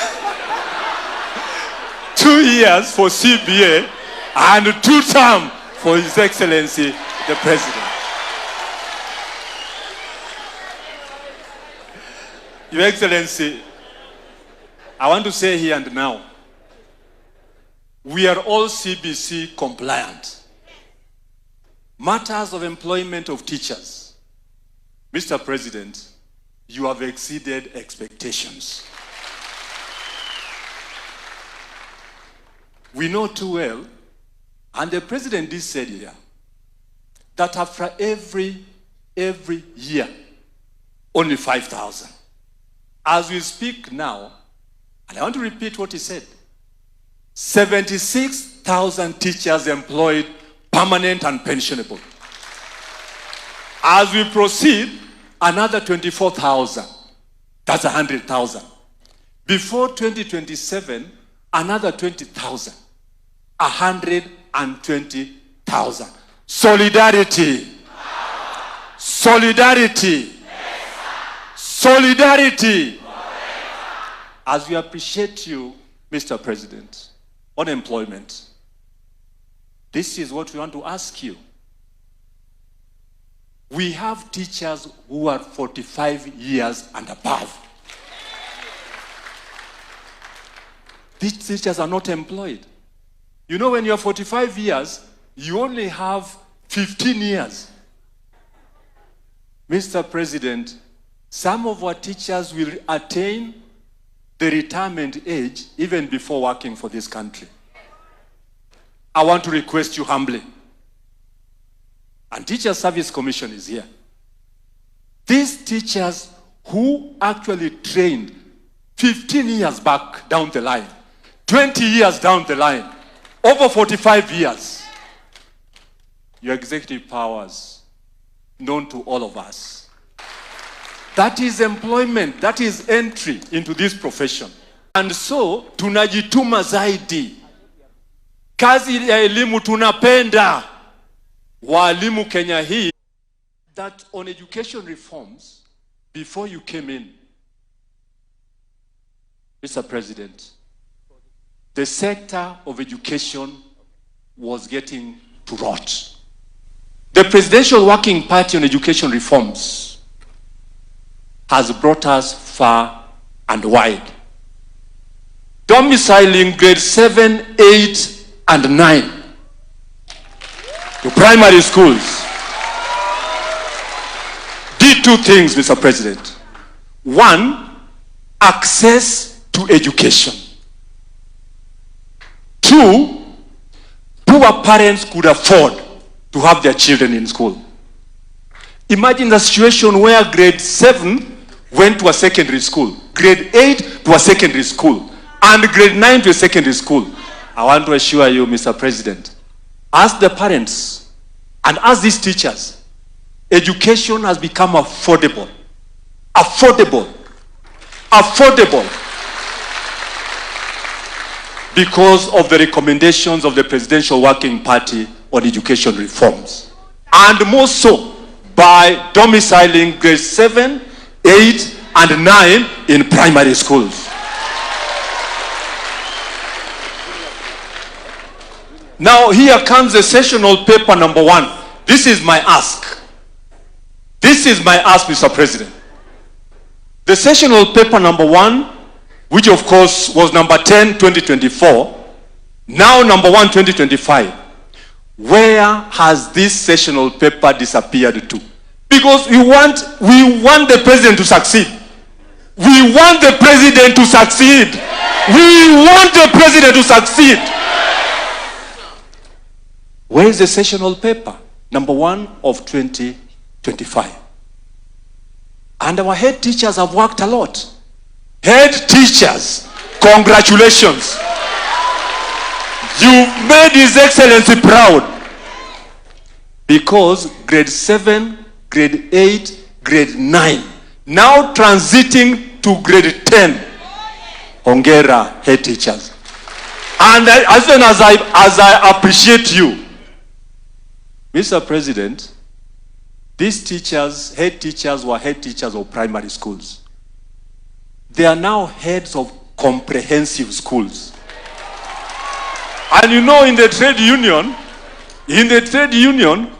2 years for CBA and 2 terms for His Excellency, the President. Your Excellency, I want to say here and now, we are all CBC compliant. Matters of employment of teachers, Mr. President, you have exceeded expectations. We know too well, and the President did say here, that after every year, only 5,000. As we speak now, and I want to repeat what he said, 76,000 teachers employed, permanent and pensionable. As we proceed, another 24,000. That's 100,000. Before 2027, another 20,000. 120,000. Solidarity. Solidarity. Solidarity. As we appreciate you, Mr. President, on employment, this is what we want to ask you. We have teachers who are 45 years and above. These teachers are not employed. You know, when you're 45 years, you only have 15 years. Mr. President, some of our teachers will attain the retirement age even before working for this country. I want to request you humbly, and Teacher Service Commission is here. These teachers who actually trained 15 years back down the line, 20 years down the line, over 45 years, your executive powers, known to all of us. That is employment, that is entry into this profession. And so, tunajituma zaidi. Kazi ya elimu tunapenda. Waalimu Kenya hii. that on education reforms, before you came in, Mr. President, the sector of education was getting to rot. The Presidential Working Party on Education Reforms has brought us far and wide. Domiciling grade 7, 8, and 9 to primary schools did two things, Mr. President. One, access to education. Two, poor parents could afford to have their children in school. Imagine the situation where grade 7 went to a secondary school, grade 8 to a secondary school, and grade 9 to a secondary school. I want to assure you, Mr. President, as the parents and as these teachers, education has become affordable. Affordable. Affordable. Because of the recommendations of the Presidential Working Party on education reforms. And more so by domiciling grade 7, 8, and 9 in primary schools. Now here comes the sessional paper number 1. This is my ask. This is my ask, Mr. President. The sessional paper number 1, which of course was number 10, 2024, now number 1, 2025. Where has this sessional paper disappeared to? Because we want the president to succeed. We want the president to succeed. We want the president to succeed. Where is the sessional paper? Number 1 of 2025. And our head teachers have worked a lot. Head teachers, congratulations. You've made His Excellency proud. Because grade 7, grade 8, grade 9, now transiting to grade 10. Hongera, head teachers. And as soon as I appreciate you, Mr. President, these teachers, head teachers, were head teachers of primary schools. They are now heads of comprehensive schools. And you know, in the trade union,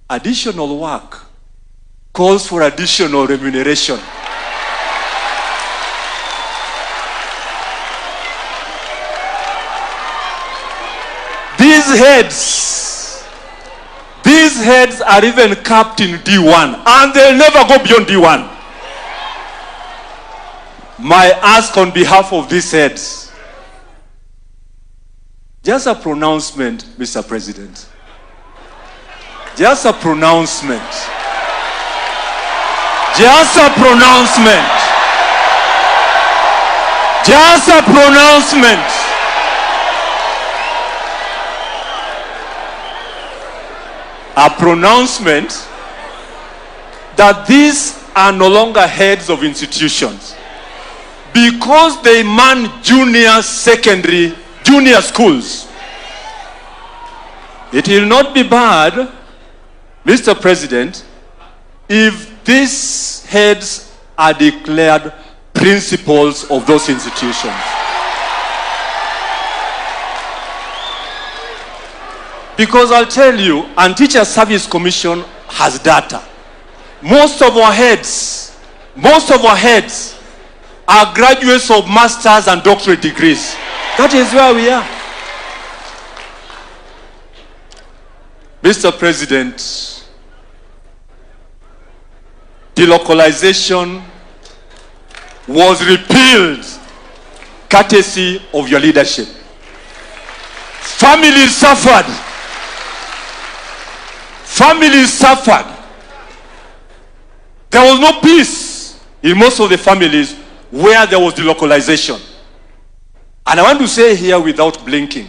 additional work calls for additional remuneration. These heads are even capped in D1, and they'll never go beyond D1. My ask on behalf of these heads, just a pronouncement, Mr. President. Just a pronouncement. Just a pronouncement. Just a pronouncement. A pronouncement that these are no longer heads of institutions because they man junior schools. It will not be bad, Mr. President, if these heads are declared principals of those institutions. Because I'll tell you, and Teacher Service Commission has data. Most of our heads are graduates of master's and doctorate degrees. That is where we are. Mr. President, delocalization was repealed courtesy of your leadership. Families suffered. Families suffered. There was no peace in most of the families where there was delocalization. And I want to say here without blinking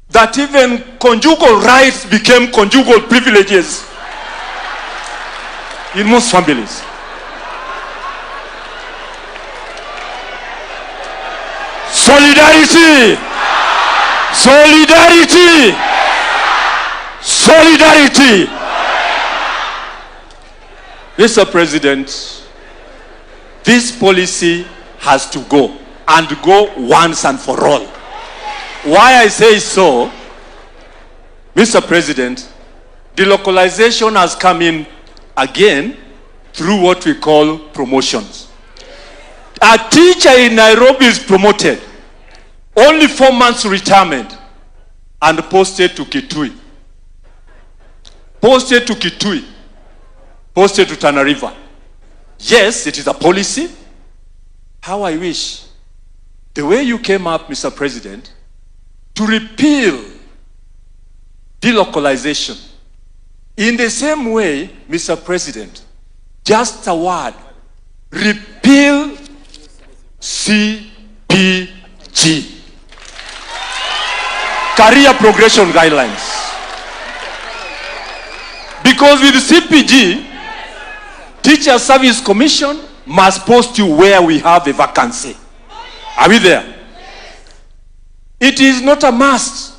that even conjugal rights became conjugal privileges in most families. Solidarity! Solidarity! Solidarity! Mr. President, this policy has to go, and go once and for all. Why I say so, Mr. President, delocalization has come in again through what we call promotions. A teacher in Nairobi is promoted, only 4 months retirement, and posted to Kitui. Posted to Kitui. Posted to Tana River. Yes, it is a policy. How I wish the way you came up, Mr. President, to repeal delocalization. In the same way, Mr. President, just a word, repeal CPG. Career Progression Guidelines. Because with CPG, Teacher Service Commission must post you where we have a vacancy. Are we there? It is not a must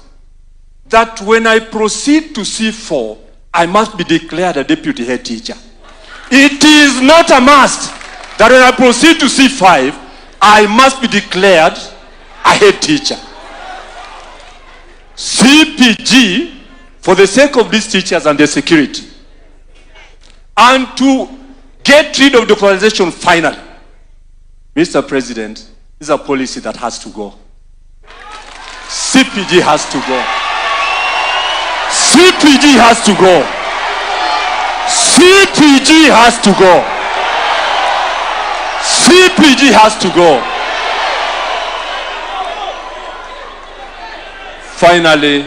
that when I proceed to C4, I must be declared a deputy head teacher. It is not a must that when I proceed to C5, I must be declared a head teacher. CPG, for the sake of these teachers and their security, and to get rid of delocalization finally, Mr. President, this is a policy that has to go. CPG has to go. CPG has to go. CPG has to go. CPG has to go. Finally,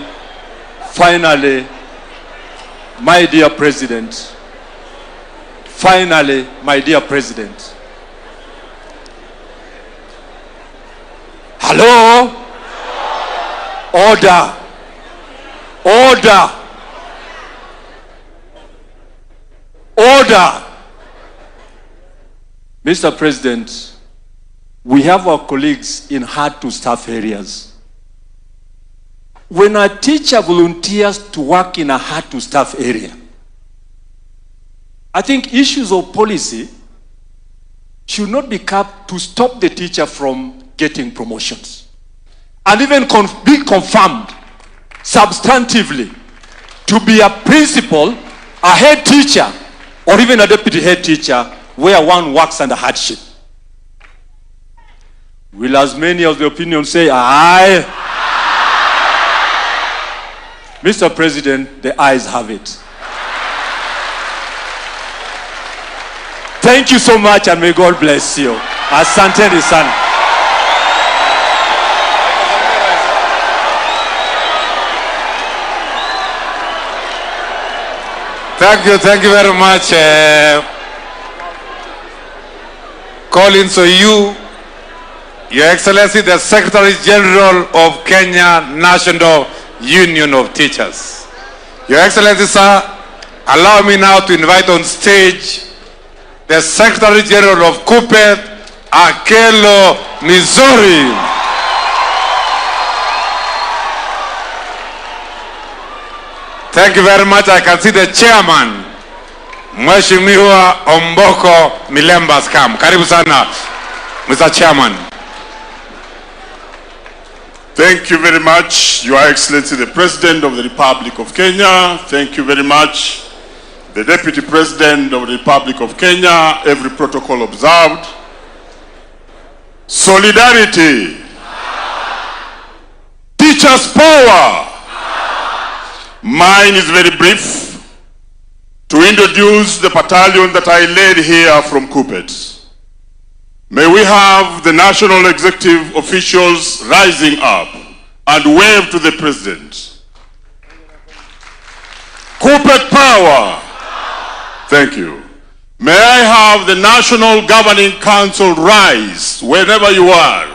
my dear President, hello? Order. Mr. President, we have our colleagues in hard-to-staff areas. When a teacher volunteers to work in a hard-to-staff area, I think issues of policy should not be kept to stop the teacher from getting promotions, and even be confirmed substantively to be a principal, a head teacher, or even a deputy head teacher where one works under hardship. Will as many of the opinion say aye? Mr. President, the ayes have it. Thank you so much, and may God bless you. Asanteni sana. Thank you very much, Collins Oyu, Your Excellency, the Secretary General of Kenya National Union of Teachers. Your Excellency, sir, allow me now to invite on stage the Secretary General of KUPPET, Akelo Missouri. Thank you very much. I can see the chairman, Mheshimiwa Omboko Milemba's come. Karibu sana, Mr. Chairman. Thank you very much, Your Excellency, the President of the Republic of Kenya. Thank you very much, the Deputy President of the Republic of Kenya. Every protocol observed. Solidarity. Teachers' power. Mine is very brief, to introduce the battalion that I led here from KUPPET. May we have the national executive officials rising up and wave to the President. KUPPET power. Thank you. May I have the National Governing Council rise wherever you are.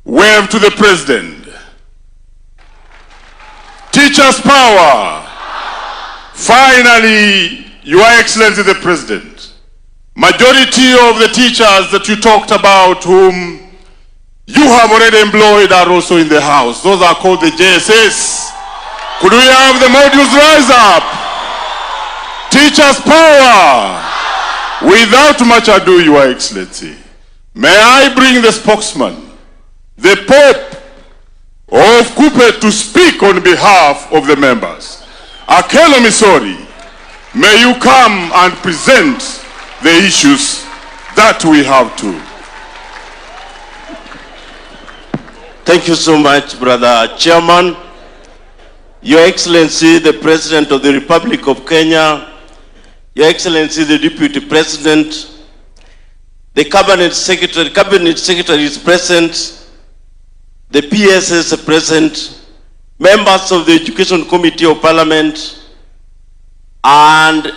Wave to the President. Teachers' power. Finally, Your Excellency the President, majority of the teachers that you talked about, whom you have already employed, are also in the house. Those are called the JSS. Could we have the modules rise up? Teachers power! Without much ado, Your Excellency, may I bring the spokesman, the Pope of Kupe, to speak on behalf of the members. Akelo Misori, may you come and present the issues that we have too. Thank you so much, Brother Chairman. Your Excellency, the President of the Republic of Kenya, Your Excellency, the Deputy President, the Cabinet Secretary is present, the PSS is present, members of the Education Committee of Parliament, and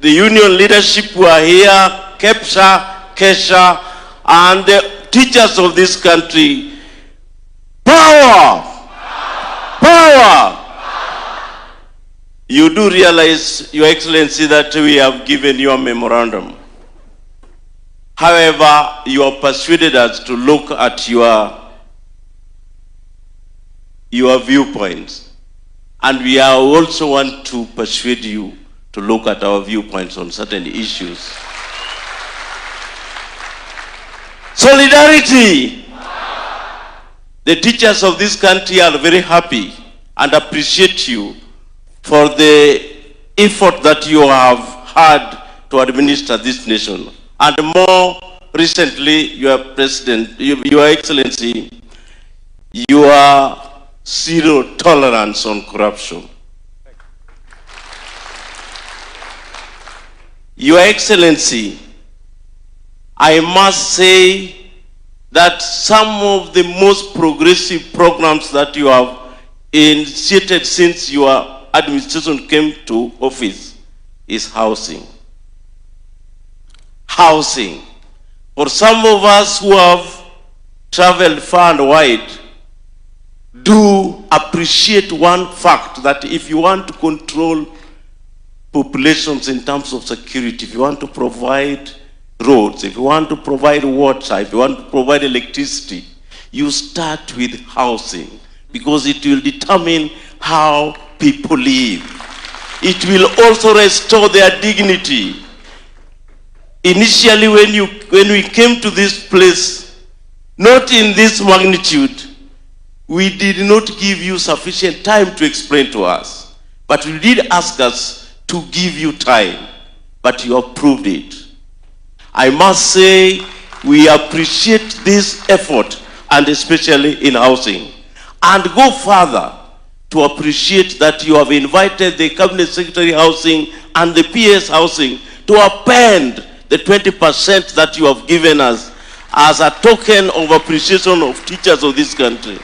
the union leadership who are here, Kesha, and the teachers of this country. Power! Power! You do realize, Your Excellency, that we have given you a memorandum. However, you have persuaded us to look at your viewpoints. And we are also want to persuade you to look at our viewpoints on certain issues. Solidarity! The teachers of this country are very happy and appreciate you for the effort that you have had to administer this nation. And more recently, Your President, Your Excellency, your zero tolerance on corruption. Your Excellency, I must say that some of the most progressive programs that you have initiated since your administration came to office is housing. Housing. For some of us who have traveled far and wide, do appreciate one fact, that if you want to control populations in terms of security, if you want to provide roads, if you want to provide water, if you want to provide electricity, you start with housing, because it will determine how people live. It will also restore their dignity. Initially, when we came to this place, not in this magnitude, we did not give you sufficient time to explain to us. But you did ask us to give you time, but you approved it. I must say, we appreciate this effort, and especially in housing. And go further to appreciate that you have invited the Cabinet Secretary Housing and the PS Housing to append the 20% that you have given us as a token of appreciation of teachers of this country.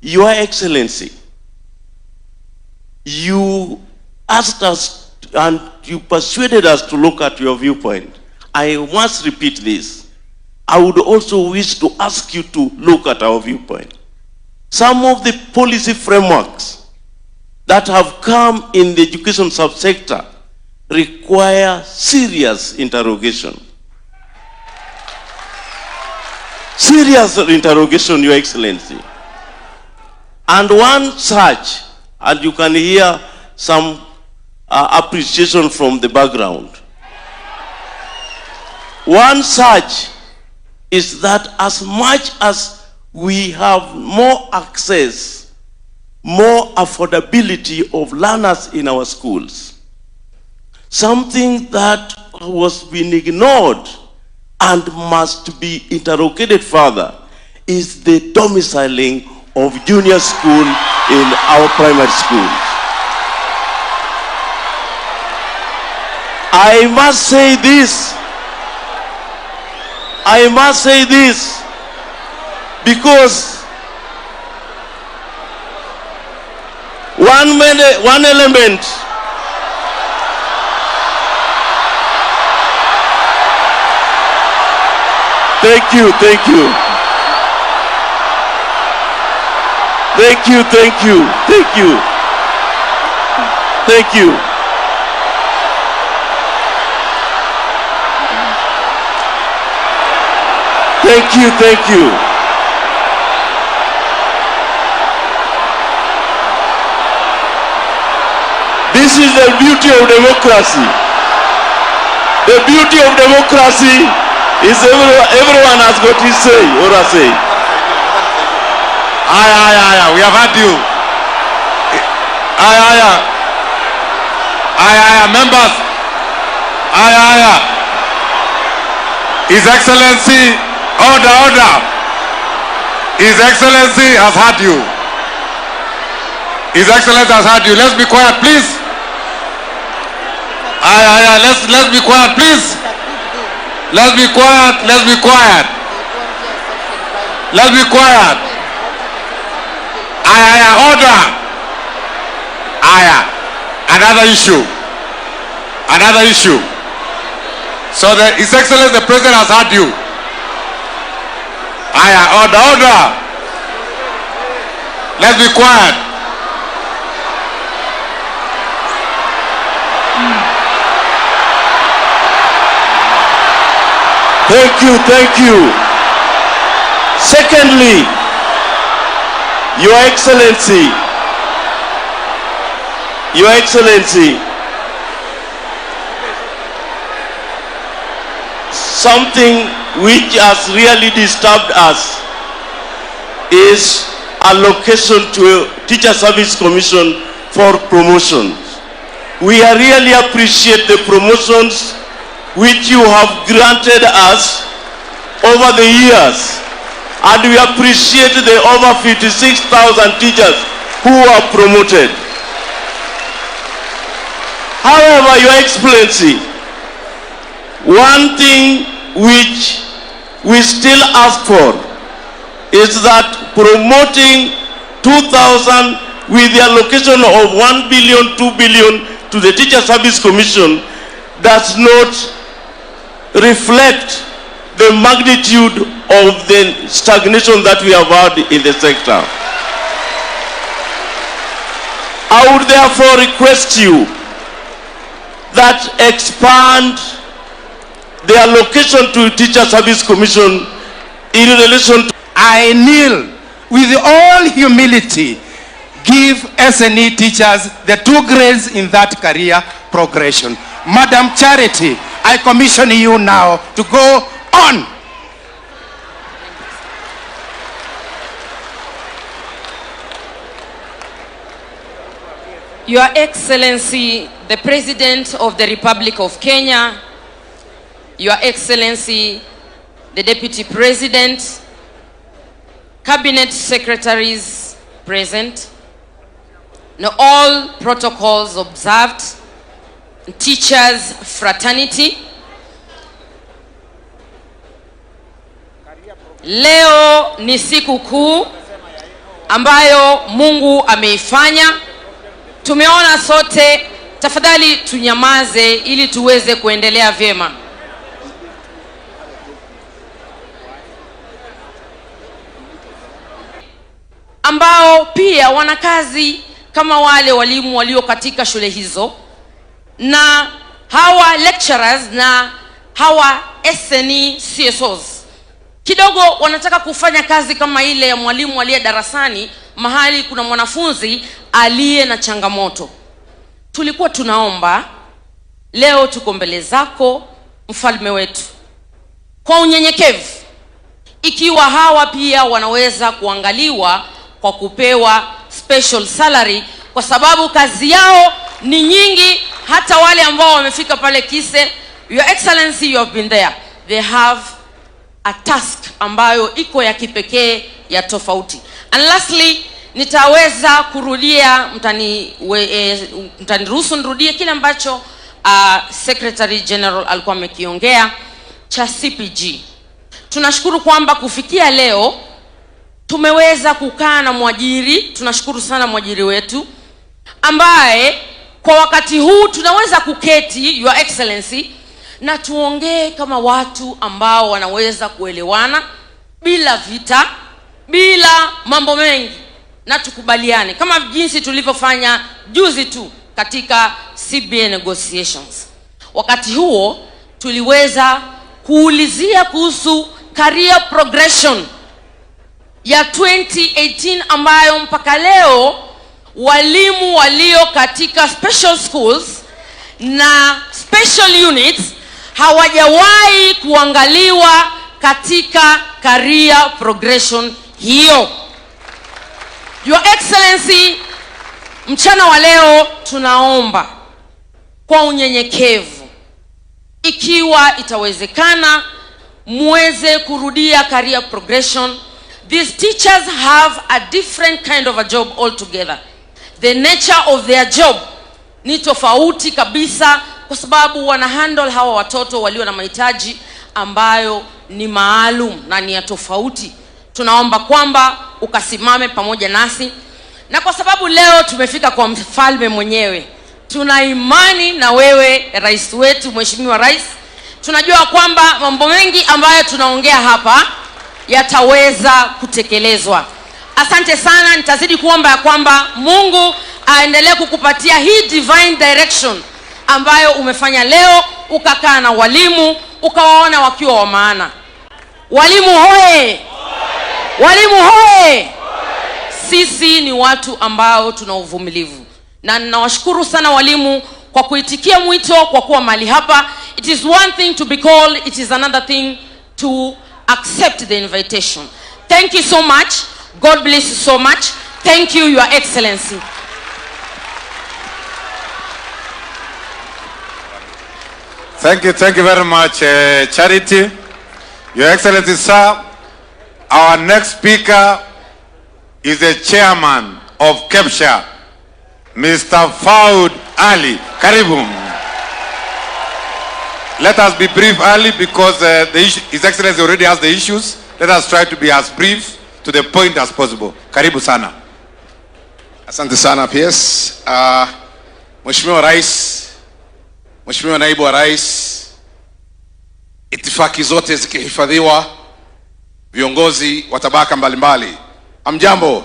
Your Excellency, you asked us and you persuaded us to look at your viewpoint. I must repeat this. I would also wish to ask you to look at our viewpoint. Some of the policy frameworks that have come in the education subsector require serious interrogation. Serious interrogation, Your Excellency. And one such, and you can hear some appreciation from the background. One such is that as much as we have more access, more affordability of learners in our schools, something that was being ignored and must be interrogated further is the domiciling of junior school in our primary schools. I must say this because one element Thank you. Thank you. Thank you. Thank you. Thank you. Thank you. Thank you. Thank you. This is the beauty of democracy. The beauty of democracy is everyone has got his say or a say. We have had you. Members. His Excellency, order. His Excellency has had you. His Excellency has had you. Let's be quiet, please. Let's be quiet, please. Let's be quiet. Let's be quiet. Let's be quiet. Order. Another issue. Another issue. So His Excellency the President has had you. Order. Let's be quiet. Thank you. Secondly, Your Excellency, something which has really disturbed us is allocation to Teacher Service Commission for promotions. We really appreciate the promotions which you have granted us over the years, and we appreciate the over 56,000 teachers who are promoted. However, Your Excellency, one thing which we still ask for is that promoting 2,000 with the allocation of 1 billion, 2 billion to the Teacher Service Commission does not reflect the magnitude of the stagnation that we have had in the sector. I would therefore request you that expand the allocation to Teacher Service Commission in relation to... I kneel with all humility, give SNE teachers the 2 grades in that career progression. Madam Charity, I commission you now to go on. Your Excellency, the President of the Republic of Kenya, Your Excellency, the Deputy President, Cabinet Secretaries present, and all protocols observed, teachers fraternity. Leo ni siku kuu ambayo Mungu ameifanya. Tumeona sote, tafadhali tunyamaze ili tuweze kuendelea vyema. Ambao pia wana kazi kama wale walimu walio katika shule hizo, na hawa lecturers na hawa SNE CSOs kidogo wanataka kufanya kazi kama ile ya mwalimu aliye darasani mahali kuna mwanafunzi aliye na changamoto. Tulikuwa tunaomba, leo tuko mbele zako mfalme wetu, kwa unyenyekevu, ikiwa hawa pia wanaweza kuangaliwa kwa kupewa special salary, kwa sababu kazi yao ni nyingi. Hata wale ambao wamefika pale Kise, Your Excellency, you have been there, they have a task ambayo iko ya kipekee, ya tofauti. And lastly, nitaweza kurudia, mtaniruhusu nirudie kile ambacho Secretary General alikuwa amekiongea cha CPG. Tunashukuru kwamba kufikia leo tumeweza kukaa na mwajiri. Tunashukuru sana mwajiri wetu ambaye kwa wakati huu tunaweza kuketi, Your Excellency, na tuongee kama watu ambao wanaweza kuelewana bila vita, bila mambo mengi, na tukubaliane kama jinsi tulivyofanya juzi tu katika CBA negotiations. Wakati huo tuliweza kuulizia kuhusu career progression ya 2018 ambayo mpaka leo walimu walio katika special schools na special units hawajawahi kuangaliwa katika career progression hiyo. Your Excellency, mchana wa leo tunaomba kwa unyenyekevu, ikiwa itawezekana muweze kurudia career progression. These teachers have a different kind of a job altogether. The nature of their job ni tofauti kabisa, kwa sababu wana handle hawa watoto walio na mahitaji ambayo ni maalum na ni ya tofauti. Tunaomba kwamba ukasimame pamoja nasi, na kwa sababu leo tumefika kwa mfalme mwenyewe, tuna imani na wewe rais wetu, Mheshimiwa Rais. Tunajua kwamba mambo mengi ambayo tunaongea hapa yataweza kutekelezwa. Asante sana. Nitazidi kuomba ya kwamba Mungu aendelee kukupatia hii divine direction ambayo umefanya leo, ukakaa na walimu ukawaona wakiwa wa maana. Walimu hoye! Walimu hoye! Sisi ni watu ambao tuna uvumilivu, na ninawashukuru sana walimu kwa kuitikia mwito, kwa kuwa mahali hapa. It is one thing to be called, it is another thing to accept the invitation. Thank you so much. God bless you so much. Thank you, Your Excellency. Thank you very much, Charity. Your Excellency, sir, our next speaker is the chairman of KEPSHA, Mr. Faud Ali. Karibu. Let us be brief, Ali, because His Excellency already has the issues. Let us try to be as brief, to the point as possible. Karibu sana. Asante sana PS. Mheshimiwa Rais, Mheshimiwa Naibu wa Rais, itifaki zote zikihifadhiwa, viongozi wa tabaka mbalimbali, amjambo.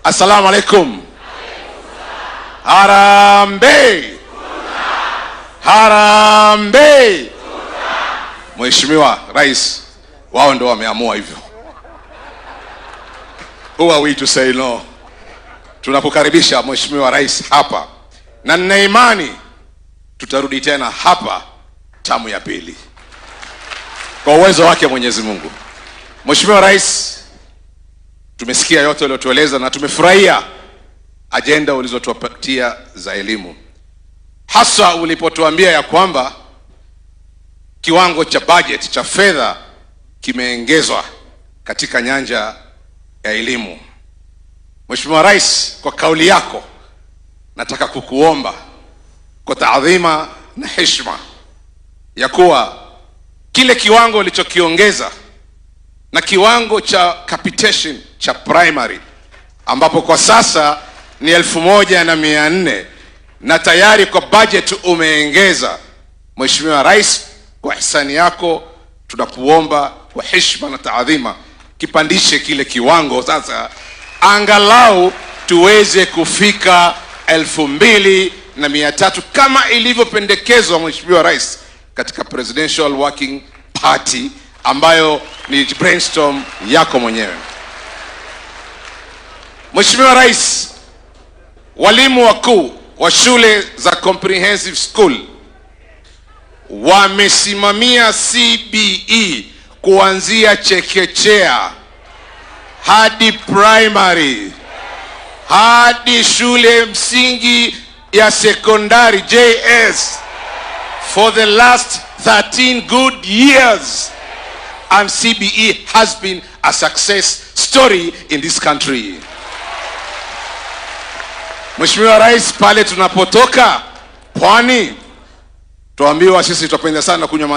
Assalamu alaikum. Harambee. Harambee. Mheshimiwa Rais, wao ndio wameamua hivyo. Who are we to say no? Tunapokaribisha Mheshimiwa Rais hapa, na nina imani tutarudi tena hapa tamu ya pili kwa uwezo wake Mwenyezi Mungu. Mheshimiwa Rais, tumesikia yote uliotueleza na tumefurahia agenda ulizotupatia za elimu, hasa ulipotuambia ya kwamba kiwango cha budget cha fedha kimeongezwa katika nyanja ya elimu. Mheshimiwa Rais, kwa kauli yako nataka kukuomba kwa taadhima na heshima ya kuwa kile kiwango ulichokiongeza na kiwango cha capitation cha primary, ambapo kwa sasa ni 1,400 na tayari kwa budget umeongeza. Mheshimiwa Rais, kwa hisani yako tunakuomba kwa heshima na taadhima, kipandishe kile kiwango sasa, angalau tuweze kufika 2,300 kama ilivyopendekezwa Mheshimiwa Rais katika Presidential Working Party ambayo ni brainstorm yako mwenyewe. Mheshimiwa Rais, walimu wakuu wa shule za comprehensive school wamesimamia CBE kuanzia chekechea hadi primary hadi shule msingi ya sekondari JS for the last 13 good years, and CBE has been a success story in this country. Mheshimiwa Rais, pale tunapotoka Pwani tuambiwa sisi tupenda sana kunywa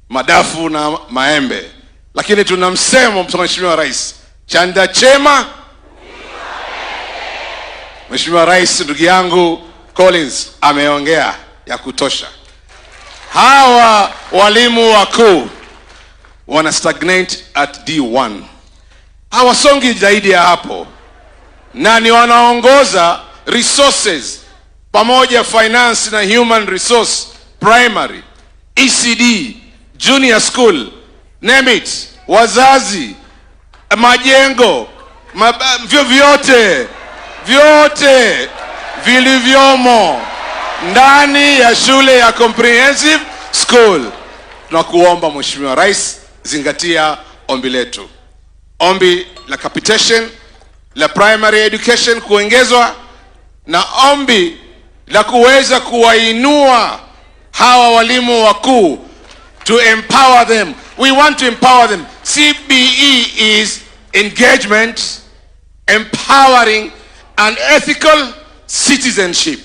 madafu na maembe, lakini tuna msemo Mheshimiwa Rais, chanda chema. Mheshimiwa Rais, ndugu yangu Collins ameongea ya kutosha. Hawa walimu wakuu wana stagnate at D1, hawasongi zaidi ya hapo, na ni wanaongoza resources pamoja finance na human resource, primary, ECD, junior school, name it, wazazi, majengo, vyote vilivyomo ndani ya shule ya comprehensive school. Tunakuomba Mheshimiwa Rais, zingatia ombi letu, ombi la capitation la primary education kuongezwa, na ombi la kuweza kuwainua hawa walimu wakuu, to empower them. We want to empower them. CBE is engagement, empowering, and ethical citizenship.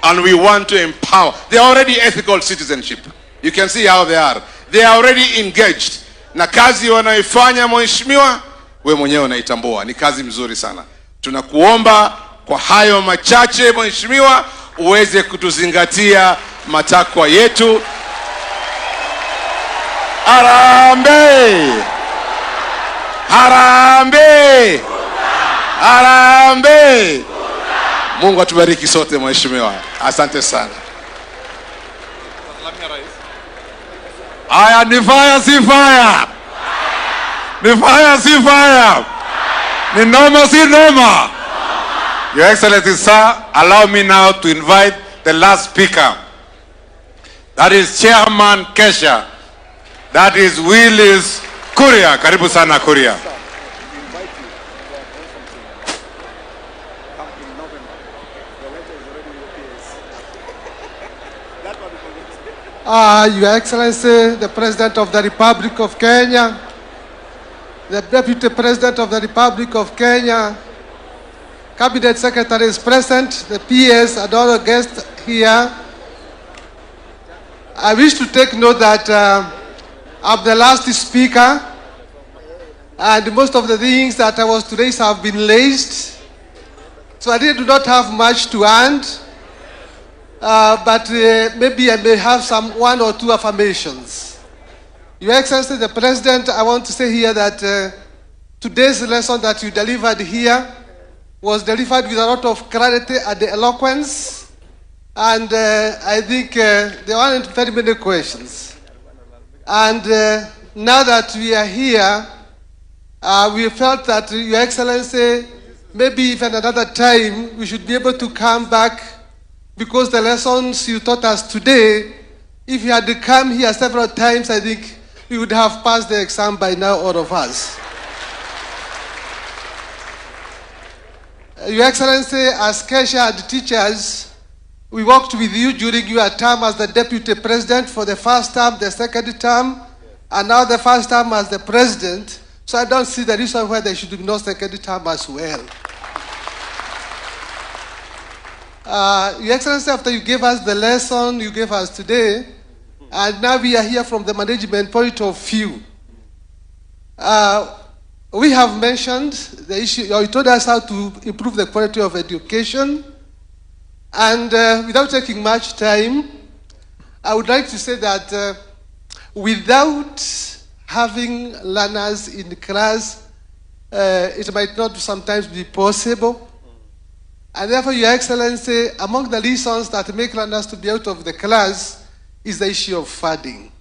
And we want to empower. They are already ethical citizenship. You can see how they are. They are already engaged. Na kazi wanaifanya Mheshimiwa, we mwenyewe unaitambua. Ni kazi mzuri sana. Tunakuomba kwa hayo machache Mheshimiwa, uweze kutuzingatia matakwa yetu. Harambee! Harambee! Harambee! Mungu atubariki sote Mheshimiwa. Asante sana. Aya, ni fire si fire. Ni fire si fire. Ni noma si noma. Your Excellency, sir, allow me now to invite the last speaker. That is Chairman Kesha. That is Willis Kuria. Karibu sana Kuria. Your Excellency, the President of the Republic of Kenya, the Deputy President of the Republic of Kenya, Cabinet Secretary is present, the PS and all the guests here. I wish to take note that I'm the last speaker, and most of the things that I was to raise have been raised. So I do not have much to add. But maybe I may have one or two affirmations. Your Excellency, the President, I want to say here that today's lesson that you delivered here was delivered with a lot of clarity and eloquence. And I think there weren't very many questions. And now that we are here, we felt that, Your Excellency, maybe even another time we should be able to come back, because the lessons you taught us today, if you had to come here several times, I think we would have passed the exam by now, all of us. Your Excellency, as Kesha and teachers, we worked with you during your term as the Deputy President for the first term, the second term, and now the first term as the President. So I don't see the reason why there should be no second term as well. Your Excellency, after you gave us the lesson you gave us today, and now we are here from the management point of view. We have mentioned the issue, you told us how to improve the quality of education, and without taking much time, I would like to say that without having learners in class, it might not sometimes be possible. And therefore, Your Excellency, among the reasons that make learners to be out of the class is the issue of funding.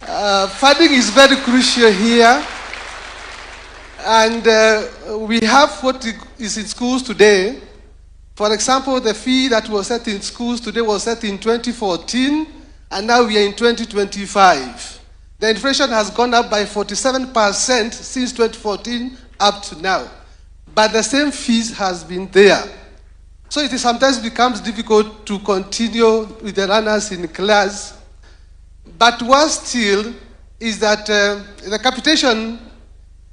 Funding is very crucial here. And we have what is in schools today. For example, the fee that was set in schools today was set in 2014, and now we are in 2025. The inflation has gone up by 47% since 2014 up to now. But the same fees has been there. So it sometimes becomes difficult to continue with the learners in class. But worse still is that the capitation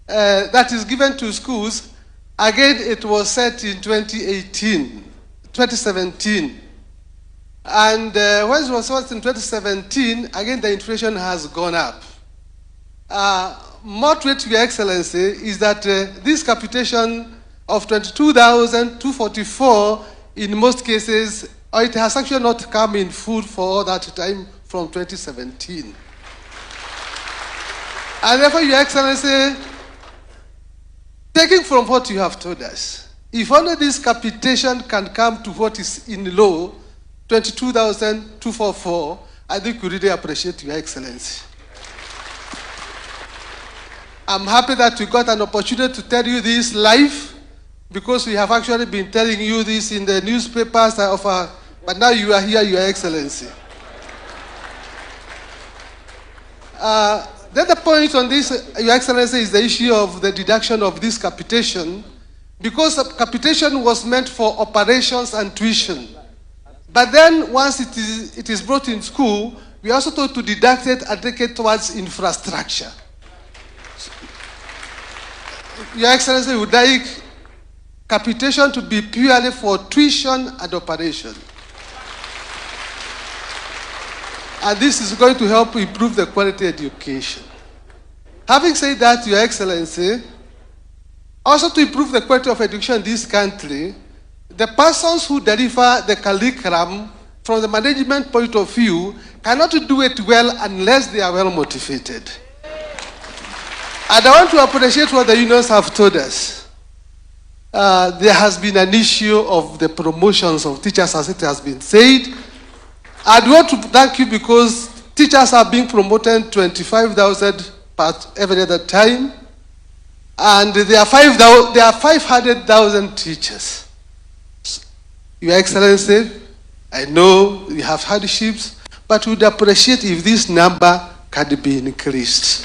that is given to schools, again, it was set in 2017. And when it was set in 2017, again, the inflation has gone up. Moderate to Your Excellency is that this capitation of 22,244 in most cases, it has actually not come in full for all that time from 2017. And therefore, Your Excellency, taking from what you have told us, if only this capitation can come to what is in law, 22,244, I think we really appreciate Your Excellency. I'm happy that we got an opportunity to tell you this live, because we have actually been telling you this in the newspapers, but now you are here, Your Excellency. The other point on this, Your Excellency, is the issue of the deduction of this capitation, because capitation was meant for operations and tuition. But then once it is brought in school, we are also told to deduct it and take it towards infrastructure. Your Excellency, we would like capitation to be purely for tuition and operation. And this is going to help improve the quality of education. Having said that, Your Excellency, also to improve the quality of education in this country, the persons who deliver the curriculum from the management point of view cannot do it well unless they are well motivated. And I want to appreciate what the unions have told us. There has been an issue of the promotions of teachers, as it has been said. I want to thank you because teachers are being promoted 25,000 every other time. And there are 500,000 teachers. Your Excellency, I know you have hardships, but we would appreciate if this number can be increased.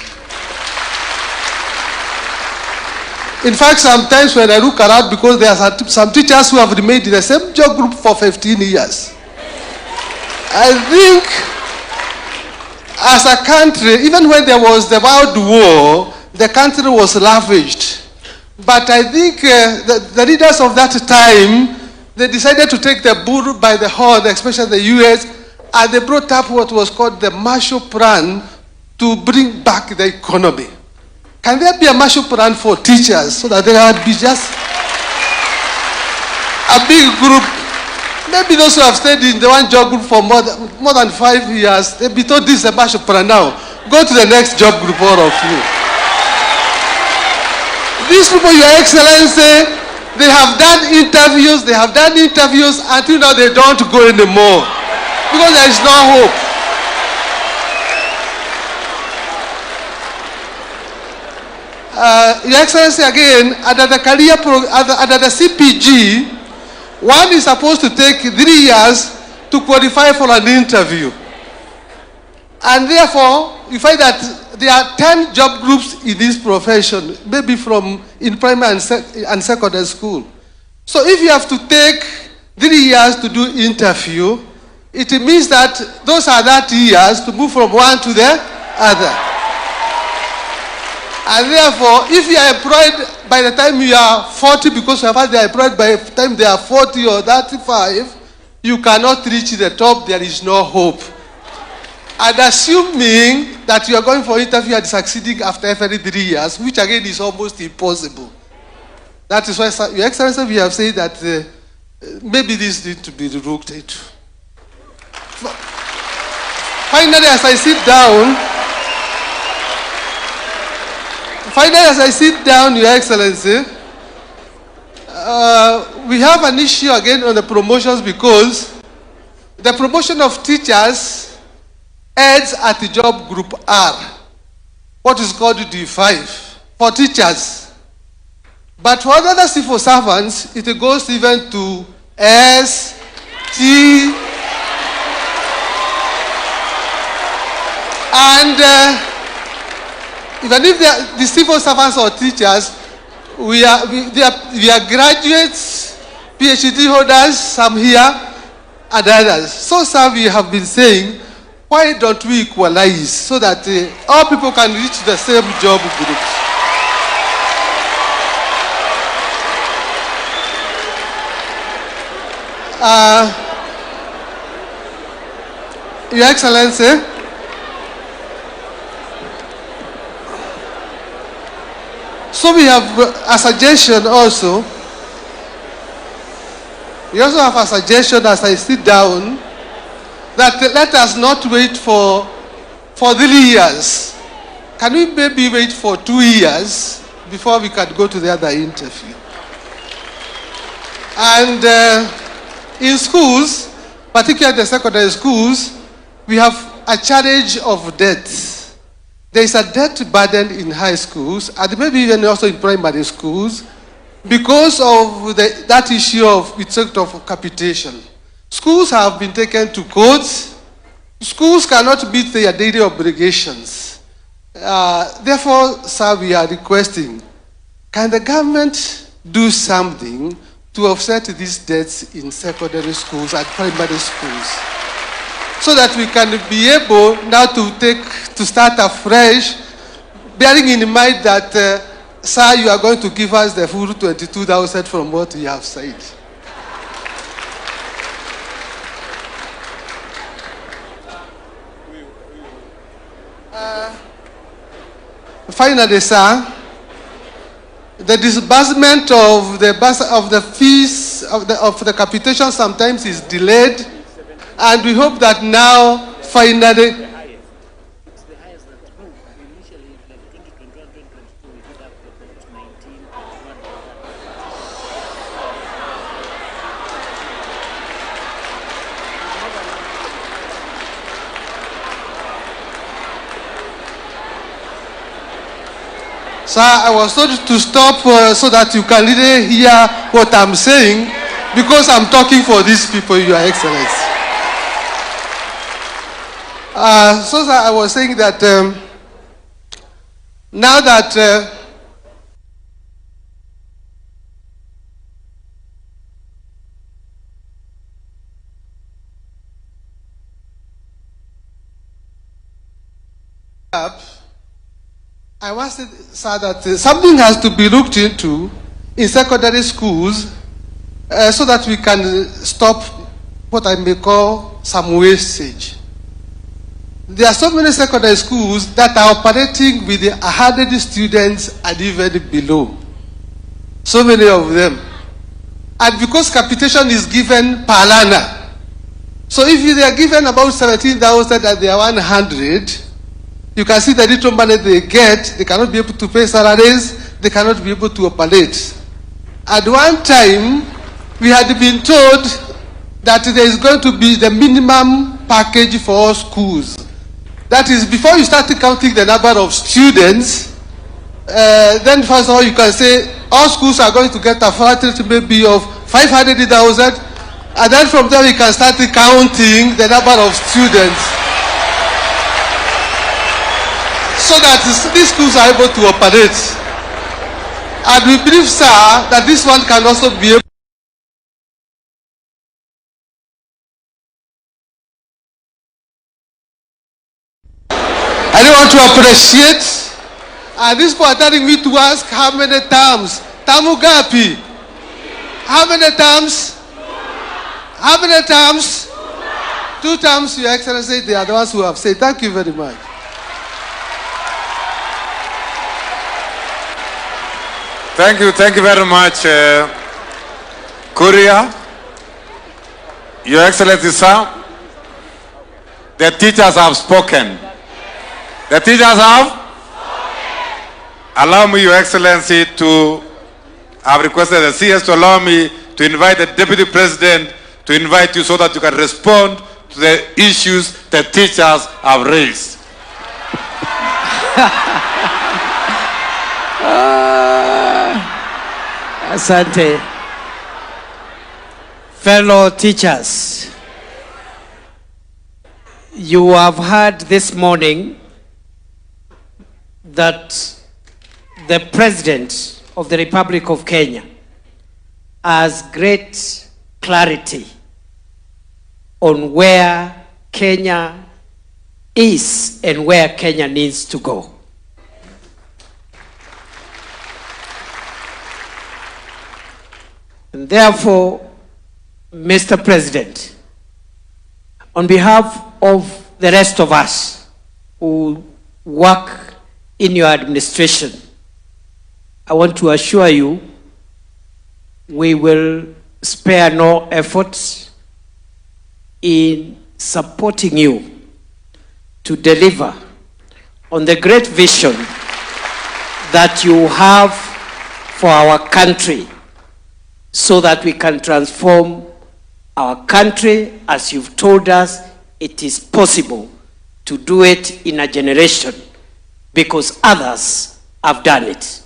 In fact, sometimes when I look around, because there are some teachers who have remained in the same job group for 15 years. I think, as a country, even when there was the World War, the country was lavished. But I think the leaders of that time, they decided to take the bull by the horn, especially the US, and they brought up what was called the Marshall Plan to bring back the economy. Can there be a Marshall Plan for teachers so that there will be just a big group? Maybe those who have stayed in the one job group for more than 5 years, they'll be told this is a Marshall Plan now. Go to the next job group, all of you. These people, Your Excellency, they have done interviews, until now they don't go anymore. Because there is no hope. Your Excellency, again, under the CPG, one is supposed to take 3 years to qualify for an interview. And therefore, you find that there are 10 job groups in this profession, maybe in primary and secondary school. So if you have to take 3 years to do interview, it means that those are 30 years to move from one to the other. And therefore, if you are employed by the time you are 40, because you have had they are employed by the time they are 40 or 35, you cannot reach the top, there is no hope. And assuming that you are going for interview and succeeding after every 3 years, which again is almost impossible. That is why, Your Excellency, we have said that maybe this needs to be looked into. Finally, as I sit down, Your Excellency, we have an issue again on the promotions, because the promotion of teachers ends at the job group R, what is called D5, for teachers. But for other civil servants, it goes even to S, T, and even if the civil servants or teachers, we are graduates, PhD holders, some here, and others. So, sir, we have been saying, why don't we equalize so that all people can reach the same job groups? Your Excellency, so we have a suggestion also. We also have a suggestion as I sit down, that let us not wait for 3 years. Can we maybe wait for 2 years before we can go to the other interview? And in schools, particularly the secondary schools, we have a challenge of debt. there is a debt burden in high schools and maybe even also in primary schools because of that issue of effect of capitation. Schools have been taken to court. Schools cannot meet their daily obligations. Therefore, sir, we are requesting, can the government do something to offset these debts in secondary schools and primary schools, so that we can be able now to start afresh, bearing in mind that, sir, you are going to give us the full 22,000 from what you have said. Finally, sir, the disbursement of the fees of the capitation sometimes is delayed, and we hope that now finally. Sir, I was told to stop so that you can really hear what I'm saying, because I'm talking for these people, Your Excellency. So, sir, I was saying that now that I want to say that something has to be looked into in secondary schools so that we can stop what I may call some wastage. There are so many secondary schools that are operating with 100 students and even below. So many of them. And because capitation is given per learner, so if they are given about 17,000 and they are 100, you can see the little money they get, they cannot be able to pay salaries, they cannot be able to operate. At one time, we had been told that there is going to be the minimum package for all schools. That is, before you start counting the number of students, then first of all you can say all schools are going to get a flat rate maybe of 500,000, and then from there we can start counting the number of students, so that these schools are able to operate. And we believe, sir, that this one can also be able. I don't want to appreciate, and these people are telling me to ask how many times. Tamugapi. How many times? How many times? 2 times, Your Excellency. They are the ones who have said. Thank you very much. Thank you very much, Korea. Your Excellency, sir, the teachers have spoken. The teachers have spoken. Allow me, Your Excellency, to have requested the CS to allow me to invite the Deputy President to invite you so that you can respond to the issues the teachers have raised. Asante. Fellow teachers, you have heard this morning that the President of the Republic of Kenya has great clarity on where Kenya is and where Kenya needs to go. And therefore, Mr. President, on behalf of the rest of us who work in your administration, I want to assure you we will spare no efforts in supporting you to deliver on the great vision that you have for our country, so that we can transform our country. As you've told us, it is possible to do it in a generation. because others have done it.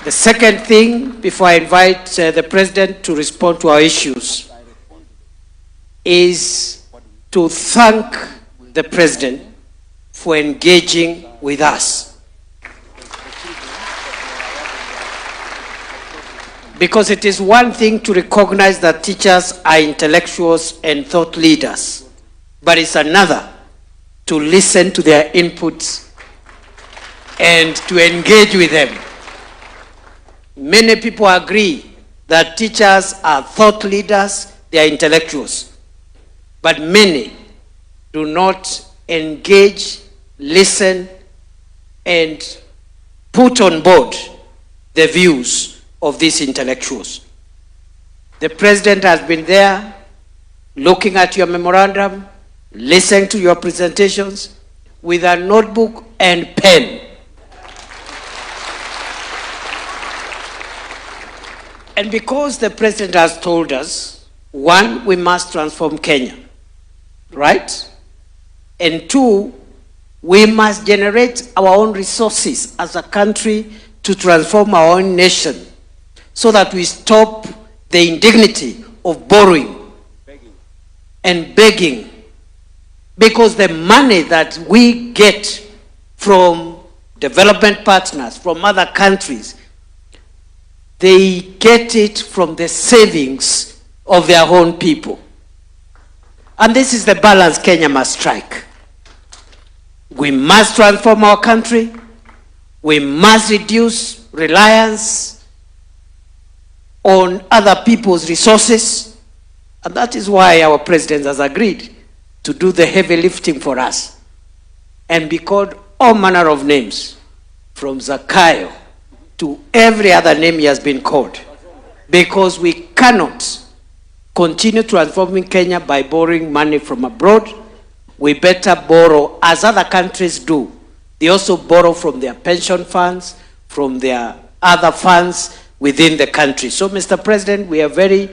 The second thing, before I invite the President to respond to our issues, is to thank the President for engaging with us. Because it is one thing to recognize that teachers are intellectuals and thought leaders, but it's another to listen to their inputs and to engage with them. Many people agree that teachers are thought leaders, they are intellectuals, but many do not engage, listen, and put on board the views of these intellectuals. The President has been there, looking at your memorandum, listening to your presentations with a notebook and pen. And because the President has told us, one, we must transform Kenya, right? And two, we must generate our own resources as a country to transform our own nation so that we stop the indignity of borrowing and begging. Because the money that we get from development partners, from other countries, they get it from the savings of their own people. And this is the balance Kenya must strike. We must transform our country. We must reduce reliance on other people's resources. And that is why our President has agreed to do the heavy lifting for us and be called all manner of names, from Zakayo to every other name he has been called, because we cannot continue transforming Kenya by borrowing money from abroad. We better borrow as other countries do. They also borrow from their pension funds, from their other funds within the country. So, Mr. President, we are very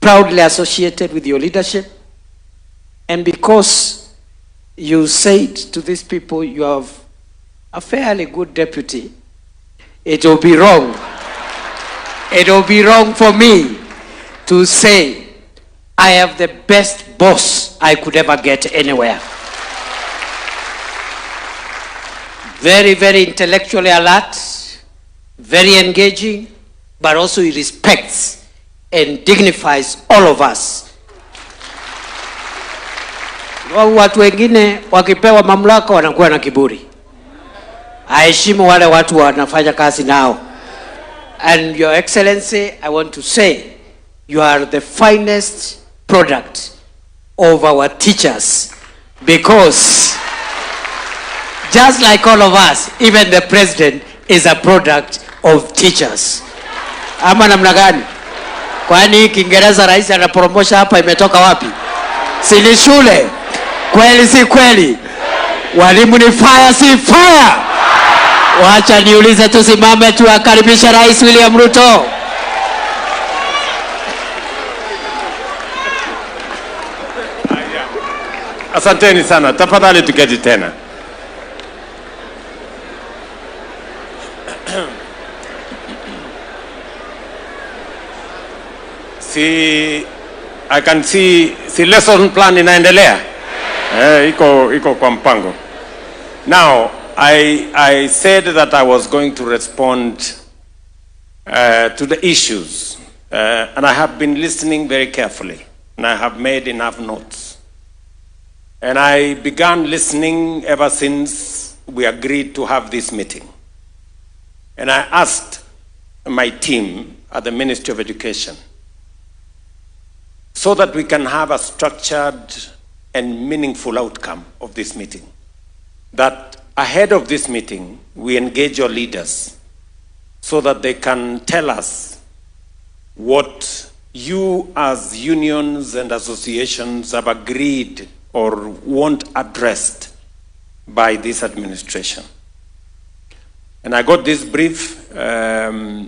proudly associated with your leadership. And because you said to these people you have a fairly good deputy, it will be wrong. It will be wrong for me to say I have the best boss I could ever get anywhere. Very, very intellectually alert, very engaging, but also he respects and dignifies all of us. Watu wengine wakipewa mamlaka wanakuwa na kiburi. Aheshimu wale watu wanafanya kazi nao. And Your Excellency, I want to say, you are the finest product of our teachers, because just like all of us, even the President is a product of teachers. Ama namna gani? Kwani Kiingereza rais anapromosha hapa imetoka wapi? Si ni shule? Kweli si kweli? Walimu ni fire si fire? Wacha niulize, tusimame tuwakaribisha Rais William Ruto. Asanteni sana. Tafadhali tuketi tena. I can see lesson plan inaendelea. Iko kwa mpango. Now, I said that I was going to respond to the issues, and I have been listening very carefully, and I have made enough notes. And I began listening ever since we agreed to have this meeting. And I asked my team at the Ministry of Education, so that we can have a structured and meaningful outcome of this meeting, that ahead of this meeting, we engage your leaders so that they can tell us what you as unions and associations have agreed or want addressed by this administration. And I got this brief a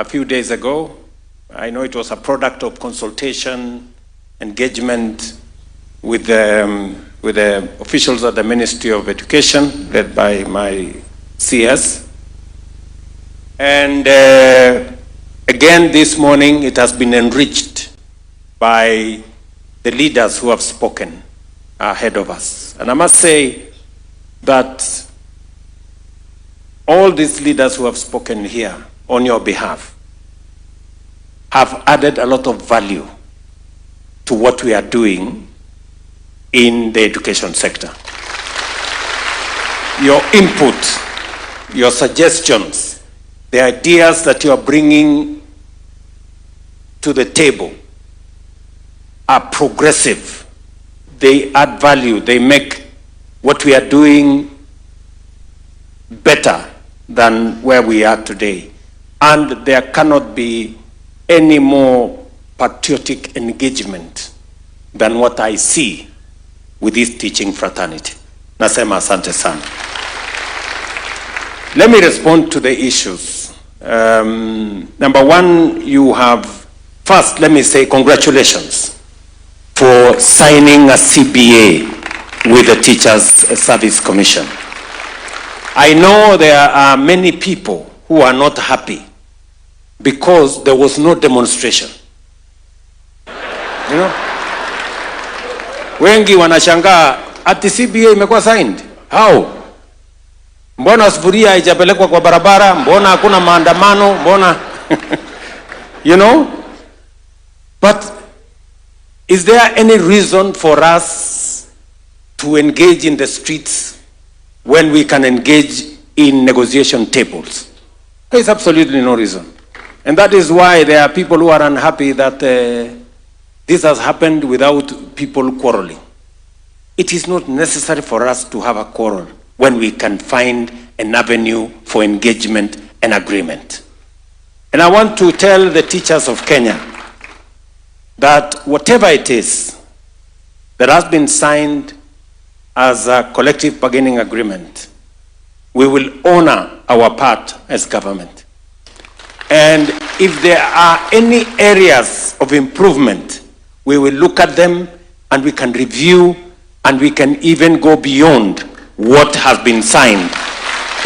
few days ago. I know it was a product of consultation, engagement with the with the officials at the Ministry of Education, led by my CS. And again this morning, it has been enriched by the leaders who have spoken ahead of us. And I must say that all these leaders who have spoken here on your behalf have added a lot of value to what we are doing in the education sector. Your input, your suggestions, the ideas that you are bringing to the table are progressive. They add value. They make what we are doing better than where we are today. And there cannot be any more patriotic engagement than what I see with this teaching fraternity. Nasema asante sana. Let me respond to the issues. Number one, you have, first let me say congratulations for signing a CBA with the Teachers Service Commission. I know there are many people who are not happy because there was no demonstration. You know? Wengi wanashangaa ati CBA imekuwa signed. How? Mbona sufuria haijapelekwa kwa barabara? Mbona hakuna maandamano? Mbona you know? But is there any reason for us to engage in the streets when we can engage in negotiation tables? There is absolutely no reason. And that is why there are people who are unhappy that this has happened without people quarreling. It is not necessary for us to have a quarrel when we can find an avenue for engagement and agreement. And I want to tell the teachers of Kenya that whatever it is that has been signed as a collective bargaining agreement, we will honor our part as government. And if there are any areas of improvement, we will look at them and we can review and we can even go beyond what has been signed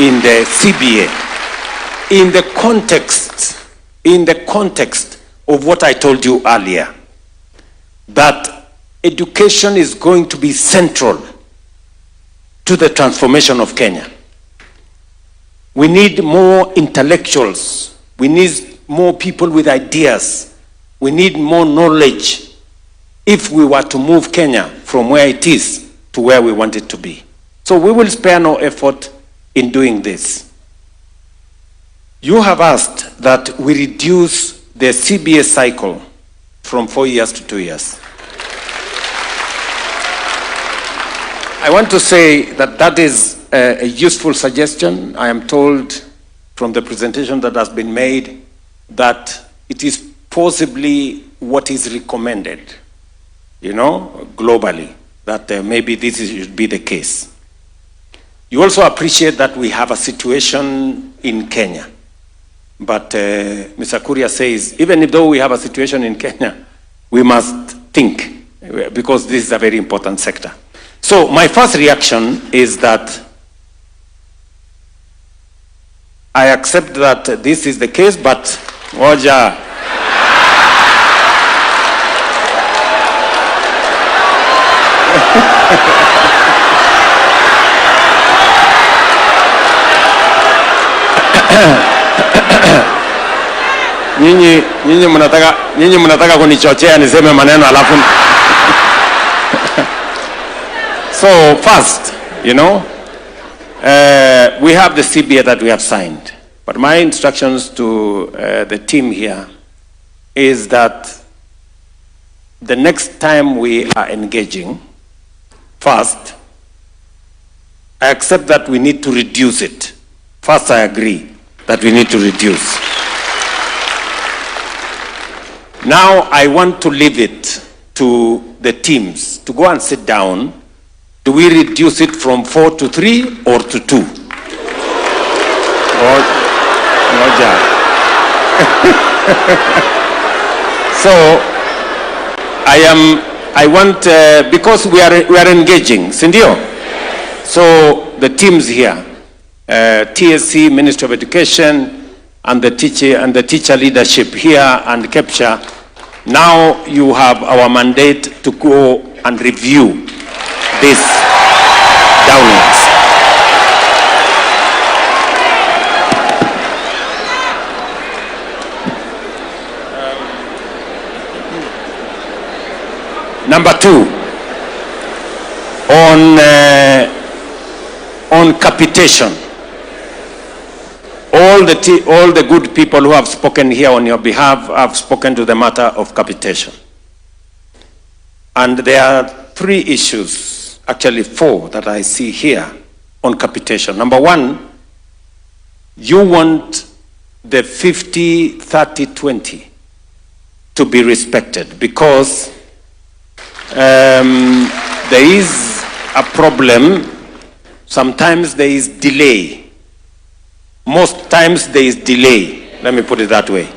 in the CBA. In the context of what I told you earlier, that education is going to be central to the transformation of Kenya. We need more intellectuals. We need more people with ideas. We need more knowledge if we were to move Kenya from where it is to where we want it to be. So we will spare no effort in doing this. You have asked that we reduce the CBA cycle from 4 years to 2 years. I want to say that that is a useful suggestion. I am told from the presentation that has been made that it is possibly what is recommended, you know, globally, that maybe this should be the case. You also appreciate that we have a situation in Kenya. But Mr. Kuria says, even though we have a situation in Kenya, we must think, because this is a very important sector. So my first reaction is that I accept that this is the case, but Waja. Nyinyi mnataka kunichochea niseme maneno alafu. So first, you know, we have the CBA that we have signed. But my instructions to the team here is that the next time we are engaging, first, I accept that we need to reduce it. First, I agree that we need to reduce. Now, I want to leave it to the teams to go and sit down. Do we reduce it from 4 to 3 or to 2? So, I want, because we are engaging, Sindio? So the teams here, TSC, Ministry of Education, and the teacher leadership here and capture. Now you have our mandate to go and review this downwards. Number two, on capitation. All the good people who have spoken here on your behalf have spoken to the matter of capitation. And there are three issues, actually four, that I see here on capitation. Number one, you want the 50-30-20 to be respected because there is a problem. Sometimes there is delay. Most times there is delay. Let me put it that way.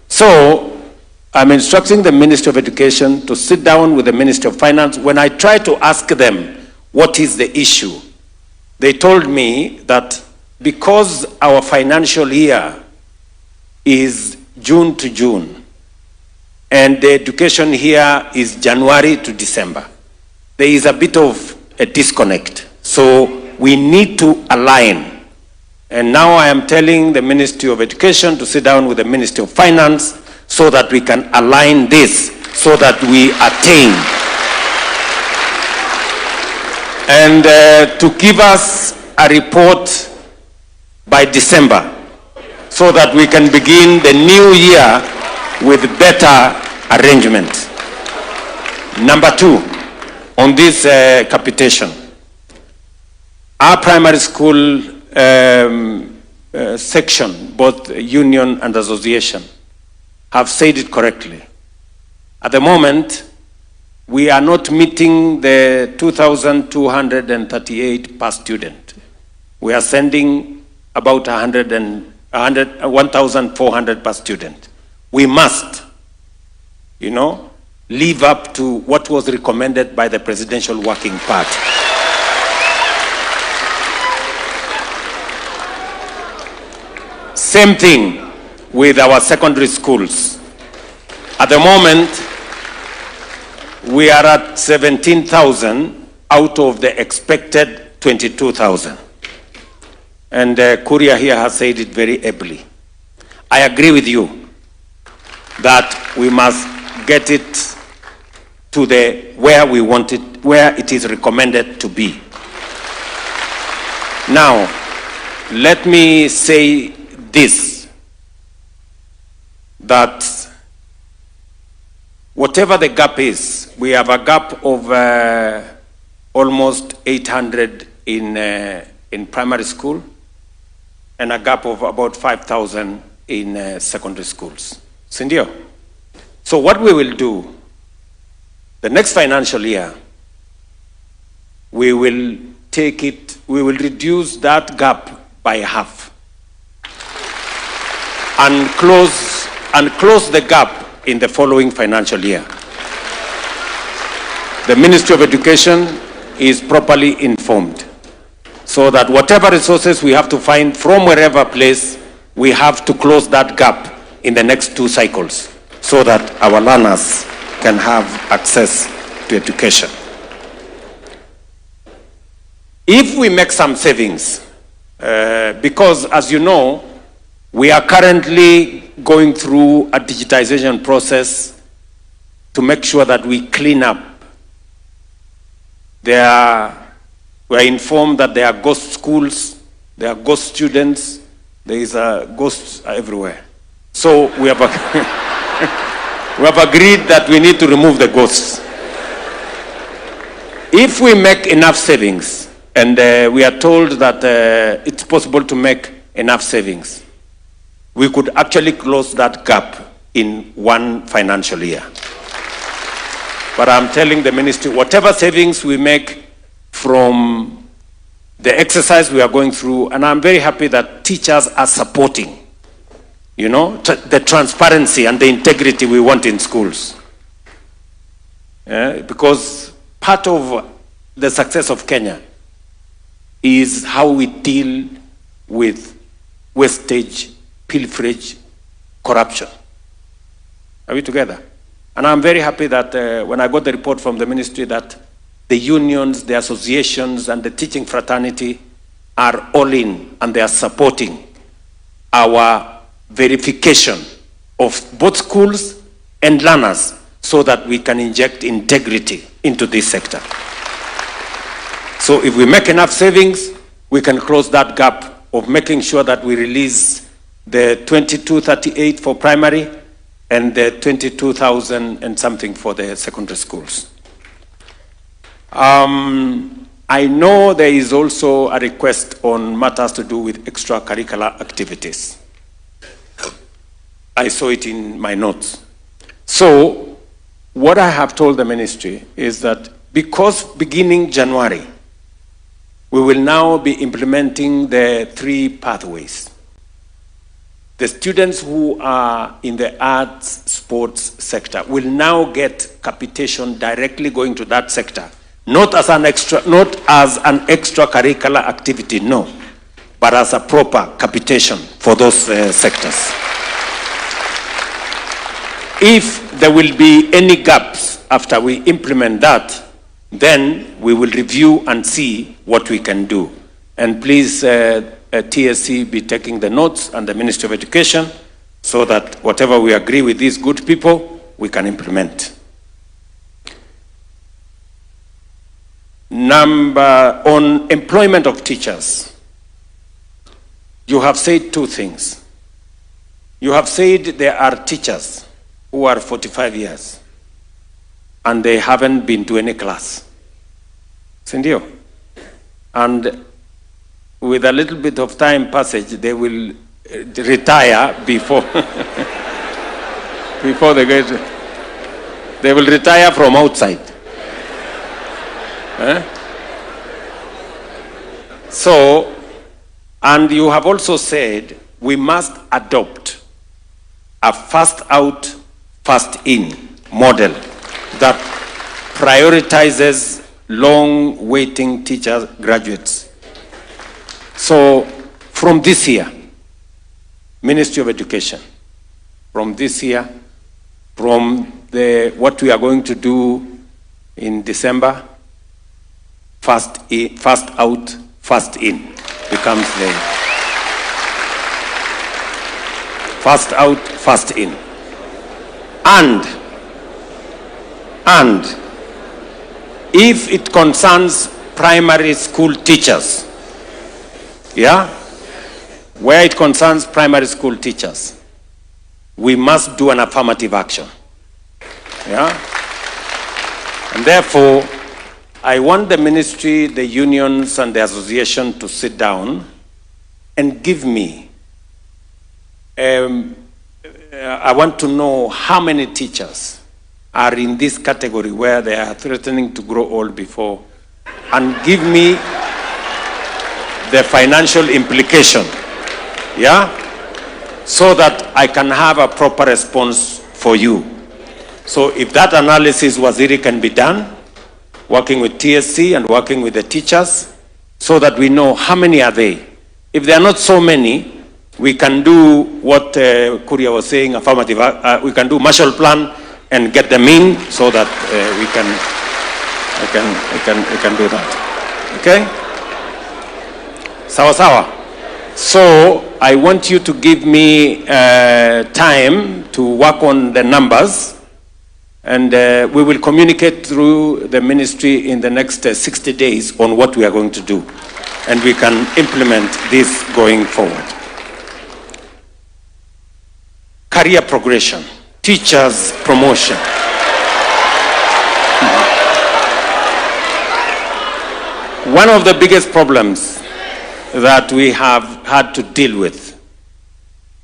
So I'm instructing the Ministry of Education to sit down with the Ministry of Finance. When I try to ask them what is the issue, they told me that because our financial year is June to June, and the education here is January to December, there is a bit of a disconnect. So we need to align. And now I am telling the Ministry of Education to sit down with the Ministry of Finance so that we can align this, so that we attain. And to give us a report by December so that we can begin the new year with better arrangement. Number two, on this capitation, our primary school section, both union and association, have said it correctly. At the moment, we are not meeting the 2,238 per student. We are sending about 1,400 per student. We must, live up to what was recommended by the Presidential Working Party. Same thing with our secondary schools. At the moment, we are at 17,000 out of the expected 22,000. And Kuria here has said it very ably. I agree with you that we must get it to where we want it, where it is recommended to be. Now, let me say this, that whatever the gap is, we have a gap of almost 800 in primary school and a gap of about 5,000 in secondary schools. Sindio? So what we will do, the next financial year, we will reduce that gap by half. And close the gap in the following financial year. The Ministry of Education is properly informed so that whatever resources we have to find from wherever place, we have to close that gap in the next 2 cycles so that our learners can have access to education. If we make some savings, because as you know, we are currently going through a digitization process to make sure that we clean up. We are informed that there are ghost schools, there are ghost students, there is a ghost everywhere. So we have agreed that we need to remove the ghosts. If we make enough savings, and we are told that it's possible to make enough savings, we could actually close that gap in 1 financial year. But I'm telling the ministry, whatever savings we make from the exercise we are going through, and I'm very happy that teachers are supporting, the transparency and the integrity we want in schools. because part of the success of Kenya is how we deal with wastage, pilferage, corruption. Are we together? And I'm very happy that when I got the report from the ministry that the unions, the associations, and the teaching fraternity are all in and they are supporting our verification of both schools and learners so that we can inject integrity into this sector. So if we make enough savings, we can close that gap of making sure that we release the 2238 for primary and the 22,000 and something for the secondary schools. I know there is also a request on matters to do with extracurricular activities. I saw it in my notes. So what I have told the ministry is that because beginning January, we will now be implementing the 3 pathways. The students who are in the arts, sports sector will now get capitation directly going to that sector. Not as an extracurricular activity, no, but as a proper capitation for those sectors. If there will be any gaps after we implement that, then we will review and see what we can do. And please, TSC be taking the notes and the Ministry of Education so that whatever we agree with these good people, we can implement. On employment of teachers, you have said 2 things. You have said there are teachers who are 45 years and they haven't been to any class. Sindio? And with a little bit of time passage, they will retire before before they get. They will retire from outside. So, and you have also said we must adopt a first out, first in model that prioritizes long waiting teacher graduates. So from this year, Ministry of Education, from this year, from what we are going to do in December, first out, first in becomes the first out, first in. And if it concerns primary school teachers, where it concerns primary school teachers, we must do an affirmative action. And therefore, I want the ministry, the unions, and the association to sit down and give me, I want to know how many teachers are in this category where they are threatening to grow old before, and give me the financial implication, so that I can have a proper response for you. So if that analysis really can be done, working with TSC and working with the teachers, so that we know how many are they. If there are not so many, we can do what Kuria was saying, affirmative, we can do Marshall Plan and get them in so that we can do that. Okay? Sawa sawa. So I want you to give me time to work on the numbers, and we will communicate through the ministry in the next 60 days on what we are going to do, and we can implement this going forward. Career progression, teachers promotion. One of the biggest problems that we have had to deal with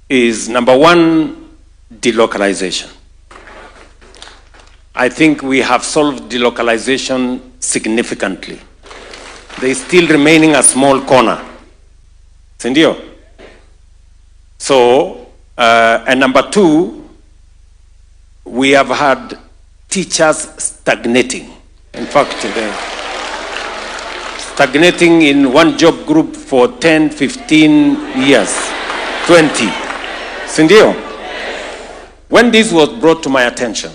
is, number one, delocalization. I think we have solved delocalization significantly. There is still remaining a small corner. Sindio? So, and number two, we have had teachers stagnating. In fact, stagnating in one job group for 10, 15 years, 20. Sindio? When this was brought to my attention,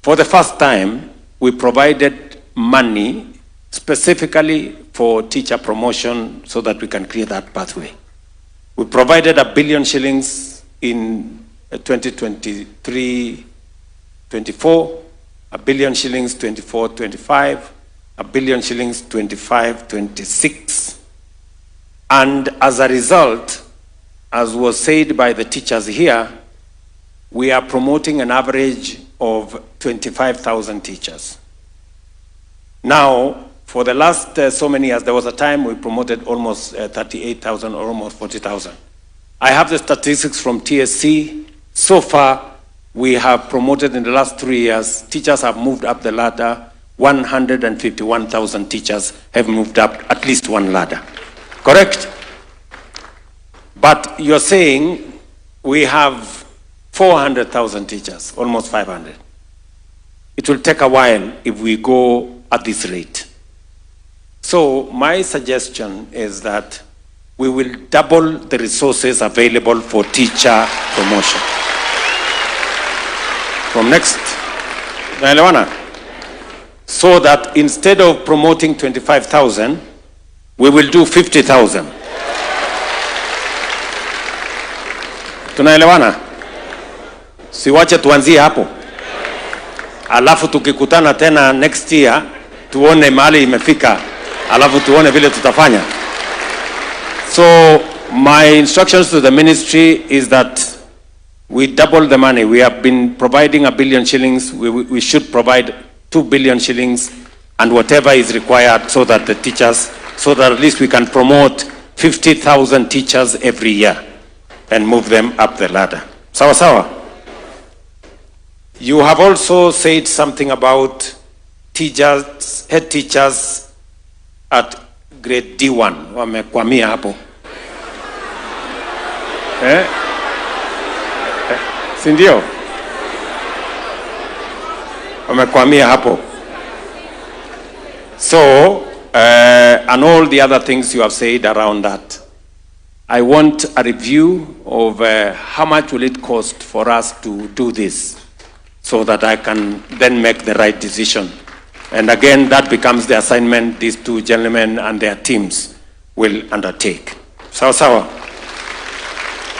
for the first time, we provided money specifically for teacher promotion so that we can create that pathway. We provided 1 billion shillings in 2023-24, 1 billion shillings 24-25, 1 billion shillings 25-26. And as a result, as was said by the teachers here, we are promoting an average of 25,000 teachers. Now, for the last so many years, there was a time we promoted almost 38,000 or almost 40,000. I have the statistics from TSC. So far, we have promoted in the last 3 years, teachers have moved up the ladder. 151,000 teachers have moved up at least one ladder. Correct? But you're saying we have 400,000 teachers, almost 500. It will take a while if we go at this rate. So my suggestion is that we will double the resources available for teacher promotion. From next, naelewana? So that instead of promoting 25,000, we will do 50,000. Tunaelewana? Siwache tuanzie hapo. Alafu tukikutana tena next year, tuone mahali imefika. Alafu tuone vile tutafanya. So my instructions to the ministry is that we double the money. We have been providing 1 billion shillings. We should provide 2 billion shillings and whatever is required so that the teachers, so that at least we can promote 50,000 teachers every year and move them up the ladder. Sawa sawa. You have also said something about teachers, head teachers at grade D1. Wamekwamia hapo. Sindio? Wamekwamia hapo. So, and all the other things you have said around that. I want a review of how much will it cost for us to do this so that I can then make the right decision. And again, that becomes the assignment these two gentlemen and their teams will undertake. Sawa sawa.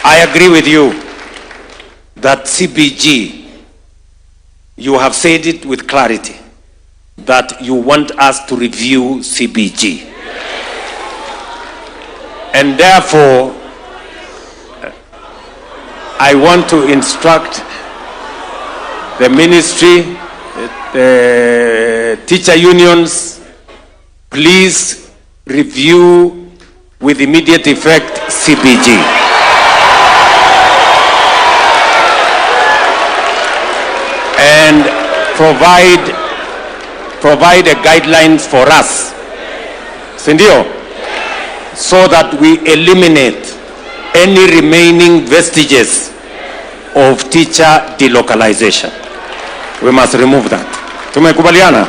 I agree with you that CBG, you have said it with clarity, that you want us to review CBG. And therefore, I want to instruct the ministry, the teacher unions, please review with immediate effect CBG. And provide a guidelines for us. Sindio? So that we eliminate any remaining vestiges of teacher delocalization. We must remove that. Tumekubaliana?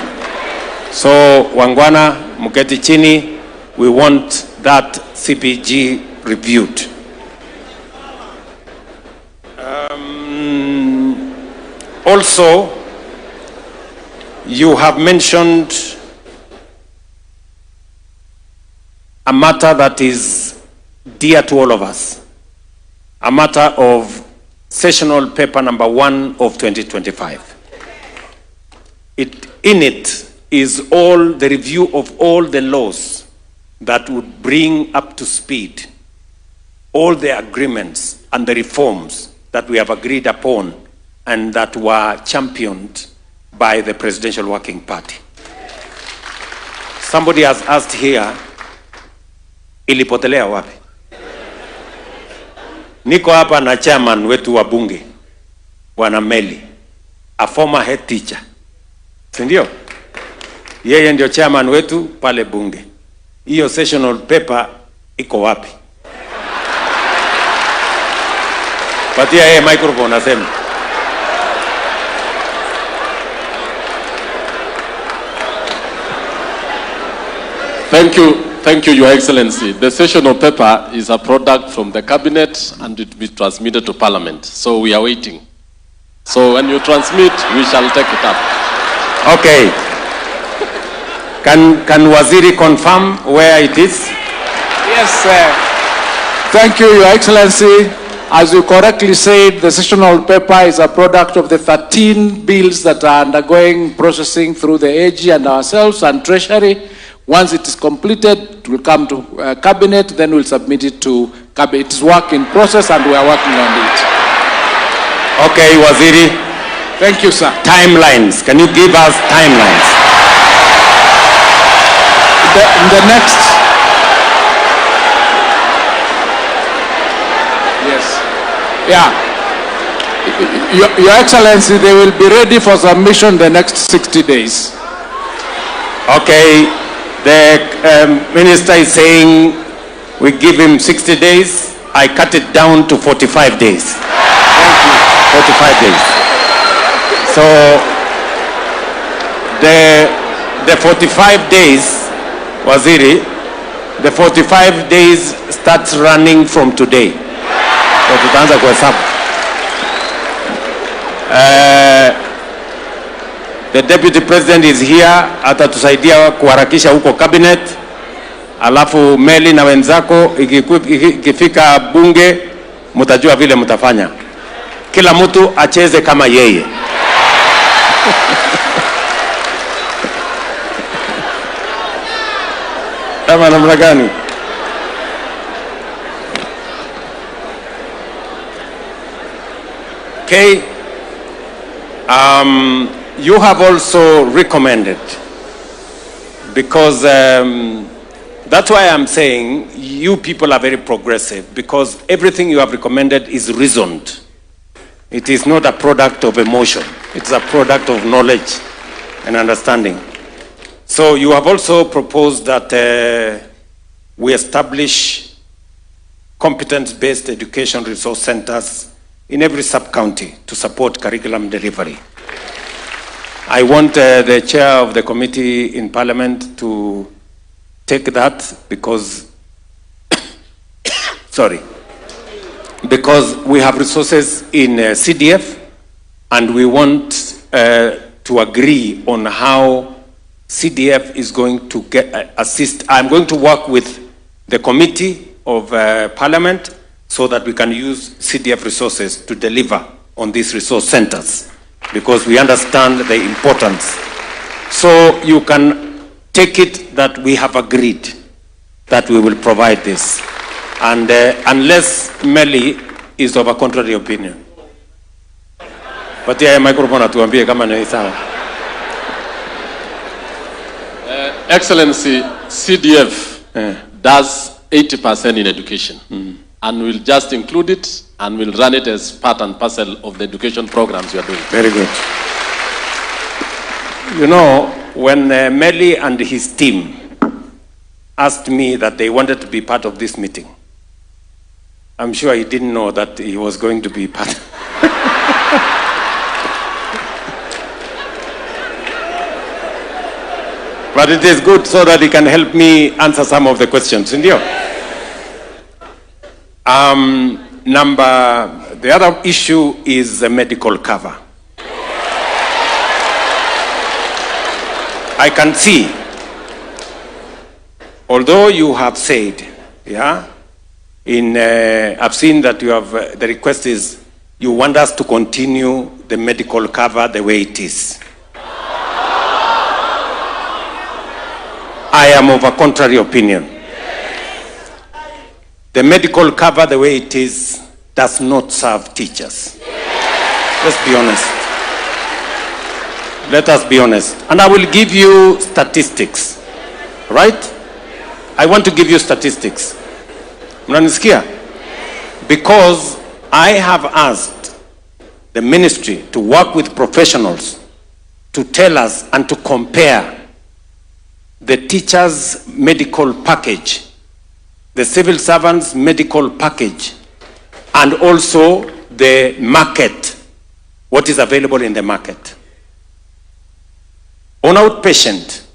So, wangwana, muketi chini, we want that CPG reviewed. Also, you have mentioned a matter that is dear to all of us, a matter of sessional paper number 1 of 2025. In it is all the review of all the laws that would bring up to speed all the agreements and the reforms that we have agreed upon and that were championed by the Presidential Working Party. Somebody has asked here, ilipotelea wapi? Niko hapa na chairman wetu wa bunge, Bwana Meli, a former head teacher. Sindio? Yeye ndio chairman wetu pale bunge. Hiyo sessional paper iko wapi? Patia yeye microphone aseme. Thank you, Your Excellency. The sessional paper is a product from the cabinet and it will be transmitted to Parliament. So we are waiting. So when you transmit, we shall take it up. Okay. Can Waziri confirm where it is? Yes, thank you, Your Excellency. As you correctly said, the sessional paper is a product of the 13 bills that are undergoing processing through the AG and ourselves and Treasury. Once it is completed, it will come to Cabinet, then we'll submit it to Cabinet. It's work in process and we are working on it. Okay, Waziri. Thank you, sir. Timelines. Can you give us timelines? In the next... Yes. Yeah. Your Excellency, they will be ready for submission the next 60 days. Okay. The minister is saying we give him 60 days. I cut it down to 45 days. Thank you. 45 days. So the 45 days, Waziri, the 45 days starts running from today. So tutaanza kuhesabu. The Deputy President is here, atatusaidia kuharakisha huko cabinet. Alafu Meli na wenzako ikifika bunge mtajua vile mtafanya. Kila mtu acheze kama yeye. Kama namna gani? Okay. You have also recommended, because that's why I'm saying you people are very progressive, because everything you have recommended is reasoned. It is not a product of emotion. It's a product of knowledge and understanding. So you have also proposed that we establish competence-based education resource centers in every sub-county to support curriculum delivery. I want the chair of the committee in Parliament to take that because, because we have resources in CDF and we want to agree on how CDF is going to assist. I'm going to work with the committee of Parliament so that we can use CDF resources to deliver on these resource centers, because we understand the importance. So you can take it that we have agreed that we will provide this. And unless Meli is of a contrary opinion. But yeah, microphone atuambie kama ni sawa. Excellency, CDF does 80% in education. And we'll just include it and we'll run it as part and parcel of the education programs you are doing. Very good. You know, when Meli and his team asked me that they wanted to be part of this meeting, I'm sure he didn't know that he was going to be part. But it is good so that he can help me answer some of the questions. The other issue is the medical cover. I can see, although you have said, I've seen that you have, the request is you want us to continue the medical cover the way it is. I am of a contrary opinion. The medical cover the way it is does not serve teachers. Let's be honest. Let us be honest. And I will give you statistics. Right? I want to give you statistics. Mnanisikia? Because I have asked the ministry to work with professionals to tell us and to compare the teachers' medical package, the civil servants' medical package, and also the market, what is available in the market. On outpatient,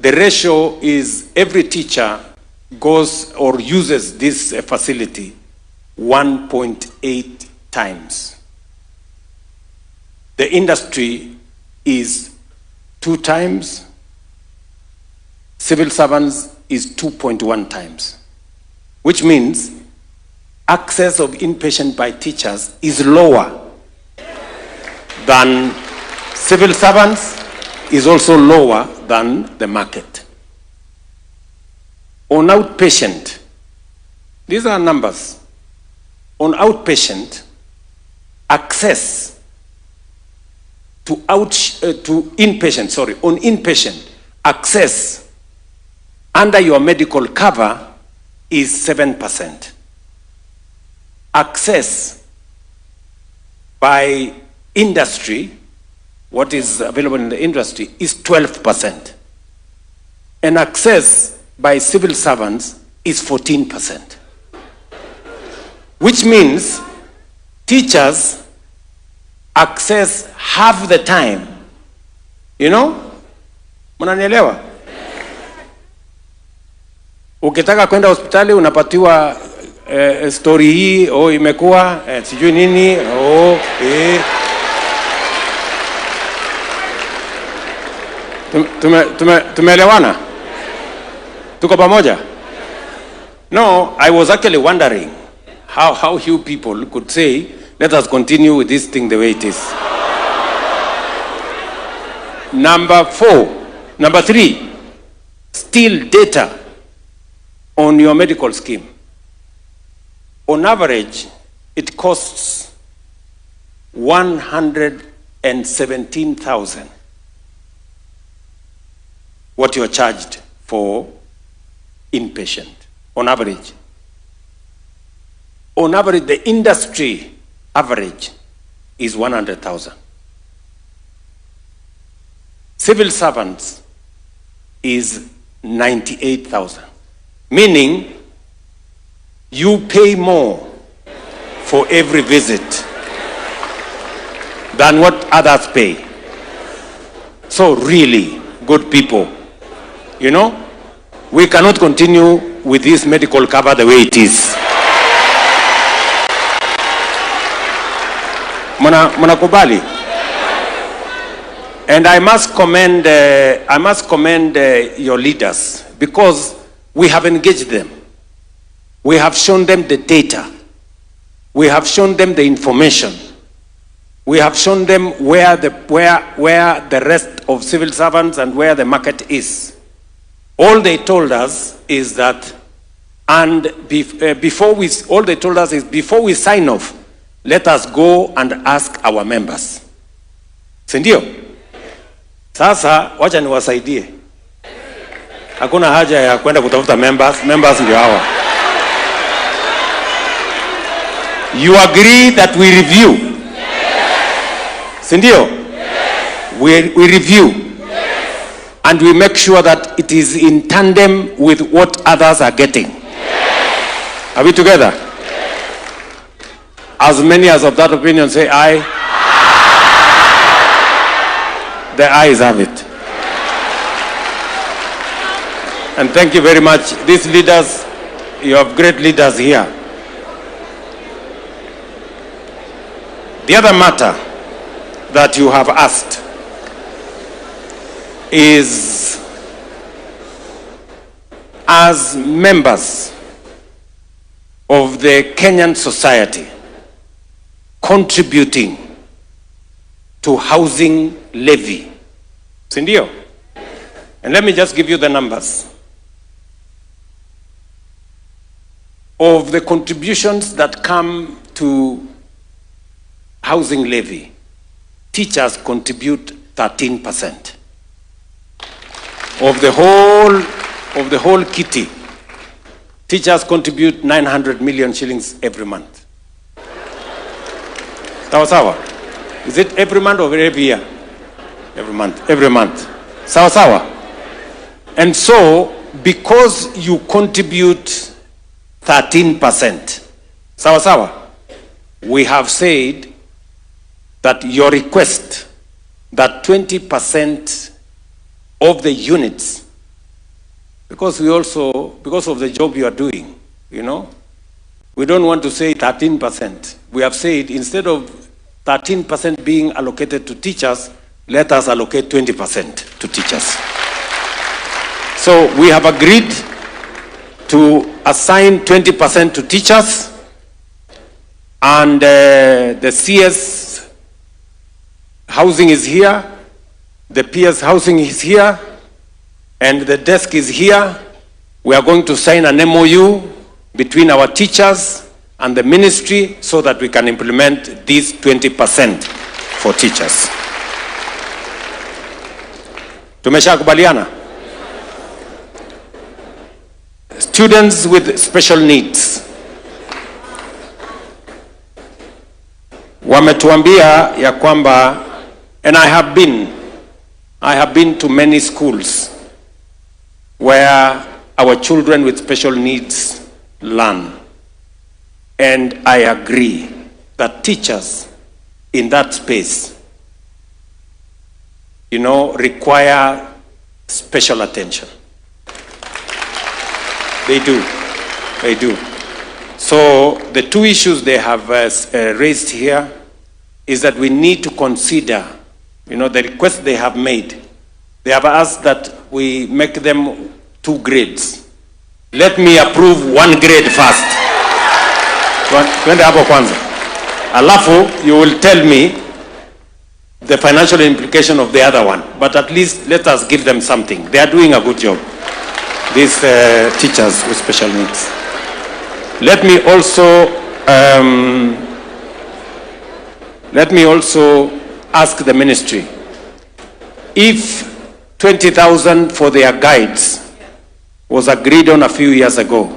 the ratio is every teacher goes or uses this facility 1.8 times. The industry is 2 times, civil servants is 2.1 times, which means access of inpatient by teachers is lower than civil servants, is also lower than the market. On outpatient, these are numbers. On outpatient, access to inpatient, access under your medical cover is 7%. Access by industry, what is available in the industry, is 12%. And access by civil servants is 14%. Which means teachers access half the time. You know? Mnanielewa? Ukitaka kwenda hospitali unapatiwa story hii, imekuwa sijui nini, Tumeelewana? Tuko pamoja? No, I was actually wondering how you people could say, let us continue with this thing the way it is. Number 3, still data on your medical scheme. On average, it costs 117,000 what you are charged for inpatient, on average. On average, the industry average is 100,000. Civil servants is 98,000, meaning you pay more for every visit than what others pay. So really, good people, you know, we cannot continue with this medical cover the way it is. Mnakubali? And I must commend your leaders, because we have engaged them. We have shown them the data. We have shown them the information. We have shown them where the rest of civil servants and where the market is. All they told us is that, before we sign off, let us go and ask our members. Sindio? Sasa wacha niwasaidie. Hakuna haja ya kwenda kutafuta members ndio hawa. You agree that we review? Sindio? We review. And we make sure that it is in tandem with what others are getting. Are we together? As many as of that opinion say aye. The ayes have it. And thank you very much. These leaders, you have great leaders here. The other matter that you have asked is, as members of the Kenyan society, contributing to housing levy. Sindio? And let me just give you the numbers. Of the contributions that come to housing levy, teachers contribute 13%. Of the whole kitty, teachers contribute 900 million shillings every month. Sawa sawa? Is it every month or every year? Every month. Sawa sawa? And so, because you contribute 13%, sawa sawa, we have said that your request that 20% of the units because because of the job you are doing, you know, we don't want to say 13%. We have said instead of 13% being allocated to teachers, let us allocate 20% to teachers. So we have agreed to assign 20% to teachers, and the CS housing is here, the PS housing is here, and the desk is here. We are going to sign an MOU between our teachers and the ministry so that we can implement these 20% for teachers. Tumeshakubaliana? Students with special needs. Wametuambia ya kwamba, and I have been to many schools where our children with special needs learn. And I agree that teachers in that space, you know, require special attention. They do. So the two issues they have raised here is that we need to consider, you know, the request they have made. They have asked that we make them 2 grades. Let me approve 1 grade first. Twende hapo kwanza. Alafu, you will tell me the financial implication of the other one. But at least let us give them something. They are doing a good job, these teachers with special needs. Let me also ask the ministry, if 20,000 for their guides was agreed on a few years ago,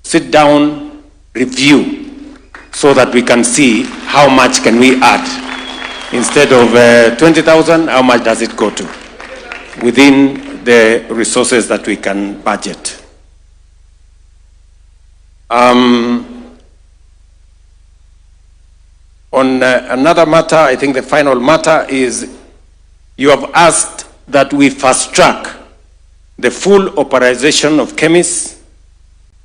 sit down, review, so that we can see how much can we add. Instead of 20,000, how much does it go to within the resources that we can budget? On another matter, I think the final matter is, you have asked that we fast track the full authorization of chemists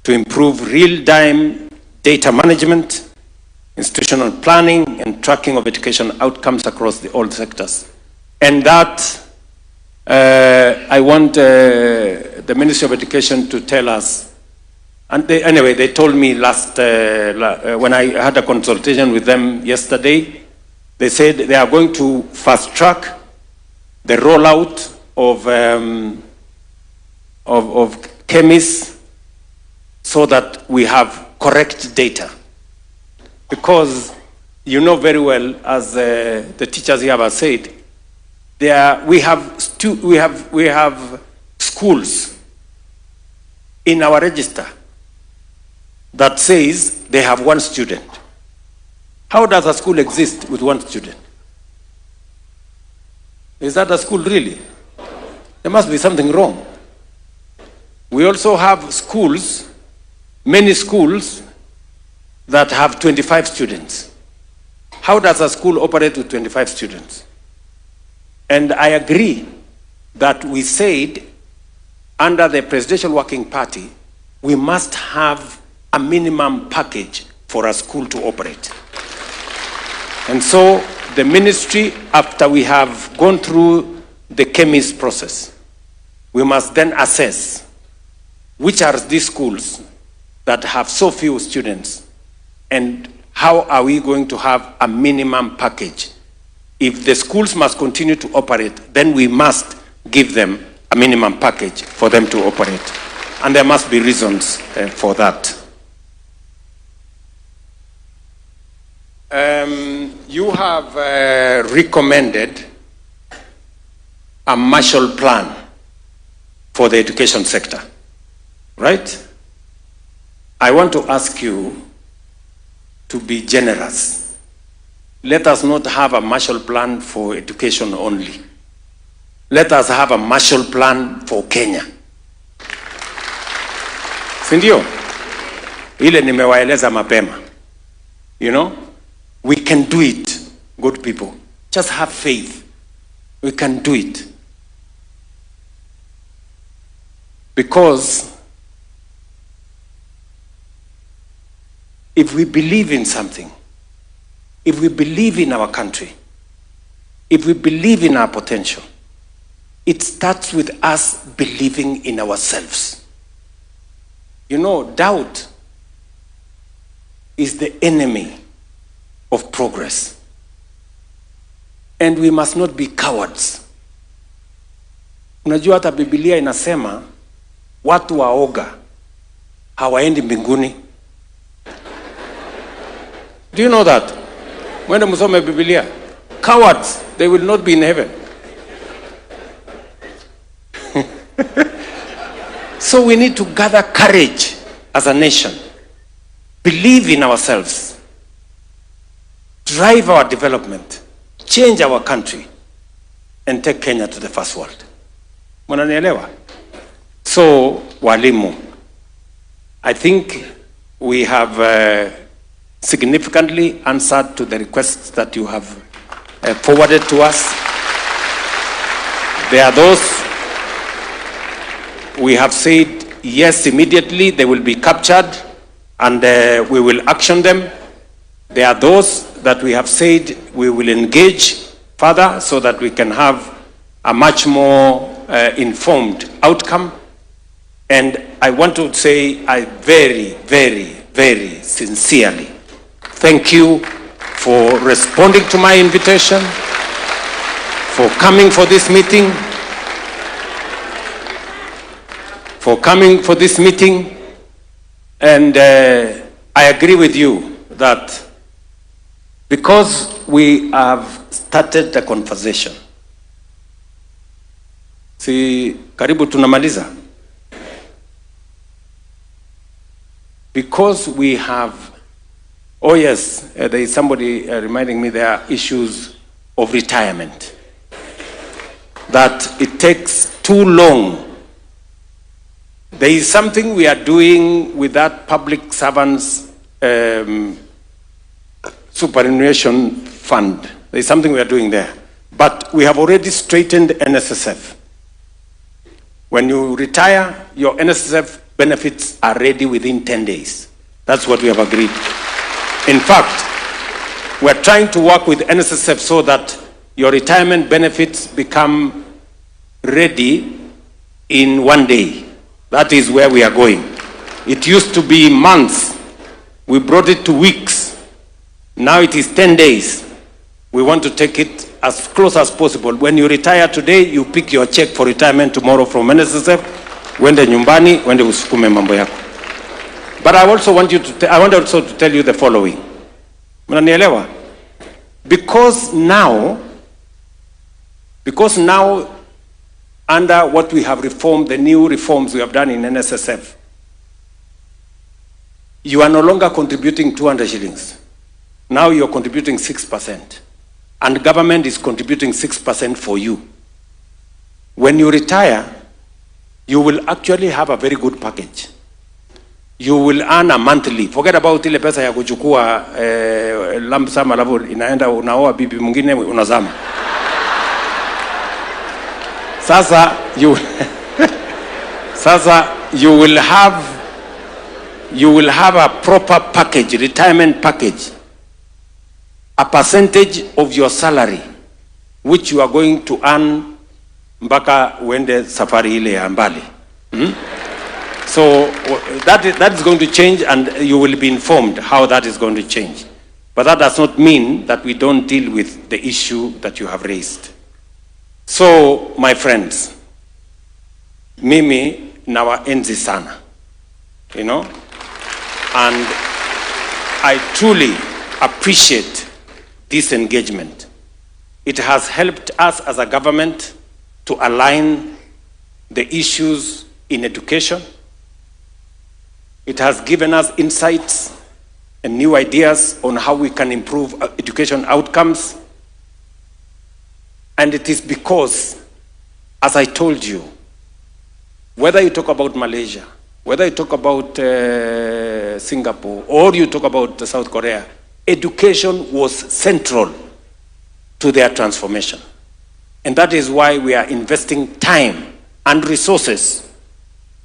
to improve real-time data management, institutional planning, and tracking of education outcomes across all sectors. And that, I want the Ministry of Education to tell us. And anyway, they told me when I had a consultation with them yesterday, they said they are going to fast track the rollout of chemists so that we have correct data. Because you know very well, as the teachers here have said, we have schools in our register that says they have 1 student. How does a school exist with 1 student? Is that a school really? There must be something wrong. We also have schools, many schools, that have 25 students. How does a school operate with 25 students? And I agree that we said under the Presidential Working Party, we must have a minimum package for a school to operate. And so the ministry, after we have gone through the chemist process, we must then assess which are these schools that have so few students, and how are we going to have a minimum package. If the schools must continue to operate, then we must give them a minimum package for them to operate. And there must be reasons for that. You have recommended a Marshall Plan for the education sector, right? I want to ask you to be generous. Let us not have a Marshall Plan for education only. Let us have a Marshall Plan for Kenya. Sindio? Ile nimewaeleza mapema. You know? We can do it, good people. Just have faith. We can do it. Because if we believe in something, if we believe in our country, if we believe in our potential, it starts with us believing in ourselves. You know, doubt is the enemy of progress. And we must not be cowards. Unajua hata Biblia inasema watu waoga hawaendi mbinguni. Do you know that? Mwende msome Biblia. Cowards, they will not be in heaven. So we need to gather courage as a nation. Believe in ourselves. Drive our development. Change our country. And take Kenya to the first world. Mnanielewa? So, Waalimu, I think we have significantly answered to the requests that you have forwarded to us. There are those we have said yes immediately, they will be captured and we will action them. There are those that we have said we will engage further so that we can have a much more informed outcome. And I want to say I very, very, very sincerely thank you for responding to my invitation, for coming for this meeting, and I agree with you that because we have started the conversation, si karibu tunamaliza, because we have, oh yes, there is somebody reminding me there are issues of retirement, that it takes too long. There is something we are doing with that public servants superannuation fund. There is something we are doing there. But we have already straightened NSSF. When you retire, your NSSF benefits are ready within 10 days. That's what we have agreed. In fact, we're trying to work with NSSF so that your retirement benefits become ready in 1 day. That is where we are going. It used to be months. We brought it to weeks. Now it is 10 days. We want to take it as close as possible. When you retire today, you pick your check for retirement tomorrow from NSSF, wende nyumbani, wende usukume mambo yako. But I also want to tell you the following. Mnanielewa? Because now, under what we have reformed, the new reforms we have done in NSSF, you are no longer contributing 200 shillings. Now you're contributing 6%. And government is contributing 6% for you. When you retire, you will actually have a very good package. You will earn a monthly. Forget about ile pesa ya kuchukua lump sum alafu inaenda unaoa bibi mwingine unazama. Sasa you will have a proper package, retirement package. A percentage of your salary which you are going to earn mpaka uende safari ile ya mbali. So that is going to change, and you will be informed how that is going to change. But that does not mean that we don't deal with the issue that you have raised. So, my friends, mimi nawaenzi sana, you know, and I truly appreciate this engagement. It has helped us as a government to align the issues in education. It has given us insights and new ideas on how we can improve education outcomes. And it is because, as I told you, whether you talk about Malaysia, whether you talk about Singapore, or you talk about South Korea, education was central to their transformation. And that is why we are investing time and resources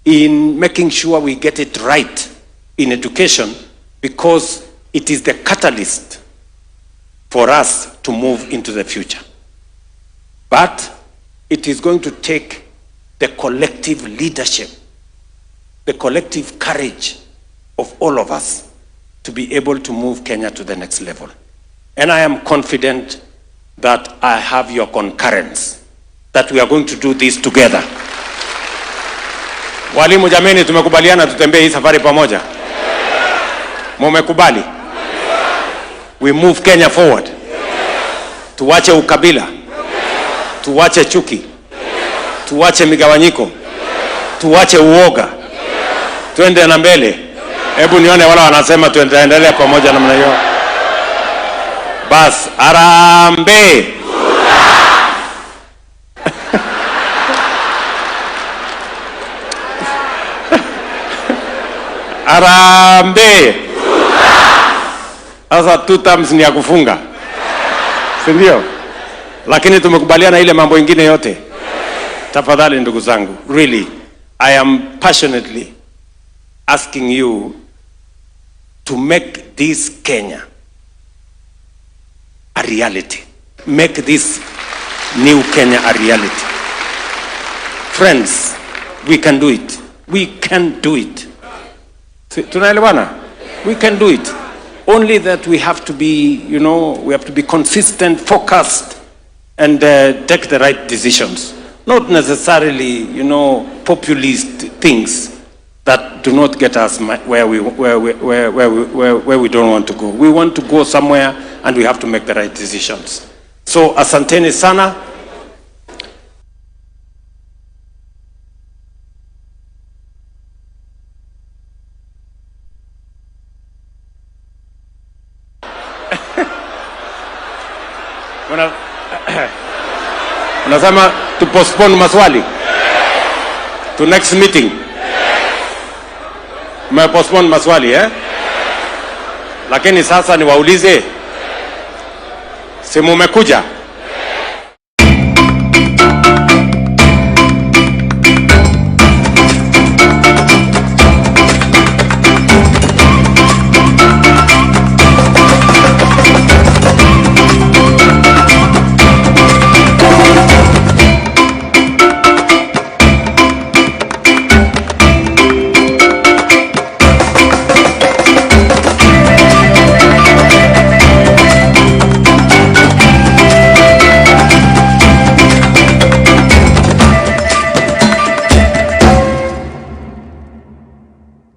in making sure we get it right in education, because it is the catalyst for us to move into the future. But it is going to take the collective leadership, the collective courage of all of us to be able to move Kenya to the next level. And I am confident that I have your concurrence, that we are going to do this together. Waalimu jameni, tumekubaliana tutembee hii safari pamoja. Mumekubali? We move Kenya forward. Tuwache ukabila. Tuwache chuki. Tuwache migawanyiko. Tuwache uoga. Tuende na mbele. Hebu nione wala wanasema tuendelee pamoja namna hiyo. Bas, harambee. Harambee. Sasa 2 terms ni ya kufunga. Si ndio? Lakini tumekubaliana ile mambo ingine yote. Tafadhali ndugu zangu, really, I am passionately asking you to make this Kenya a reality. Make this new Kenya a reality. Friends, we can do it. We can do it. Tunaelewana? We can do it. Only that we have to be, we have to be consistent, focused, and take the right decisions. Not necessarily, populist things that do not get us where we don't want to go. We want to go somewhere, and we have to make the right decisions. So, asanteni sana. Unasema to postpone maswali to next meeting. Postpone maswali Lakini sasa niwaulize, si mumekuja?